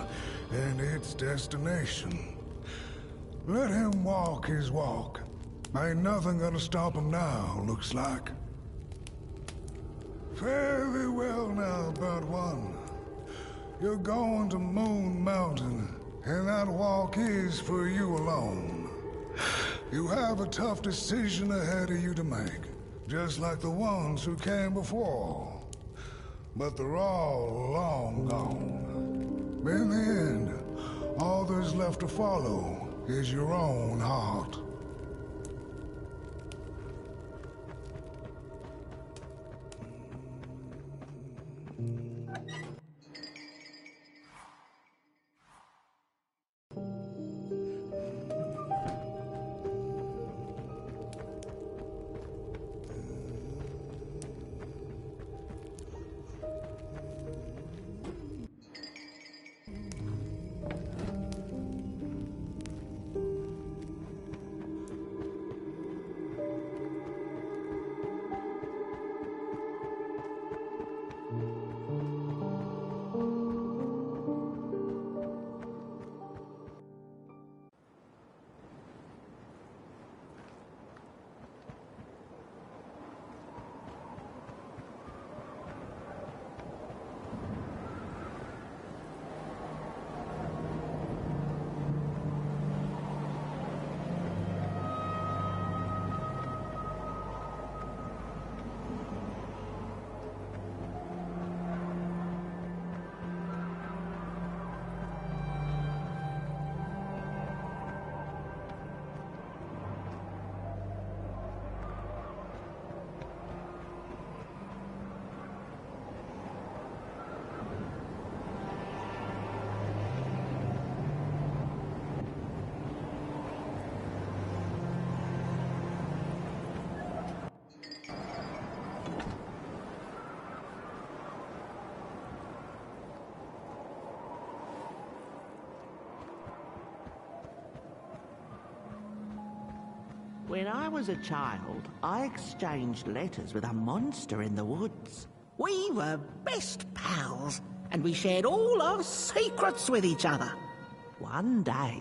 and its destination. Let him walk his walk. Ain't nothing gonna stop him now, looks like. Fare thee well now, Burnt One. You're going to Moon Mountain, and that walk is for you alone. You have a tough decision ahead of you to make, just like the ones who came before. But they're all long gone. In the end, all there's left to follow is your own heart. When I was a child, I exchanged letters with a monster in the woods. We were best pals, and we shared all our secrets with each other. One day,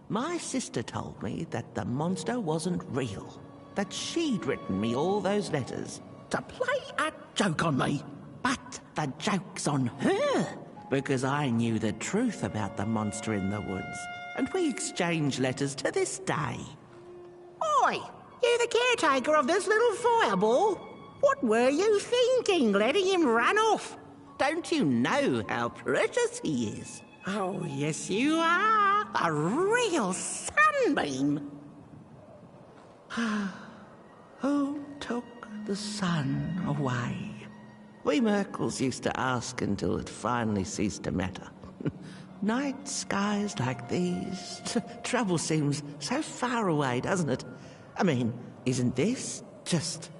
my sister told me that the monster wasn't real, that she'd written me all those letters to play a joke on me. But the joke's on her, because I knew the truth about the monster in the woods, and we exchange letters to this day. Oi! You the caretaker of this little fireball? What were you thinking, letting him run off? Don't you know how precious he is? Oh, yes you are. A real sunbeam. Who took the sun away? We Merkles used to ask until it finally ceased to matter. Night skies like these. Trouble seems so far away, doesn't it? I mean, isn't this just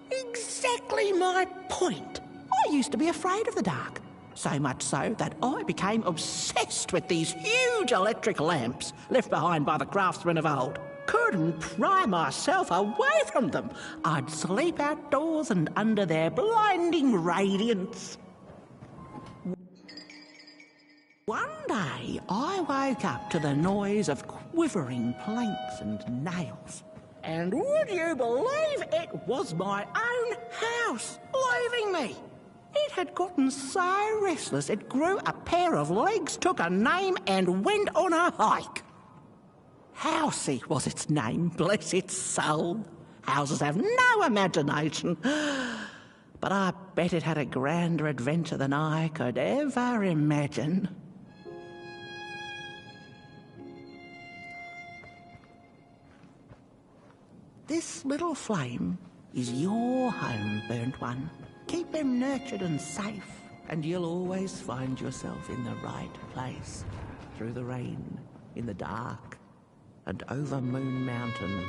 exactly my point? I used to be afraid of the dark. So much so that I became obsessed with these huge electric lamps left behind by the craftsmen of old. Couldn't pry myself away from them. I'd sleep outdoors and under their blinding radiance. One day, I woke up to the noise of quivering planks and nails. And would you believe it was my own house leaving me? It had gotten so restless it grew a pair of legs, took a name and went on a hike. Housey was its name, bless its soul. Houses have no imagination. But I bet it had a grander adventure than I could ever imagine. This little flame is your home, burnt one. Keep him nurtured and safe, and you'll always find yourself in the right place. Through the rain, in the dark, and over Moon Mountain.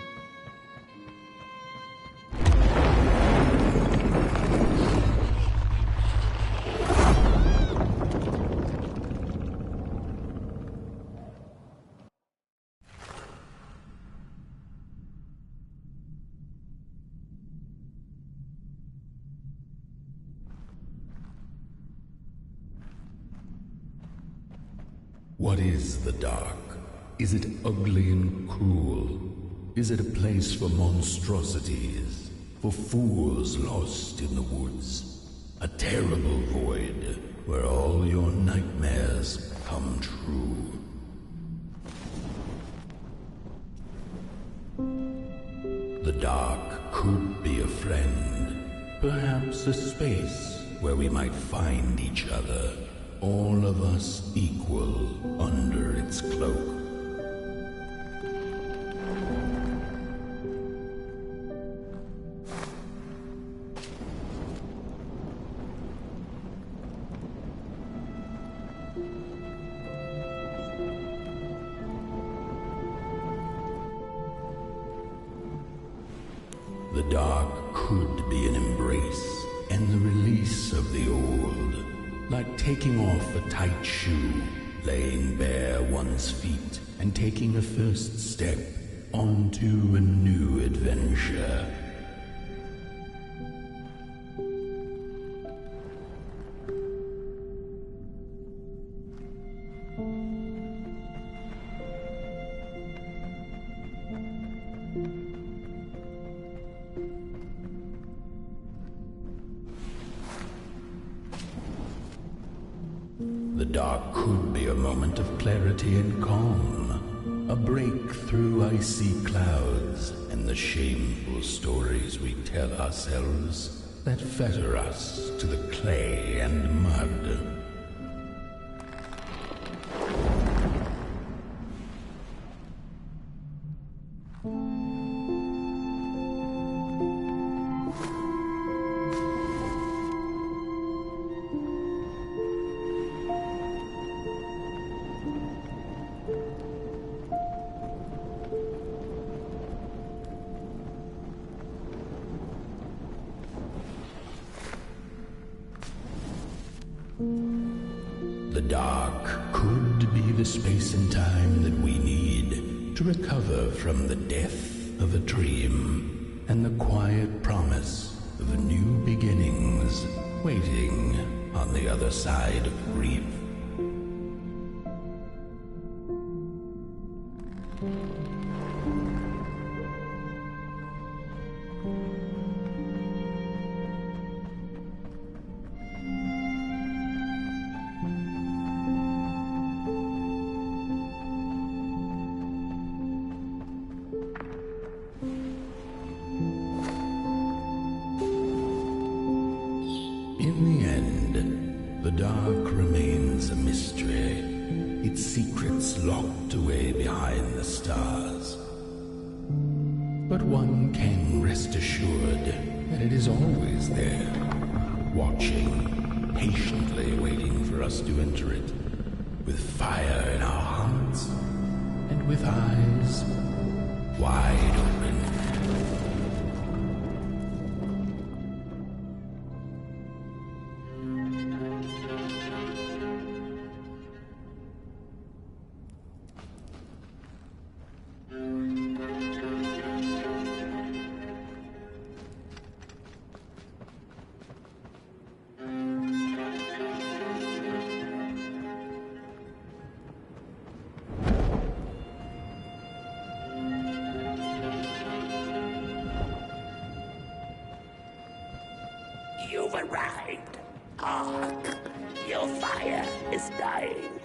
What is the dark? Is it ugly and cruel? Is it a place for monstrosities, for fools lost in the woods? A terrible void where all your nightmares come true. The dark could be a friend, perhaps a space where we might find each other. All of us equal under its cloak. The dark could be an embrace and the release of the old. Like taking off a tight shoe, laying bare one's feet, and taking a first step onto a new adventure. The dark could be a moment of clarity and calm, a break through icy clouds and the shameful stories we tell ourselves that fetter us to the clay and mud. The dark could be the space and time that we need to recover from the death of a dream and the quiet promise of new beginnings waiting on the other side of grief. In the end, the dark remains a mystery, its secrets locked away behind the stars. But one can rest assured that it is always there, watching, patiently waiting for us to enter it. with fire in our hearts and with eyes wide open. You've arrived. Your fire is dying,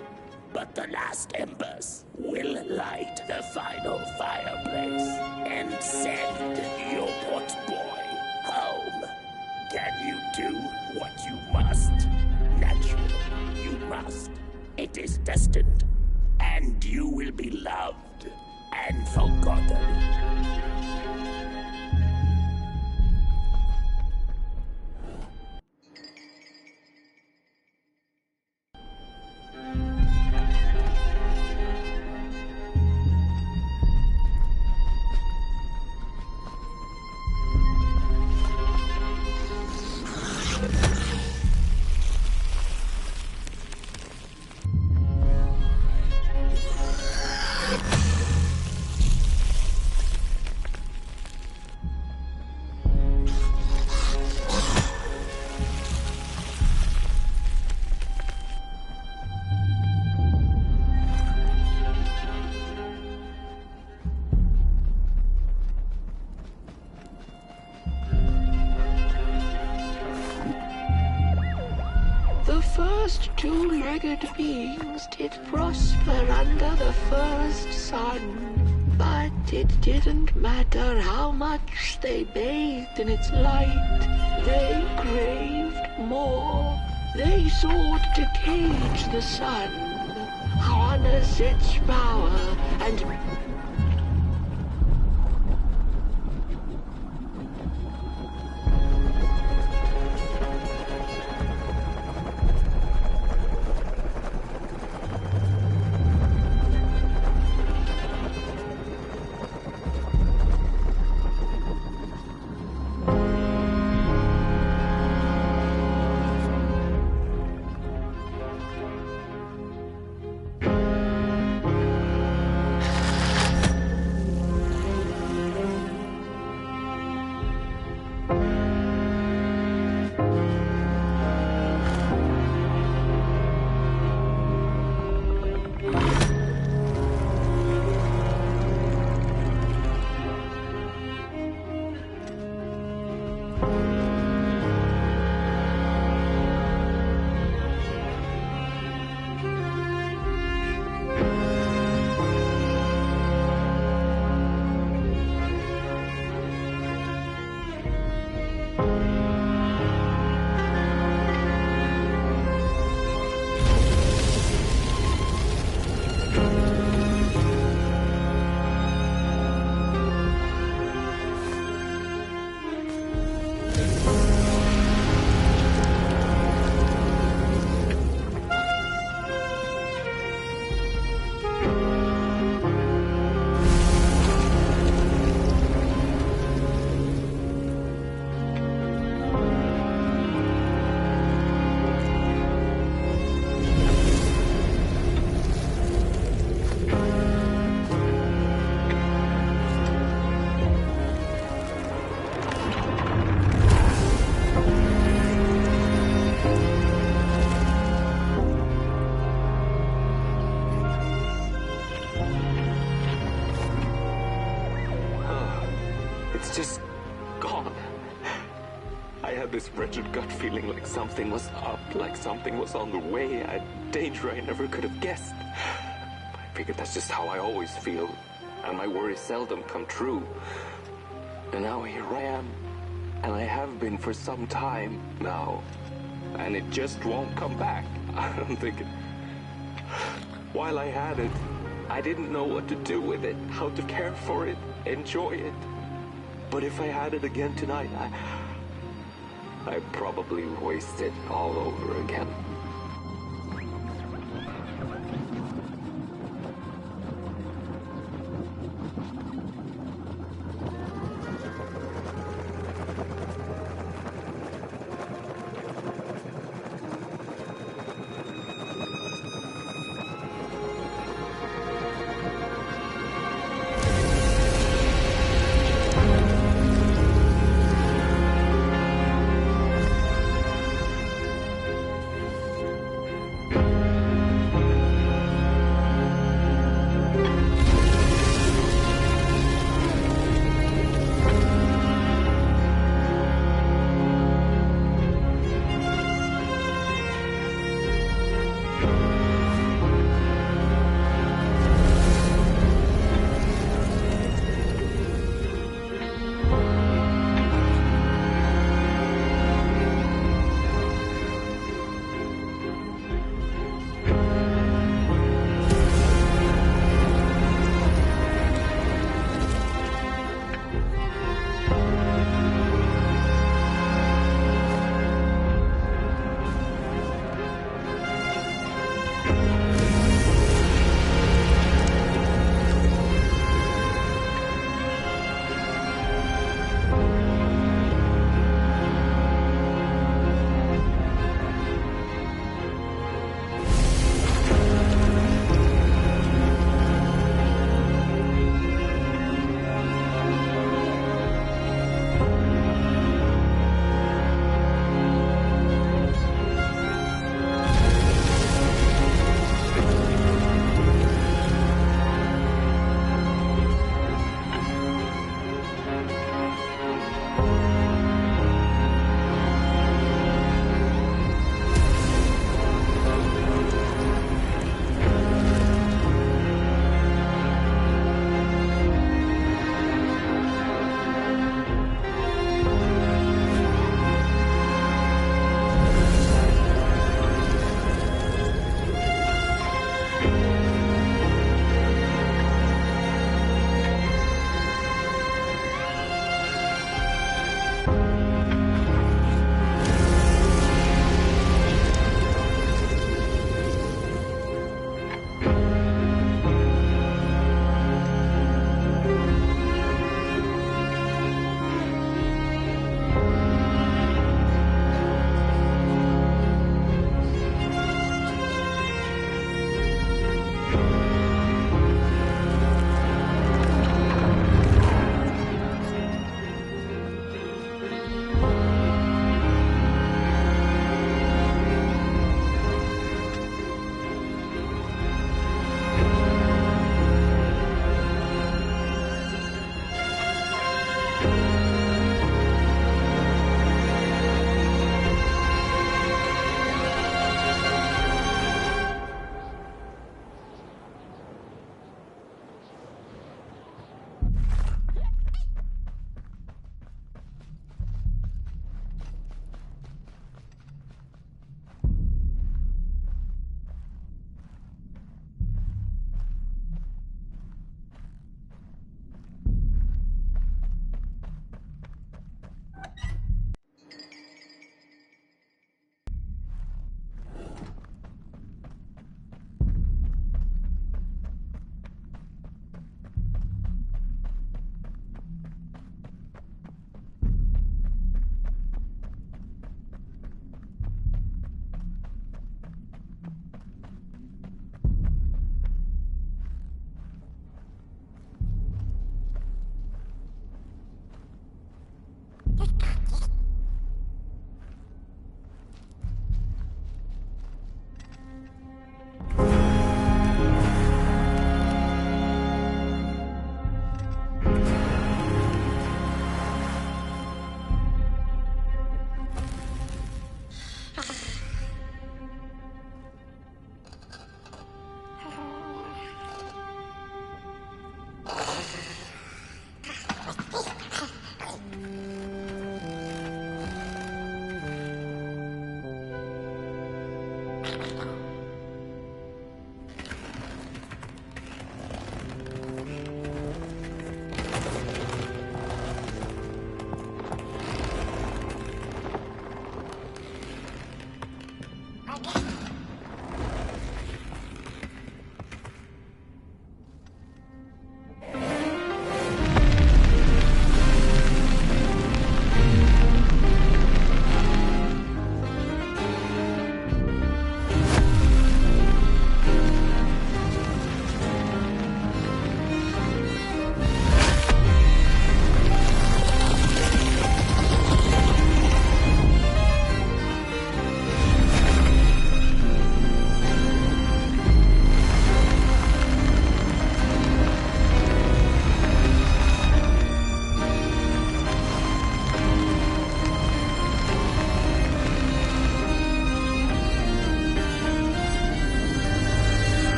but the last embers will light the final fireplace and send your pot boy home. Can you do what you must? Naturally, you must. It is destined, and you will be loved and forgotten. The first two-legged beings did prosper under the first sun, but it didn't matter how much they bathed in its light. They craved more. They sought to cage the sun, harness its power, and It's just gone. I had this wretched gut feeling like something was up, like something was on the way, a danger I never could have guessed. I figured that's just how I always feel, and my worries seldom come true. And now here I am, and I have been for some time now, and it just won't come back. I'm thinking, while I had it, I didn't know what to do with it, how to care for it, enjoy it. But if I had it again tonight, I'd probably waste it all over again.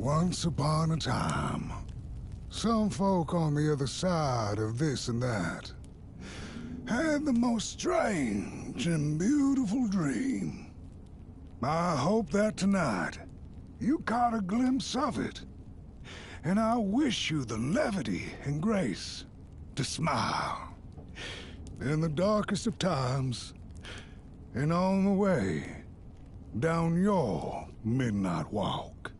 Once upon a time, some folk on the other side of this and that had the most strange and beautiful dream. I hope that tonight you caught a glimpse of it, and I wish you the levity and grace to smile in the darkest of times and on the way down your midnight walk.